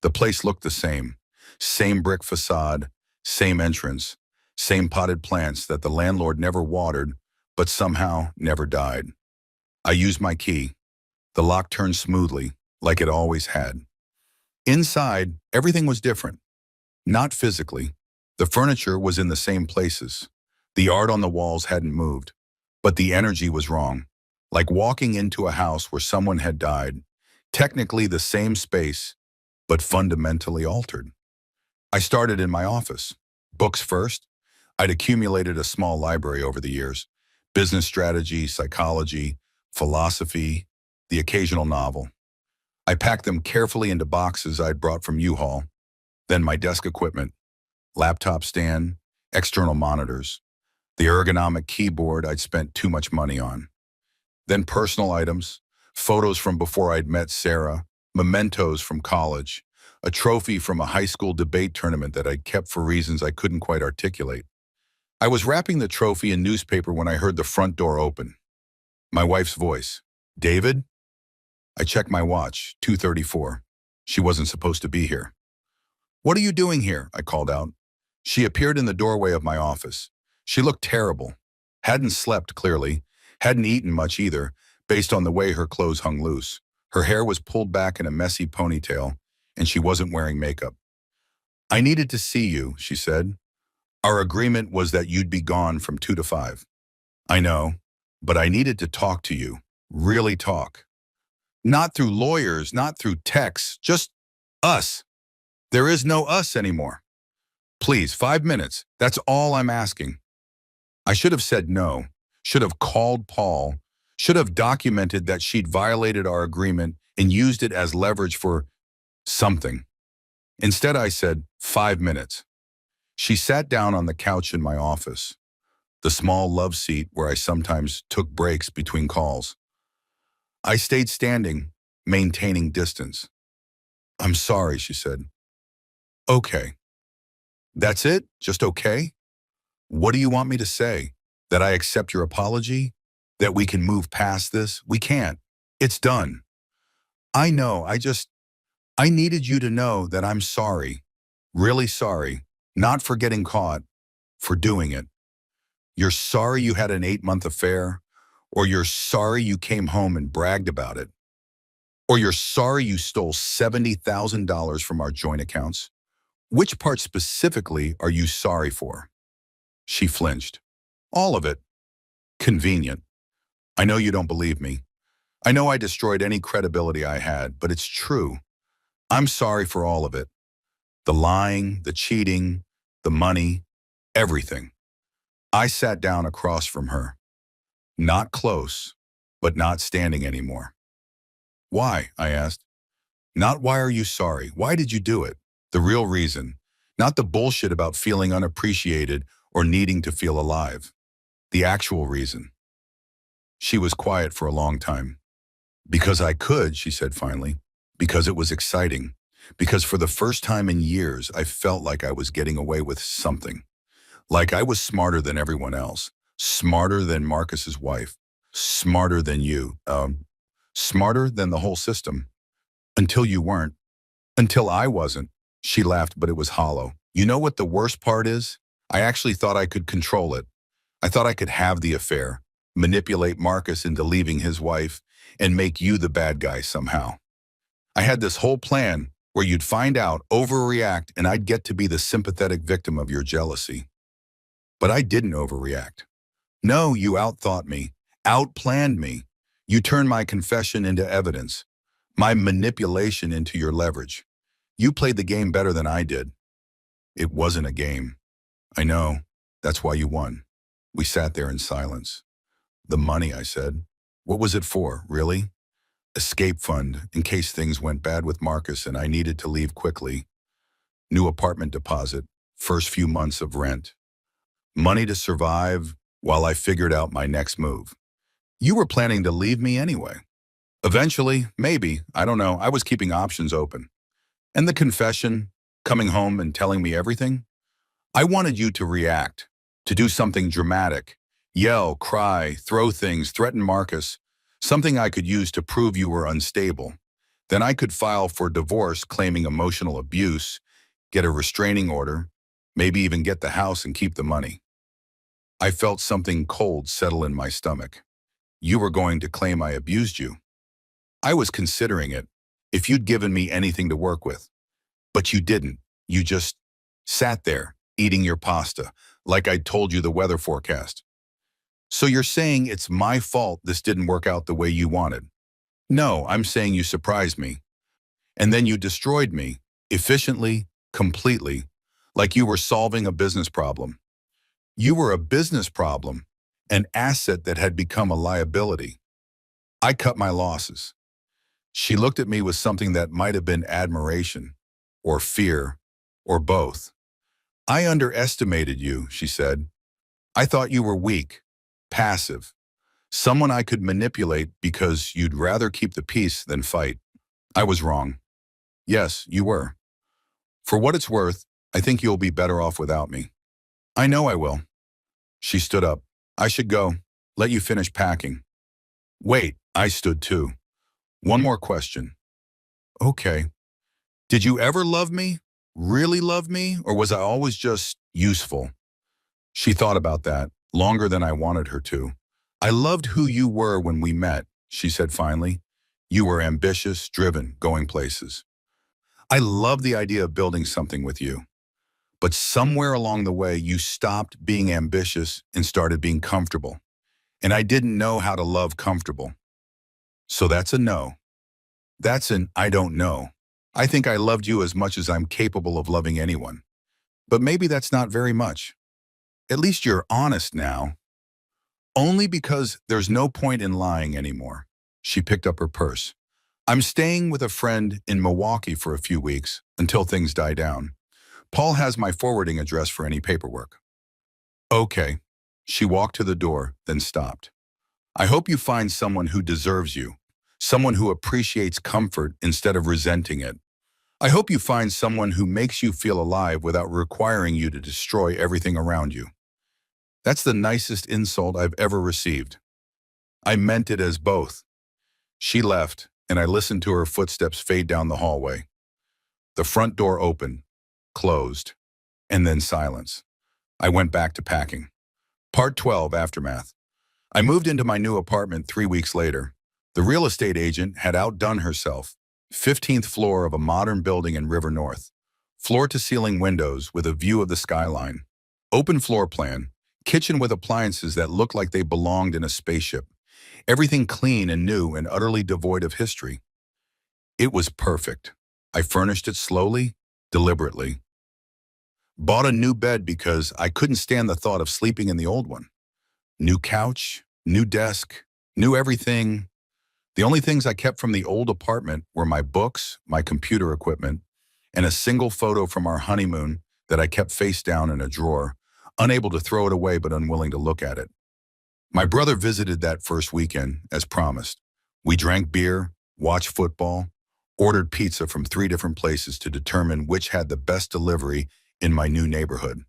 The place looked the same. Same brick facade, same entrance, same potted plants that the landlord never watered, but somehow never died. I used my key. The lock turned smoothly, like it always had. Inside, everything was different. Not physically. The furniture was in the same places. The art on the walls hadn't moved, but the energy was wrong. Like walking into a house where someone had died. Technically the same space, but fundamentally altered. I started in my office. Books first. I'd accumulated a small library over the years. Business strategy, psychology, philosophy, the occasional novel. I packed them carefully into boxes I'd brought from U-Haul. Then my desk equipment, laptop stand, external monitors, the ergonomic keyboard I'd spent too much money on. Then personal items, photos from before I'd met Sarah, mementos from college, a trophy from a high school debate tournament that I'd kept for reasons I couldn't quite articulate. I was wrapping the trophy in newspaper when I heard the front door open. My wife's voice. David? I checked my watch, 2:34. She wasn't supposed to be here. What are you doing here? I called out. She appeared in the doorway of my office. She looked terrible. Hadn't slept, clearly. Hadn't eaten much either, based on the way her clothes hung loose. Her hair was pulled back in a messy ponytail, and she wasn't wearing makeup. I needed to see you, she said. Our agreement was that you'd be gone from 2 to 5. I know, but I needed to talk to you. Really talk. Not through lawyers, not through texts, just us. There is no us anymore. Please, 5 minutes. That's all I'm asking. I should have said no, should have called Paul, should have documented that she'd violated our agreement and used it as leverage for something. Instead, I said, 5 minutes. She sat down on the couch in my office, the small love seat where I sometimes took breaks between calls. I stayed standing, maintaining distance. I'm sorry, she said. Okay. That's it? Just okay? What do you want me to say? That I accept your apology? That we can move past this? We can't. It's done. I know, I needed you to know that I'm sorry. Really sorry. Not for getting caught, for doing it. You're sorry you had an 8-month affair, or you're sorry you came home and bragged about it, or you're sorry you stole $70,000 from our joint accounts. Which part specifically are you sorry for? She flinched. All of it. Convenient. I know you don't believe me. I know I destroyed any credibility I had, but it's true. I'm sorry for all of it. The lying, the cheating, the money, everything. I sat down across from her. Not close, but not standing anymore. Why? I asked. Not why are you sorry? Why did you do it? The real reason. Not the bullshit about feeling unappreciated or needing to feel alive. The actual reason. She was quiet for a long time. Because I could, she said finally. Because it was exciting. Because for the first time in years, I felt like I was getting away with something. Like I was smarter than everyone else. Smarter than Marcus's wife. Smarter than you. Smarter than the whole system. Until you weren't. Until I wasn't. She laughed, but it was hollow. You know what the worst part is? I actually thought I could control it. I thought I could have the affair, manipulate Marcus into leaving his wife, and make you the bad guy somehow. I had this whole plan where you'd find out, overreact, and I'd get to be the sympathetic victim of your jealousy. But I didn't overreact. No, you outthought me, outplanned me. You turned my confession into evidence, my manipulation into your leverage. You played the game better than I did. It wasn't a game. I know. That's why you won. We sat there in silence. The money, I said. What was it for, really? Escape fund, in case things went bad with Marcus and I needed to leave quickly. New apartment deposit, first few months of rent. Money to survive while I figured out my next move. You were planning to leave me anyway. Eventually, maybe, I don't know, I was keeping options open. And the confession, coming home and telling me everything? I wanted you to react, to do something dramatic, yell, cry, throw things, threaten Marcus, something I could use to prove you were unstable. Then I could file for divorce claiming emotional abuse, get a restraining order, maybe even get the house and keep the money. I felt something cold settle in my stomach. You were going to claim I abused you. I was considering it, if you'd given me anything to work with. But you didn't. You just sat there, eating your pasta, like I'd told you the weather forecast. So you're saying it's my fault this didn't work out the way you wanted? No, I'm saying you surprised me. And then you destroyed me, efficiently, completely, like you were solving a business problem. You were a business problem, an asset that had become a liability. I cut my losses. She looked at me with something that might have been admiration, or fear, or both. I underestimated you, she said. I thought you were weak, passive, someone I could manipulate because you'd rather keep the peace than fight. I was wrong. Yes, you were. For what it's worth, I think you'll be better off without me. I know I will. She stood up. I should go. Let you finish packing. Wait, I stood too. One more question. Okay. Did you ever love me? Really love me? Or was I always just useful? She thought about that, longer than I wanted her to. I loved who you were when we met, she said finally. You were ambitious, driven, going places. I love the idea of building something with you. But somewhere along the way, you stopped being ambitious and started being comfortable. And I didn't know how to love comfortable. So that's a no. That's an I don't know. I think I loved you as much as I'm capable of loving anyone. But maybe that's not very much. At least you're honest now. Only because there's no point in lying anymore. She picked up her purse. I'm staying with a friend in Milwaukee for a few weeks until things die down. Paul has my forwarding address for any paperwork. Okay. She walked to the door, then stopped. I hope you find someone who deserves you, someone who appreciates comfort instead of resenting it. I hope you find someone who makes you feel alive without requiring you to destroy everything around you. That's the nicest insult I've ever received. I meant it as both. She left, and I listened to her footsteps fade down the hallway. The front door opened, closed, and then silence. I went back to packing. Part 12, Aftermath. I moved into my new apartment 3 weeks later. The real estate agent had outdone herself. 15th floor of a modern building in River North. Floor-to-ceiling windows with a view of the skyline. Open floor plan. Kitchen with appliances that looked like they belonged in a spaceship. Everything clean and new and utterly devoid of history. It was perfect. I furnished it slowly, deliberately. Bought a new bed because I couldn't stand the thought of sleeping in the old one. New couch, new desk, new everything. The only things I kept from the old apartment were my books, my computer equipment, and a single photo from our honeymoon that I kept face down in a drawer, unable to throw it away but unwilling to look at it. My brother visited that first weekend, as promised. We drank beer, watched football, ordered pizza from 3 different places to determine which had the best delivery in my new neighborhood.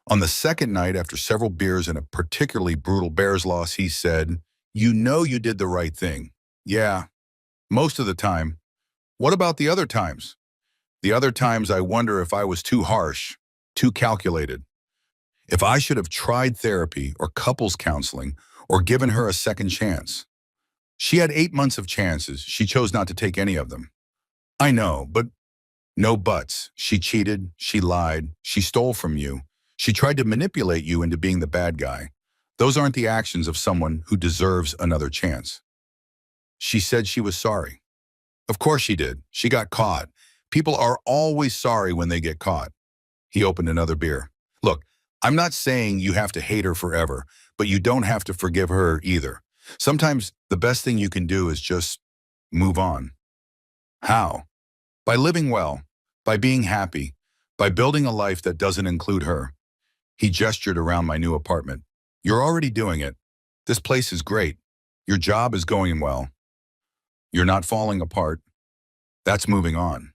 On the second night, after several beers and a particularly brutal Bears loss, he said, "You know you did the right thing." Yeah, most of the time. What about the other times? The other times I wonder if I was too harsh, too calculated. If I should have tried therapy or couples counseling or given her a second chance. She had 8 months of chances. She chose not to take any of them. I know, but no buts. She cheated, she lied, she stole from you. She tried to manipulate you into being the bad guy. Those aren't the actions of someone who deserves another chance. She said she was sorry. Of course she did. She got caught. People are always sorry when they get caught. He opened another beer. Look, I'm not saying you have to hate her forever, but you don't have to forgive her either. Sometimes the best thing you can do is just move on. How? By living well, by being happy, by building a life that doesn't include her. He gestured around my new apartment. You're already doing it. This place is great. Your job is going well. You're not falling apart. That's moving on.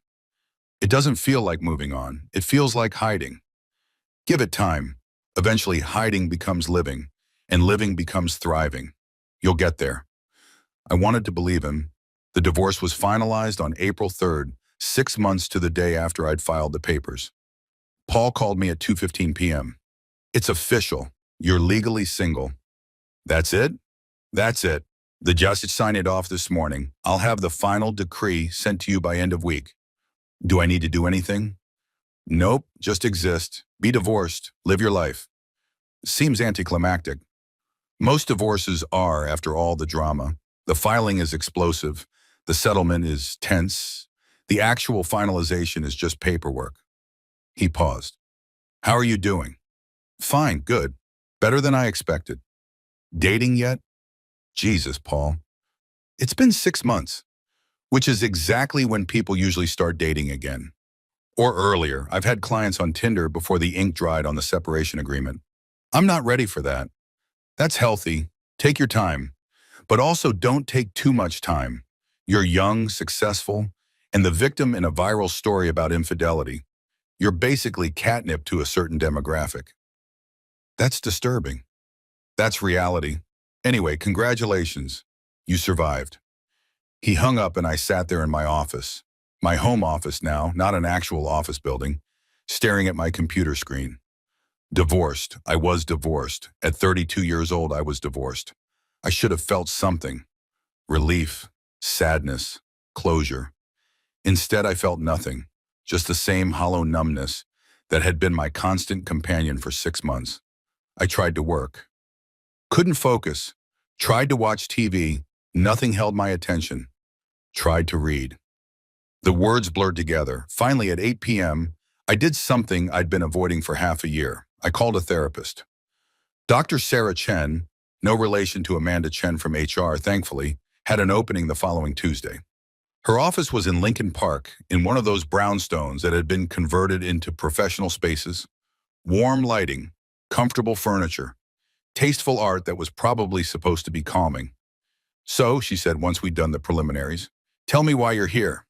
It doesn't feel like moving on. It feels like hiding. Give it time. Eventually, hiding becomes living, and living becomes thriving. You'll get there. I wanted to believe him. The divorce was finalized on April 3rd, 6 months to the day after I'd filed the papers. Paul called me at 2:15 p.m. It's official. You're legally single. That's it? That's it. The judge signed it off this morning. I'll have the final decree sent to you by end of week. Do I need to do anything? Nope, just exist. Be divorced. Live your life. Seems anticlimactic. Most divorces are, after all the drama. The filing is explosive. The settlement is tense. The actual finalization is just paperwork. He paused. How are you doing? Fine, good. Better than I expected. Dating yet? Jesus, Paul. It's been 6 months, which is exactly when people usually start dating again. Or earlier. I've had clients on Tinder before the ink dried on the separation agreement. I'm not ready for that. That's healthy. Take your time. But also don't take too much time. You're young, successful, and the victim in a viral story about infidelity. You're basically catnip to a certain demographic. That's disturbing. That's reality. Anyway, congratulations. You survived. He hung up and I sat there in my office. My home office now, not an actual office building, staring at my computer screen. Divorced. I was divorced. At 32 years old, I was divorced. I should have felt something. Relief, sadness, closure. Instead, I felt nothing. Just the same hollow numbness that had been my constant companion for 6 months. I tried to work. Couldn't focus. Tried to watch TV. Nothing held my attention. Tried to read. The words blurred together. Finally, at 8 p.m., I did something I'd been avoiding for half a year. I called a therapist. Dr. Sarah Chen, no relation to Amanda Chen from HR, thankfully, had an opening the following Tuesday. Her office was in Lincoln Park, in one of those brownstones that had been converted into professional spaces. Warm lighting, comfortable furniture, tasteful art that was probably supposed to be calming. So, she said once we'd done the preliminaries, tell me why you're here.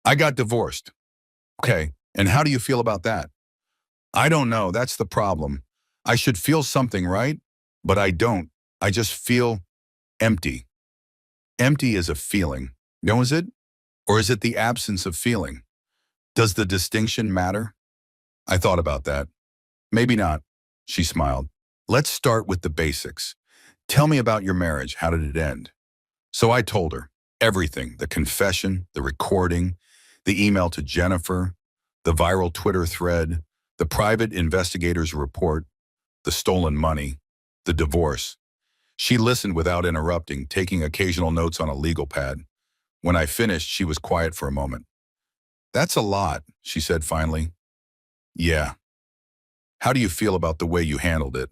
I got divorced. Okay, and how do you feel about that? I don't know, that's the problem. I should feel something, right? But I don't. I just feel empty. Empty is a feeling. No, is it? Or is it the absence of feeling? Does the distinction matter? I thought about that. Maybe not. She smiled. Let's start with the basics. Tell me about your marriage. How did it end? So I told her everything, the confession, the recording, the email to Jennifer, the viral Twitter thread, the private investigator's report, the stolen money, the divorce. She listened without interrupting, taking occasional notes on a legal pad. When I finished, she was quiet for a moment. That's a lot, she said finally. Yeah. How do you feel about the way you handled it?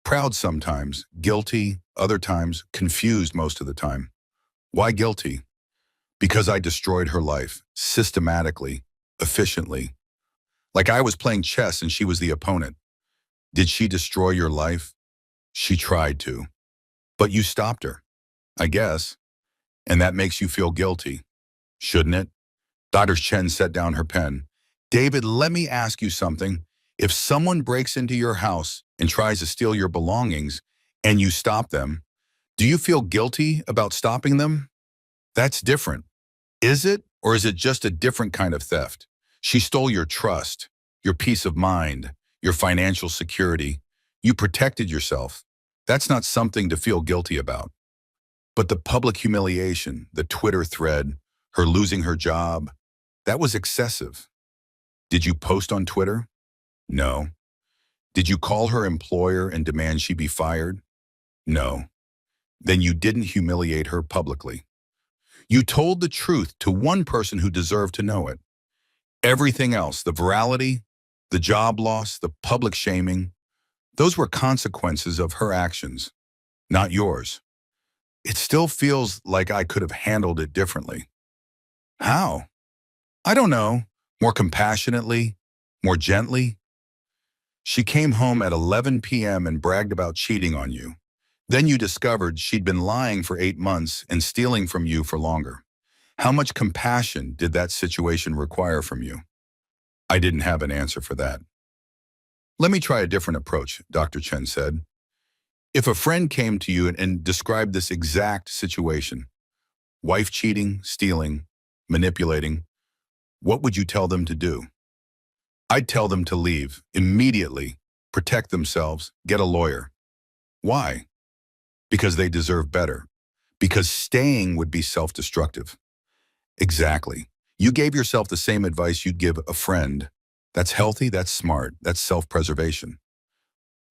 Proud sometimes, guilty, other times, confused most of the time. Why guilty? Because I destroyed her life, systematically, efficiently. Like I was playing chess and she was the opponent. Did she destroy your life? She tried to. But you stopped her, I guess. And that makes you feel guilty, shouldn't it? Dr. Chen set down her pen. David, let me ask you something. If someone breaks into your house and tries to steal your belongings and you stop them, do you feel guilty about stopping them? That's different. Is it, or is it just a different kind of theft? She stole your trust, your peace of mind, your financial security. You protected yourself. That's not something to feel guilty about. But the public humiliation, the Twitter thread, her losing her job, that was excessive. Did you post on Twitter? No. Did you call her employer and demand she be fired? No. Then you didn't humiliate her publicly. You told the truth to one person who deserved to know it. Everything else, the virality, the job loss, the public shaming, Those were consequences of her actions, not yours. It still feels like I could have handled it differently. How? I don't know. More compassionately? More gently? She came home at 11 p.m. and bragged about cheating on you. Then you discovered she'd been lying for 8 months and stealing from you for longer. How much compassion did that situation require from you? I didn't have an answer for that. Let me try a different approach, Dr. Chen said. If a friend came to you and described this exact situation, wife cheating, stealing, manipulating, what would you tell them to do? I'd tell them to leave immediately, protect themselves, get a lawyer. Why? Because they deserve better. Because staying would be self-destructive. Exactly. You gave yourself the same advice you'd give a friend. That's healthy, that's smart, that's self-preservation.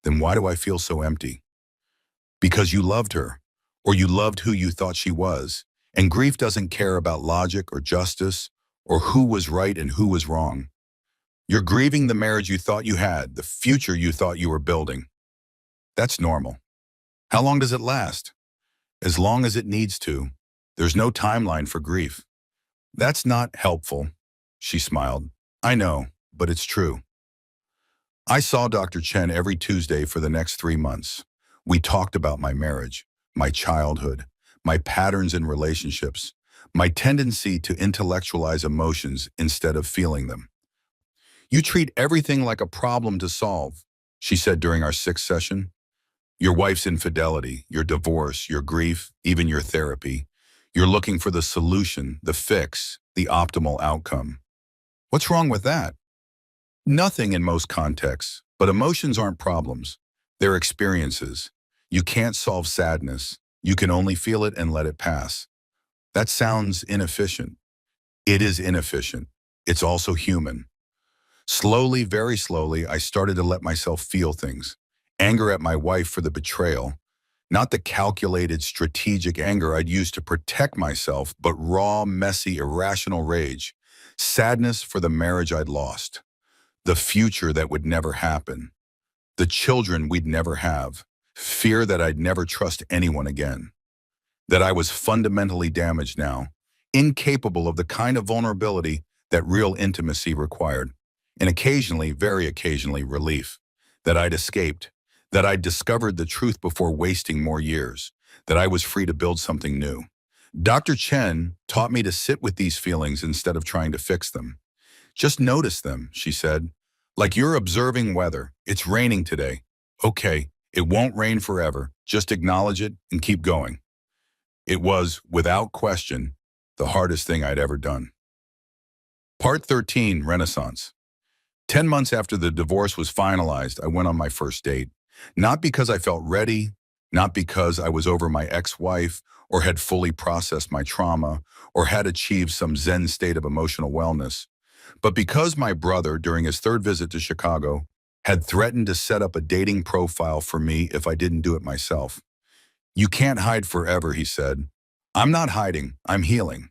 Then why do I feel so empty? Because you loved her, or you loved who you thought she was, and grief doesn't care about logic or justice, or who was right and who was wrong. You're grieving the marriage you thought you had, the future you thought you were building. That's normal. How long does it last? As long as it needs to. There's no timeline for grief. That's not helpful, she smiled. I know, but it's true. I saw Dr. Chen every Tuesday for the next 3 months. We talked about my marriage, my childhood, my patterns in relationships, my tendency to intellectualize emotions instead of feeling them. You treat everything like a problem to solve, she said during our 6th session. Your wife's infidelity, your divorce, your grief, even your therapy. You're looking for the solution, the fix, the optimal outcome. What's wrong with that? Nothing in most contexts, but emotions aren't problems. They're experiences. You can't solve sadness. You can only feel it and let it pass. That sounds inefficient. It is inefficient. It's also human. Slowly, very slowly, I started to let myself feel things. Anger at my wife for the betrayal. Not the calculated, strategic anger I'd used to protect myself, but raw, messy, irrational rage. Sadness for the marriage I'd lost. The future that would never happen. The children we'd never have. Fear that I'd never trust anyone again. That I was fundamentally damaged now, incapable of the kind of vulnerability that real intimacy required. And occasionally, very occasionally, relief. That I'd escaped. That I'd discovered the truth before wasting more years. That I was free to build something new. Dr. Chen taught me to sit with these feelings instead of trying to fix them. Just notice them, she said. Like you're observing weather. It's raining today. Okay, it won't rain forever. Just acknowledge it and keep going. It was, without question, the hardest thing I'd ever done. Part 13, Renaissance. 10 months after the divorce was finalized, I went on my first date. Not because I felt ready, not because I was over my ex-wife or had fully processed my trauma or had achieved some Zen state of emotional wellness, but because my brother, during his 3rd visit to Chicago, had threatened to set up a dating profile for me if I didn't do it myself. You can't hide forever, he said. I'm not hiding, I'm healing.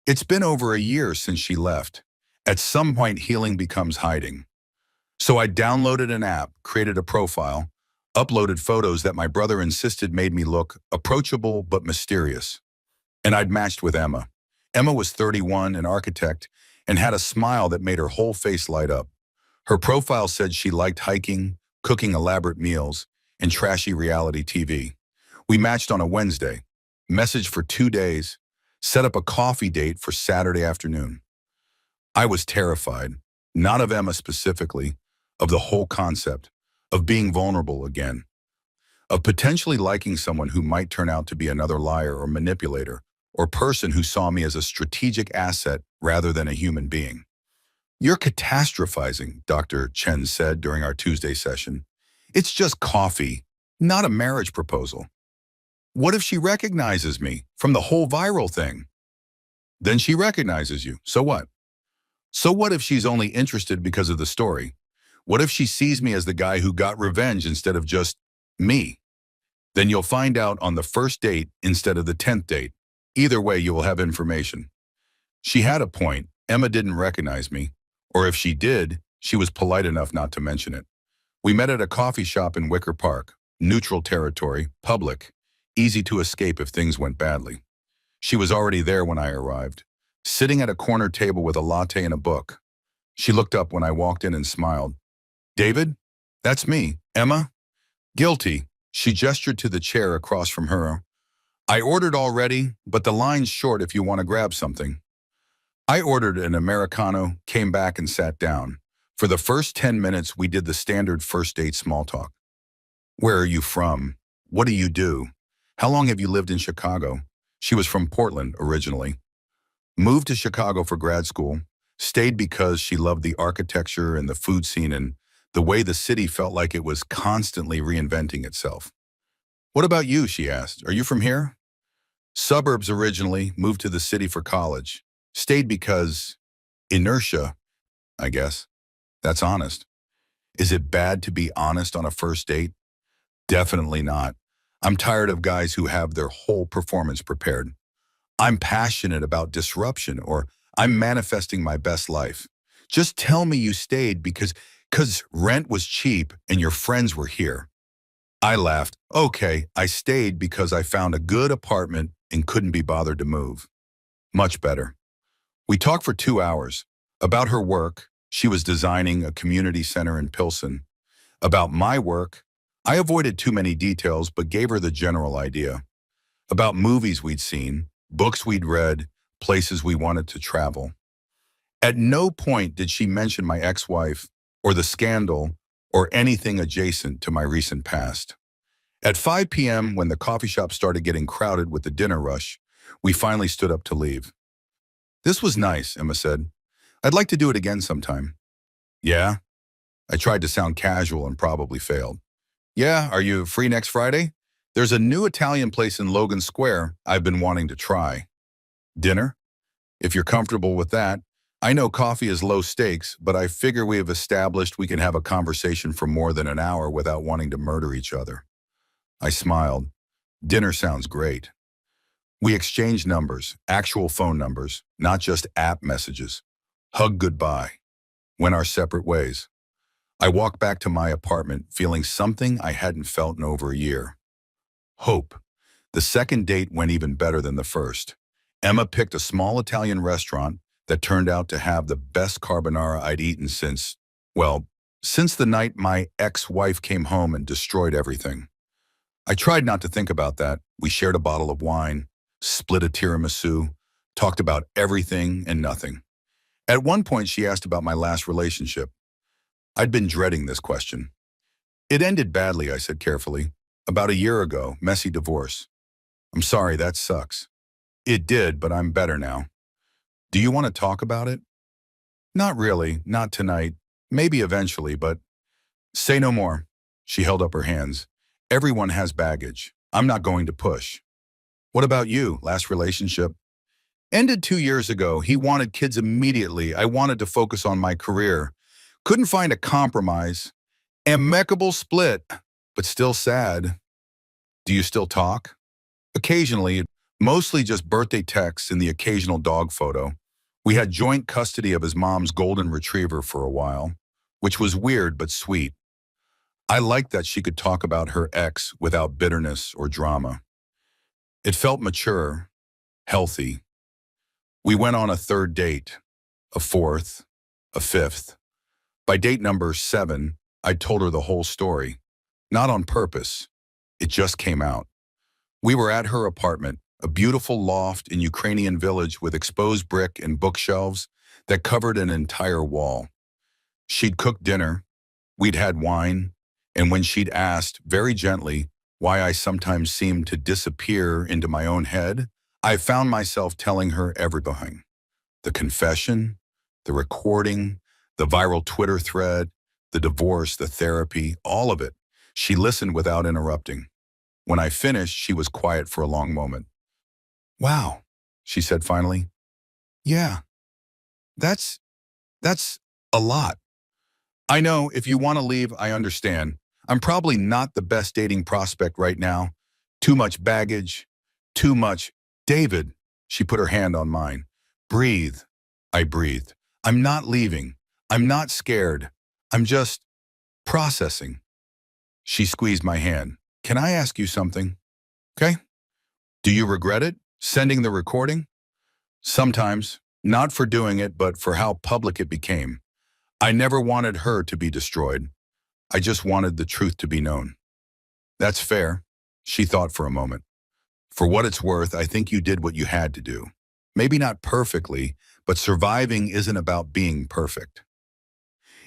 It's been over a year since she left. At some point, healing becomes hiding. So I downloaded an app, created a profile, uploaded photos that my brother insisted made me look approachable but mysterious. And I'd matched with Emma. Emma was 31, an architect, and had a smile that made her whole face light up. Her profile said she liked hiking, cooking elaborate meals, and trashy reality TV. We matched on a Wednesday, messaged for 2 days, set up a coffee date for Saturday afternoon. I was terrified, not of Emma specifically, of the whole concept, of being vulnerable again, of potentially liking someone who might turn out to be another liar or manipulator, or person who saw me as a strategic asset rather than a human being. You're catastrophizing, Dr. Chen said during our Tuesday session. It's just coffee, not a marriage proposal. What if she recognizes me from the whole viral thing? Then she recognizes you, so what? So what if she's only interested because of the story? What if she sees me as the guy who got revenge instead of just me? Then you'll find out on the first date instead of the 10th date. Either way, you will have information. She had a point. Emma didn't recognize me. Or if she did, she was polite enough not to mention it. We met at a coffee shop in Wicker Park, neutral territory, public, easy to escape if things went badly. She was already there when I arrived, sitting at a corner table with a latte and a book. She looked up when I walked in and smiled. David? That's me. Emma? Guilty. She gestured to the chair across from her. I ordered already, but the line's short if you want to grab something. I ordered an Americano, came back and sat down. For the first 10 minutes, we did the standard first date small talk. Where are you from? What do you do? How long have you lived in Chicago? She was from Portland originally. Moved to Chicago for grad school. Stayed because she loved the architecture and the food scene and the way the city felt like it was constantly reinventing itself. What about you, she asked. Are you from here? Suburbs originally, moved to the city for college. Stayed because inertia, I guess. That's honest. Is it bad to be honest on a first date? Definitely not. I'm tired of guys who have their whole performance prepared. I'm passionate about disruption, or I'm manifesting my best life. Just tell me you stayed because rent was cheap and your friends were here. I laughed. Okay, I stayed because I found a good apartment and couldn't be bothered to move. Much better. We talked for 2 hours. About her work, she was designing a community center in Pilsen. About my work, I avoided too many details but gave her the general idea. About movies we'd seen, books we'd read, places we wanted to travel. At no point did she mention my ex-wife or the scandal or anything adjacent to my recent past. At 5 p.m., when the coffee shop started getting crowded with the dinner rush, we finally stood up to leave. This was nice, Emma said. I'd like to do it again sometime. Yeah? I tried to sound casual and probably failed. Yeah, are you free next Friday? There's a new Italian place in Logan Square I've been wanting to try. Dinner? If you're comfortable with that. I know coffee is low stakes, but I figure we have established we can have a conversation for more than an hour without wanting to murder each other. I smiled. Dinner sounds great. We exchanged numbers, actual phone numbers, not just app messages. Hugged goodbye. Went our separate ways. I walked back to my apartment feeling something I hadn't felt in over a year. Hope. The second date went even better than the first. Emma picked a small Italian restaurant that turned out to have the best carbonara I'd eaten since the night my ex-wife came home and destroyed everything. I tried not to think about that. We shared a bottle of wine, split a tiramisu, talked about everything and nothing. At one point, she asked about my last relationship. I'd been dreading this question. It ended badly, I said carefully. About a year ago, messy divorce. I'm sorry, that sucks. It did, but I'm better now. Do you want to talk about it? Not really, not tonight. Maybe eventually, but say no more. She held up her hands. Everyone has baggage. I'm not going to push. What about you? Last relationship? Ended 2 years ago. He wanted kids immediately. I wanted to focus on my career. Couldn't find a compromise. Amicable split, but still sad. Do you still talk? Occasionally, mostly just birthday texts and the occasional dog photo. We had joint custody of his mom's golden retriever for a while, which was weird but sweet. I liked that she could talk about her ex without bitterness or drama. It felt mature, healthy. We went on a third date, a fourth, a fifth. By date number 7, I told her the whole story. Not on purpose. It just came out. We were at her apartment, a beautiful loft in Ukrainian village with exposed brick and bookshelves that covered an entire wall. She'd cooked dinner, we'd had wine, and when she'd asked, very gently, why I sometimes seemed to disappear into my own head, I found myself telling her everything. The confession, the recording, the viral Twitter thread, the divorce, the therapy, all of it. She listened without interrupting. When I finished, she was quiet for a long moment. Wow, she said finally. Yeah, that's a lot. I know if you want to leave, I understand. I'm probably not the best dating prospect right now. Too much baggage, too much. David, she put her hand on mine. Breathe. I breathed. I'm not leaving. I'm not scared. I'm just Processing. She squeezed my hand. Can I ask you something? Okay. Do you regret it? Sending the recording? Sometimes. Not for doing it, but for how public it became. I never wanted her to be destroyed. I just wanted the truth to be known. That's fair. She thought for a moment. For what it's worth, I think you did what you had to do. Maybe not perfectly, but surviving isn't about being perfect.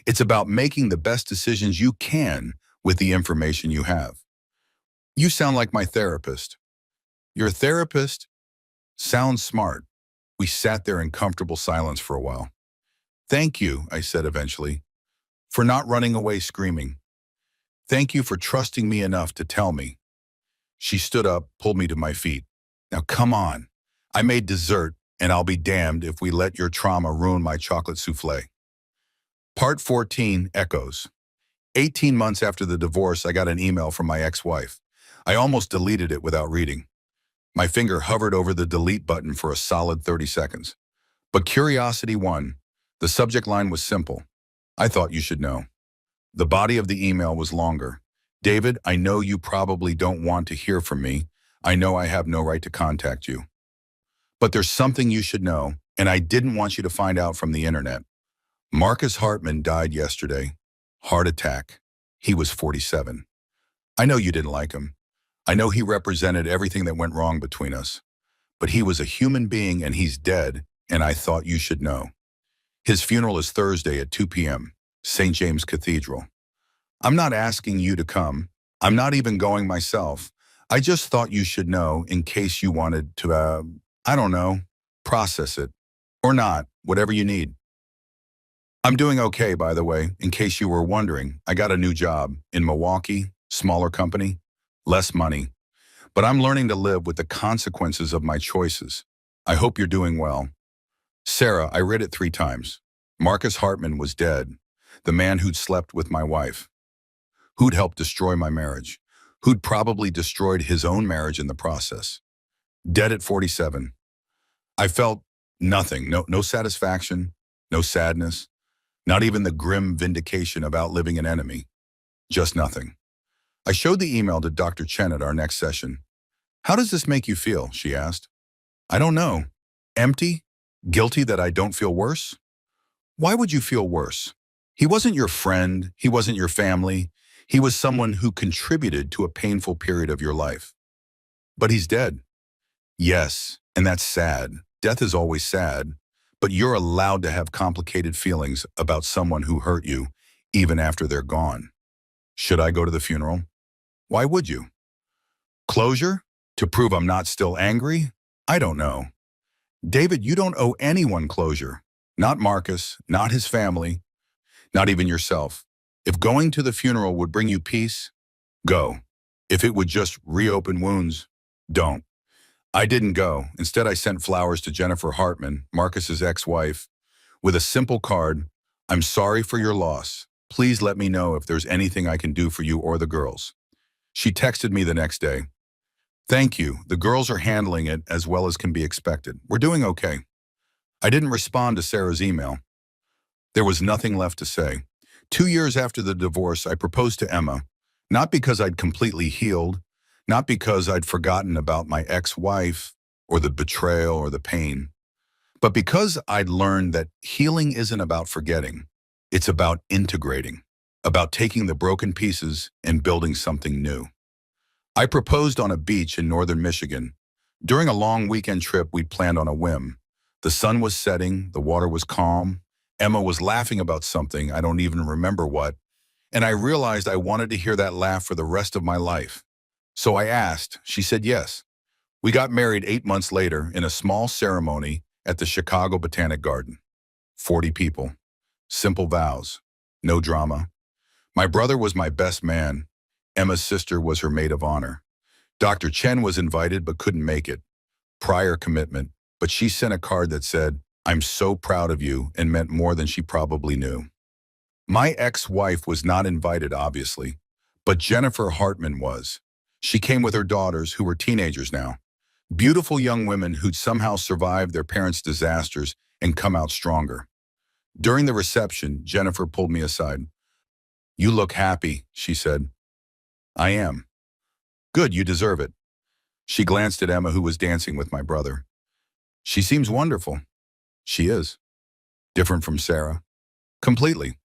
It's about making the best decisions you can with the information you have. You sound like my therapist. Your therapist? Sounds smart. We sat there in comfortable silence for a while. Thank you, I said eventually, for not running away screaming. Thank you for trusting me enough to tell me. She stood up, pulled me to my feet. Now come on. I made dessert, and I'll be damned if we let your trauma ruin my chocolate souffle. Part 14 echoes. 18 months after the divorce, I got an email from my ex-wife. I almost deleted it without reading. My finger hovered over the delete button for a solid 30 seconds. But curiosity won. The subject line was simple. I thought you should know. The body of the email was longer. David, I know you probably don't want to hear from me. I know I have no right to contact you. But there's something you should know, and I didn't want you to find out from the internet. Marcus Hartman died yesterday. Heart attack. He was 47. I know you didn't like him. I know he represented everything that went wrong between us. But he was a human being and he's dead, and I thought you should know. His funeral is Thursday at 2 p.m., St. James Cathedral. I'm not asking you to come. I'm not even going myself. I just thought you should know in case you wanted to, I don't know, process it. Or not, whatever you need. I'm doing okay, by the way, in case you were wondering. I got a new job in Milwaukee, smaller company, less money. But I'm learning to live with the consequences of my choices. I hope you're doing well. Sarah, I read it 3 times. Marcus Hartman was dead. The man who'd slept with my wife. Who'd helped destroy my marriage. Who'd probably destroyed his own marriage in the process. Dead at 47. I felt nothing, no satisfaction, no sadness, not even the grim vindication of outliving an enemy. Just nothing. I showed the email to Dr. Chen at our next session. How does this make you feel? She asked. I don't know. Empty? Guilty that I don't feel worse? Why would you feel worse? He wasn't your friend. He wasn't your family. He was someone who contributed to a painful period of your life. But he's dead. Yes, and that's sad. Death is always sad. But you're allowed to have complicated feelings about someone who hurt you, even after they're gone. Should I go to the funeral? Why would you? Closure? To prove I'm not still angry? I don't know. David, you don't owe anyone closure. Not Marcus, not his family, not even yourself. If going to the funeral would bring you peace, go. If it would just reopen wounds, don't. I didn't go. Instead, I sent flowers to Jennifer Hartman, Marcus's ex-wife, with a simple card. I'm sorry for your loss. Please let me know if there's anything I can do for you or the girls. She texted me the next day. Thank you. The girls are handling it as well as can be expected. We're doing okay. I didn't respond to Sarah's email. There was nothing left to say. 2 years after the divorce, I proposed to Emma, not because I'd completely healed, not because I'd forgotten about my ex-wife or the betrayal or the pain, but because I'd learned that healing isn't about forgetting. It's about integrating, about taking the broken pieces and building something new. I proposed on a beach in northern Michigan. During a long weekend trip we'd planned on a whim. The sun was setting, the water was calm. Emma was laughing about something, I don't even remember what, and I realized I wanted to hear that laugh for the rest of my life. So I asked. She said yes. We got married 8 months later in a small ceremony at the Chicago Botanic Garden. 40 people. Simple vows. No drama. My brother was my best man. Emma's sister was her maid of honor. Dr. Chen was invited but couldn't make it. Prior commitment, but she sent a card that said, I'm so proud of you, and meant more than she probably knew. My ex-wife was not invited, obviously, but Jennifer Hartman was. She came with her daughters, who were teenagers now. Beautiful young women who'd somehow survived their parents' disasters and come out stronger. During the reception, Jennifer pulled me aside. You look happy, she said. I am. Good, you deserve it. She glanced at Emma, who was dancing with my brother. She seems wonderful. She is. Different from Sarah. Completely.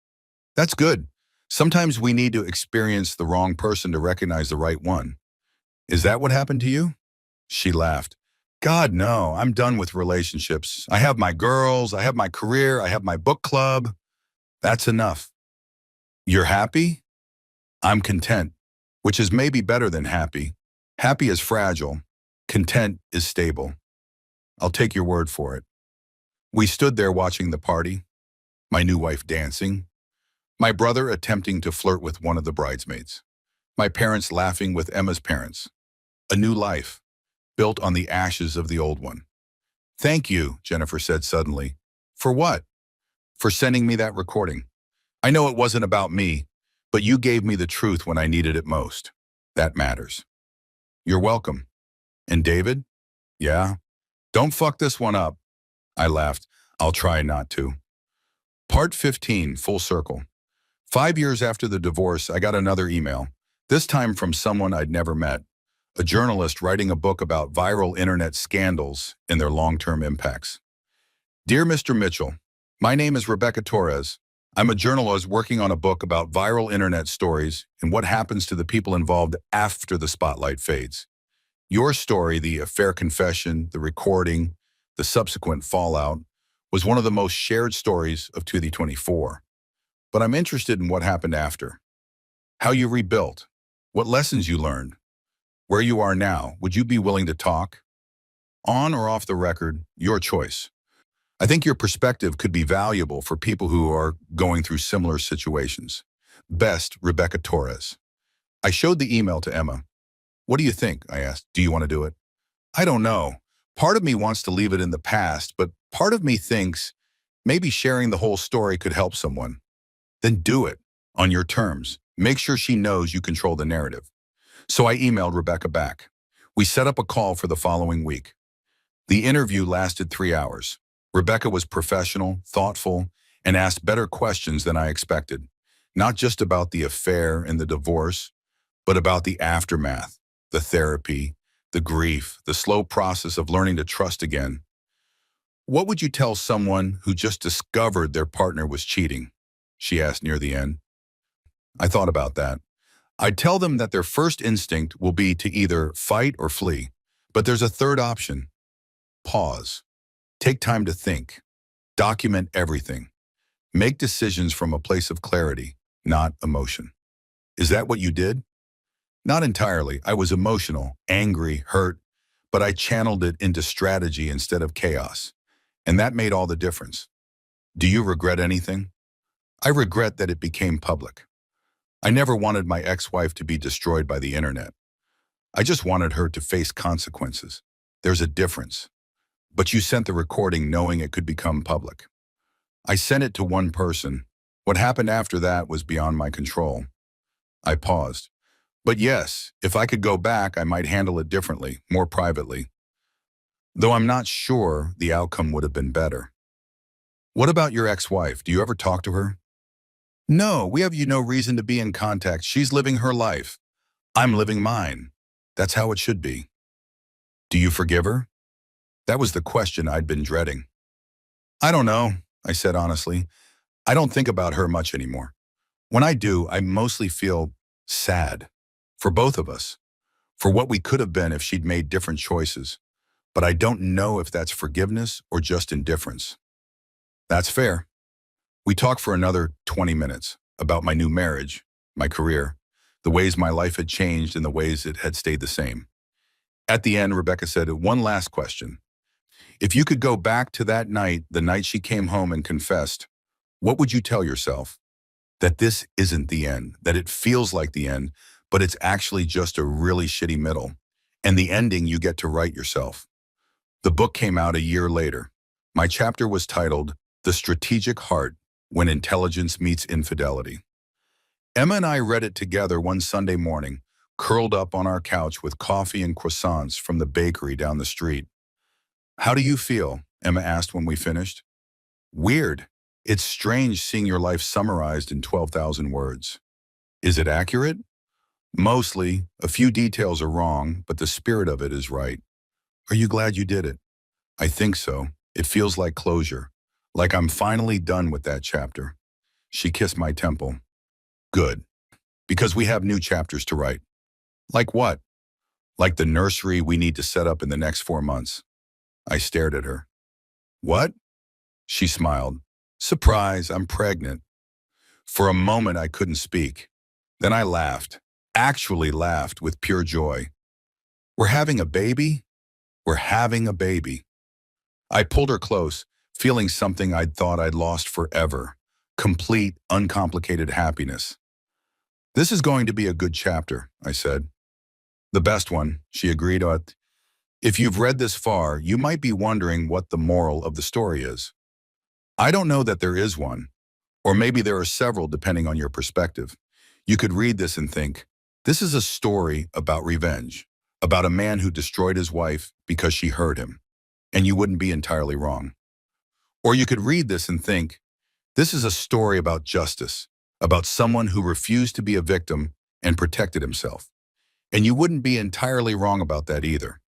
That's good. Sometimes we need to experience the wrong person to recognize the right one. Is that what happened to you? She laughed. God, no, I'm done with relationships. I have my girls, I have my career, I have my book club. That's enough. You're happy? I'm content, which is maybe better than happy. Happy is fragile. Content is stable. I'll take your word for it. We stood there watching the party, my new wife dancing, my brother attempting to flirt with one of the bridesmaids, my parents laughing with Emma's parents. A new life, built on the ashes of the old one. Thank you, Jennifer said suddenly. For what? For sending me that recording. I know it wasn't about me, but you gave me the truth when I needed it most. That matters. You're welcome. And David? Yeah? Don't fuck this one up. I laughed. I'll try not to. Part 15, full circle. 5 years after the divorce, I got another email, this time from someone I'd never met, a journalist writing a book about viral internet scandals and their long-term impacts. Dear Mr. Mitchell, my name is Rebecca Torres. I'm a journalist working on a book about viral internet stories and what happens to the people involved after the spotlight fades. Your story, the affair confession, the recording, the subsequent fallout, was one of the most shared stories of 2024. But I'm interested in what happened after. How you rebuilt, what lessons you learned, where you are now. Would you be willing to talk? On or off the record, your choice. I think your perspective could be valuable for people who are going through similar situations. Best, Rebecca Torres. I showed the email to Emma. What do you think? I asked. Do you want to do it? I don't know. Part of me wants to leave it in the past, but part of me thinks maybe sharing the whole story could help someone. Then do it on your terms. Make sure she knows you control the narrative. So I emailed Rebecca back. We set up a call for the following week. The interview lasted 3 hours. Rebecca was professional, thoughtful, and asked better questions than I expected. Not just about the affair and the divorce, but about the aftermath, the therapy, the grief, the slow process of learning to trust again. What would you tell someone who just discovered their partner was cheating? She asked near the end. I thought about that. I'd tell them that their first instinct will be to either fight or flee. But there's a third option. Pause. Take time to think. Document everything. Make decisions from a place of clarity, not emotion. Is that what you did? Not entirely. I was emotional, angry, hurt, but I channeled it into strategy instead of chaos. And that made all the difference. Do you regret anything? I regret that it became public. I never wanted my ex-wife to be destroyed by the internet. I just wanted her to face consequences. There's a difference. But you sent the recording knowing it could become public. I sent it to one person. What happened after that was beyond my control. I paused. But yes, if I could go back, I might handle it differently, more privately. Though I'm not sure the outcome would have been better. What about your ex-wife? Do you ever talk to her? No, we have no reason to be in contact. She's living her life. I'm living mine. That's how it should be. Do you forgive her? That was the question I'd been dreading. I don't know, I said honestly. I don't think about her much anymore. When I do, I mostly feel sad. For both of us. For what we could have been if she'd made different choices. But I don't know if that's forgiveness or just indifference. That's fair. We talked for another 20 minutes about my new marriage, my career, the ways my life had changed and the ways it had stayed the same. At the end, Rebecca said, one last question. If you could go back to that night, the night she came home and confessed, what would you tell yourself? That this isn't the end, that it feels like the end, but it's actually just a really shitty middle. And the ending you get to write yourself. The book came out a year later. My chapter was titled, The Strategic Heart, When Intelligence Meets Infidelity. Emma and I read it together one Sunday morning, curled up on our couch with coffee and croissants from the bakery down the street. How do you feel? Emma asked when we finished. Weird. It's strange seeing your life summarized in 12,000 words. Is it accurate? Mostly. A few details are wrong, but the spirit of it is right. Are you glad you did it? I think so. It feels like closure. Like I'm finally done with that chapter. She kissed my temple. Good. Because we have new chapters to write. Like what? Like the nursery we need to set up in the next 4 months. I stared at her. What? She smiled. Surprise, I'm pregnant. For a moment, I couldn't speak. Then I laughed. Actually laughed with pure joy. We're having a baby? We're having a baby. I pulled her close, feeling something I'd thought I'd lost forever. Complete, uncomplicated happiness. This is going to be a good chapter, I said. The best one, she agreed. If you've read this far, you might be wondering what the moral of the story is. I don't know that there is one, or maybe there are several depending on your perspective. You could read this and think, this is a story about revenge, about a man who destroyed his wife because she hurt him, and you wouldn't be entirely wrong. Or you could read this and think, this is a story about justice, about someone who refused to be a victim and protected himself. And you wouldn't be entirely wrong about that either.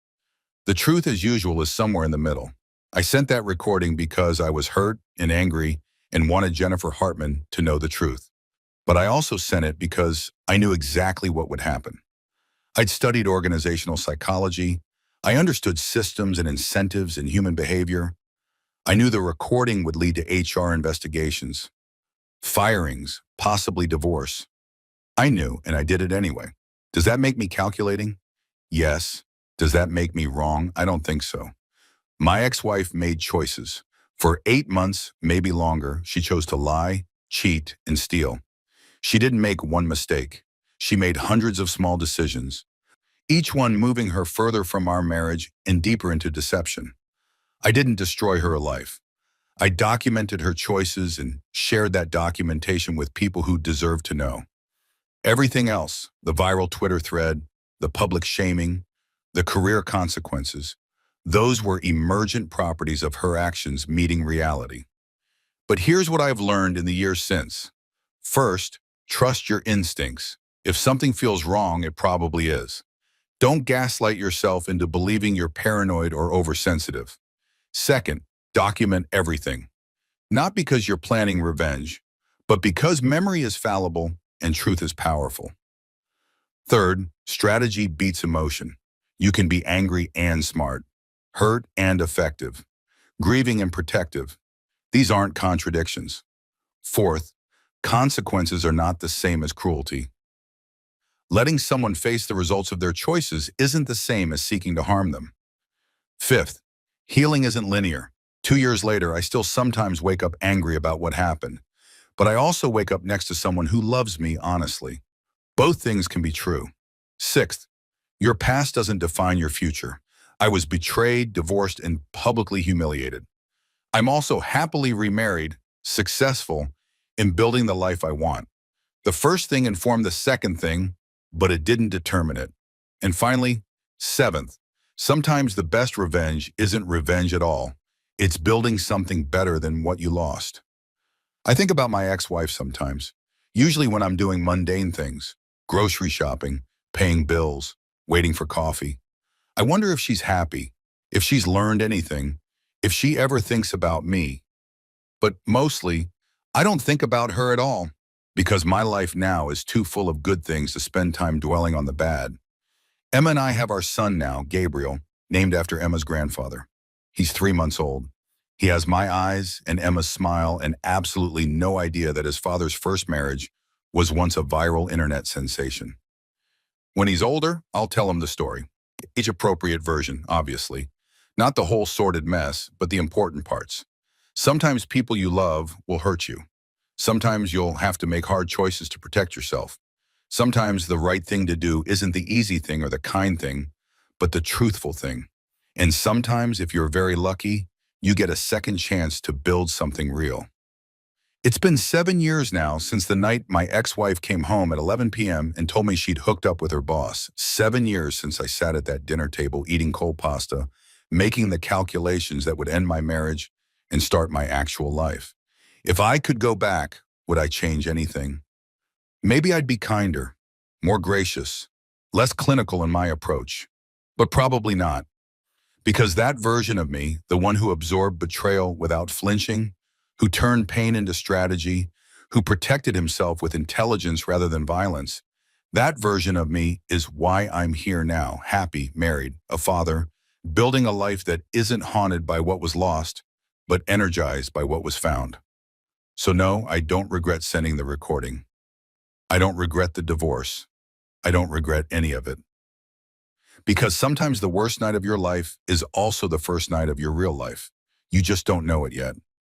The truth, as usual, is somewhere in the middle. I sent that recording because I was hurt and angry and wanted Jennifer Hartman to know the truth. But I also sent it because I knew exactly what would happen. I'd studied organizational psychology. I understood systems and incentives in human behavior. I knew the recording would lead to HR investigations, firings, possibly divorce. I knew, and I did it anyway. Does that make me calculating? Yes. Does that make me wrong? I don't think so. My ex-wife made choices. For 8 months, maybe longer, she chose to lie, cheat, and steal. She didn't make one mistake. She made hundreds of small decisions, each one moving her further from our marriage and deeper into deception. I didn't destroy her life. I documented her choices and shared that documentation with people who deserve to know. Everything else, the viral Twitter thread, the public shaming, the career consequences, those were emergent properties of her actions meeting reality. But here's what I've learned in the years since. First, trust your instincts. If something feels wrong, it probably is. Don't gaslight yourself into believing you're paranoid or oversensitive. Second, document everything. Not because you're planning revenge, but because memory is fallible and truth is powerful. Third, strategy beats emotion. You can be angry and smart, hurt and effective, grieving and protective. These aren't contradictions. Fourth, consequences are not the same as cruelty. Letting someone face the results of their choices isn't the same as seeking to harm them. Fifth, healing isn't linear. 2 years later, I still sometimes wake up angry about what happened, but I also wake up next to someone who loves me honestly. Both things can be true. Sixth, your past doesn't define your future. I was betrayed, divorced, and publicly humiliated. I'm also happily remarried, successful, in building the life I want. The first thing informed the second thing, but it didn't determine it. And finally, seventh, sometimes the best revenge isn't revenge at all. It's building something better than what you lost. I think about my ex-wife sometimes, usually when I'm doing mundane things, grocery shopping, paying bills, waiting for coffee. I wonder if she's happy, if she's learned anything, if she ever thinks about me. But mostly, I don't think about her at all, because my life now is too full of good things to spend time dwelling on the bad. Emma and I have our son now, Gabriel, named after Emma's grandfather. He's 3 months old. He has my eyes and Emma's smile and absolutely no idea that his father's first marriage was once a viral internet sensation. When he's older, I'll tell him the story. Age-appropriate version, obviously. Not the whole sordid mess, but the important parts. Sometimes people you love will hurt you. Sometimes you'll have to make hard choices to protect yourself. Sometimes the right thing to do isn't the easy thing or the kind thing, but the truthful thing. And sometimes, if you're very lucky, you get a second chance to build something real. It's been 7 years now since the night my ex-wife came home at 11 p.m. and told me she'd hooked up with her boss. 7 years since I sat at that dinner table eating cold pasta, making the calculations that would end my marriage and start my actual life. If I could go back, would I change anything? Maybe I'd be kinder, more gracious, less clinical in my approach. But probably not. Because that version of me, the one who absorbed betrayal without flinching, who turned pain into strategy, who protected himself with intelligence rather than violence, that version of me is why I'm here now, happy, married, a father, building a life that isn't haunted by what was lost, but energized by what was found. So no, I don't regret sending the recording. I don't regret the divorce. I don't regret any of it. Because sometimes the worst night of your life is also the first night of your real life. You just don't know it yet.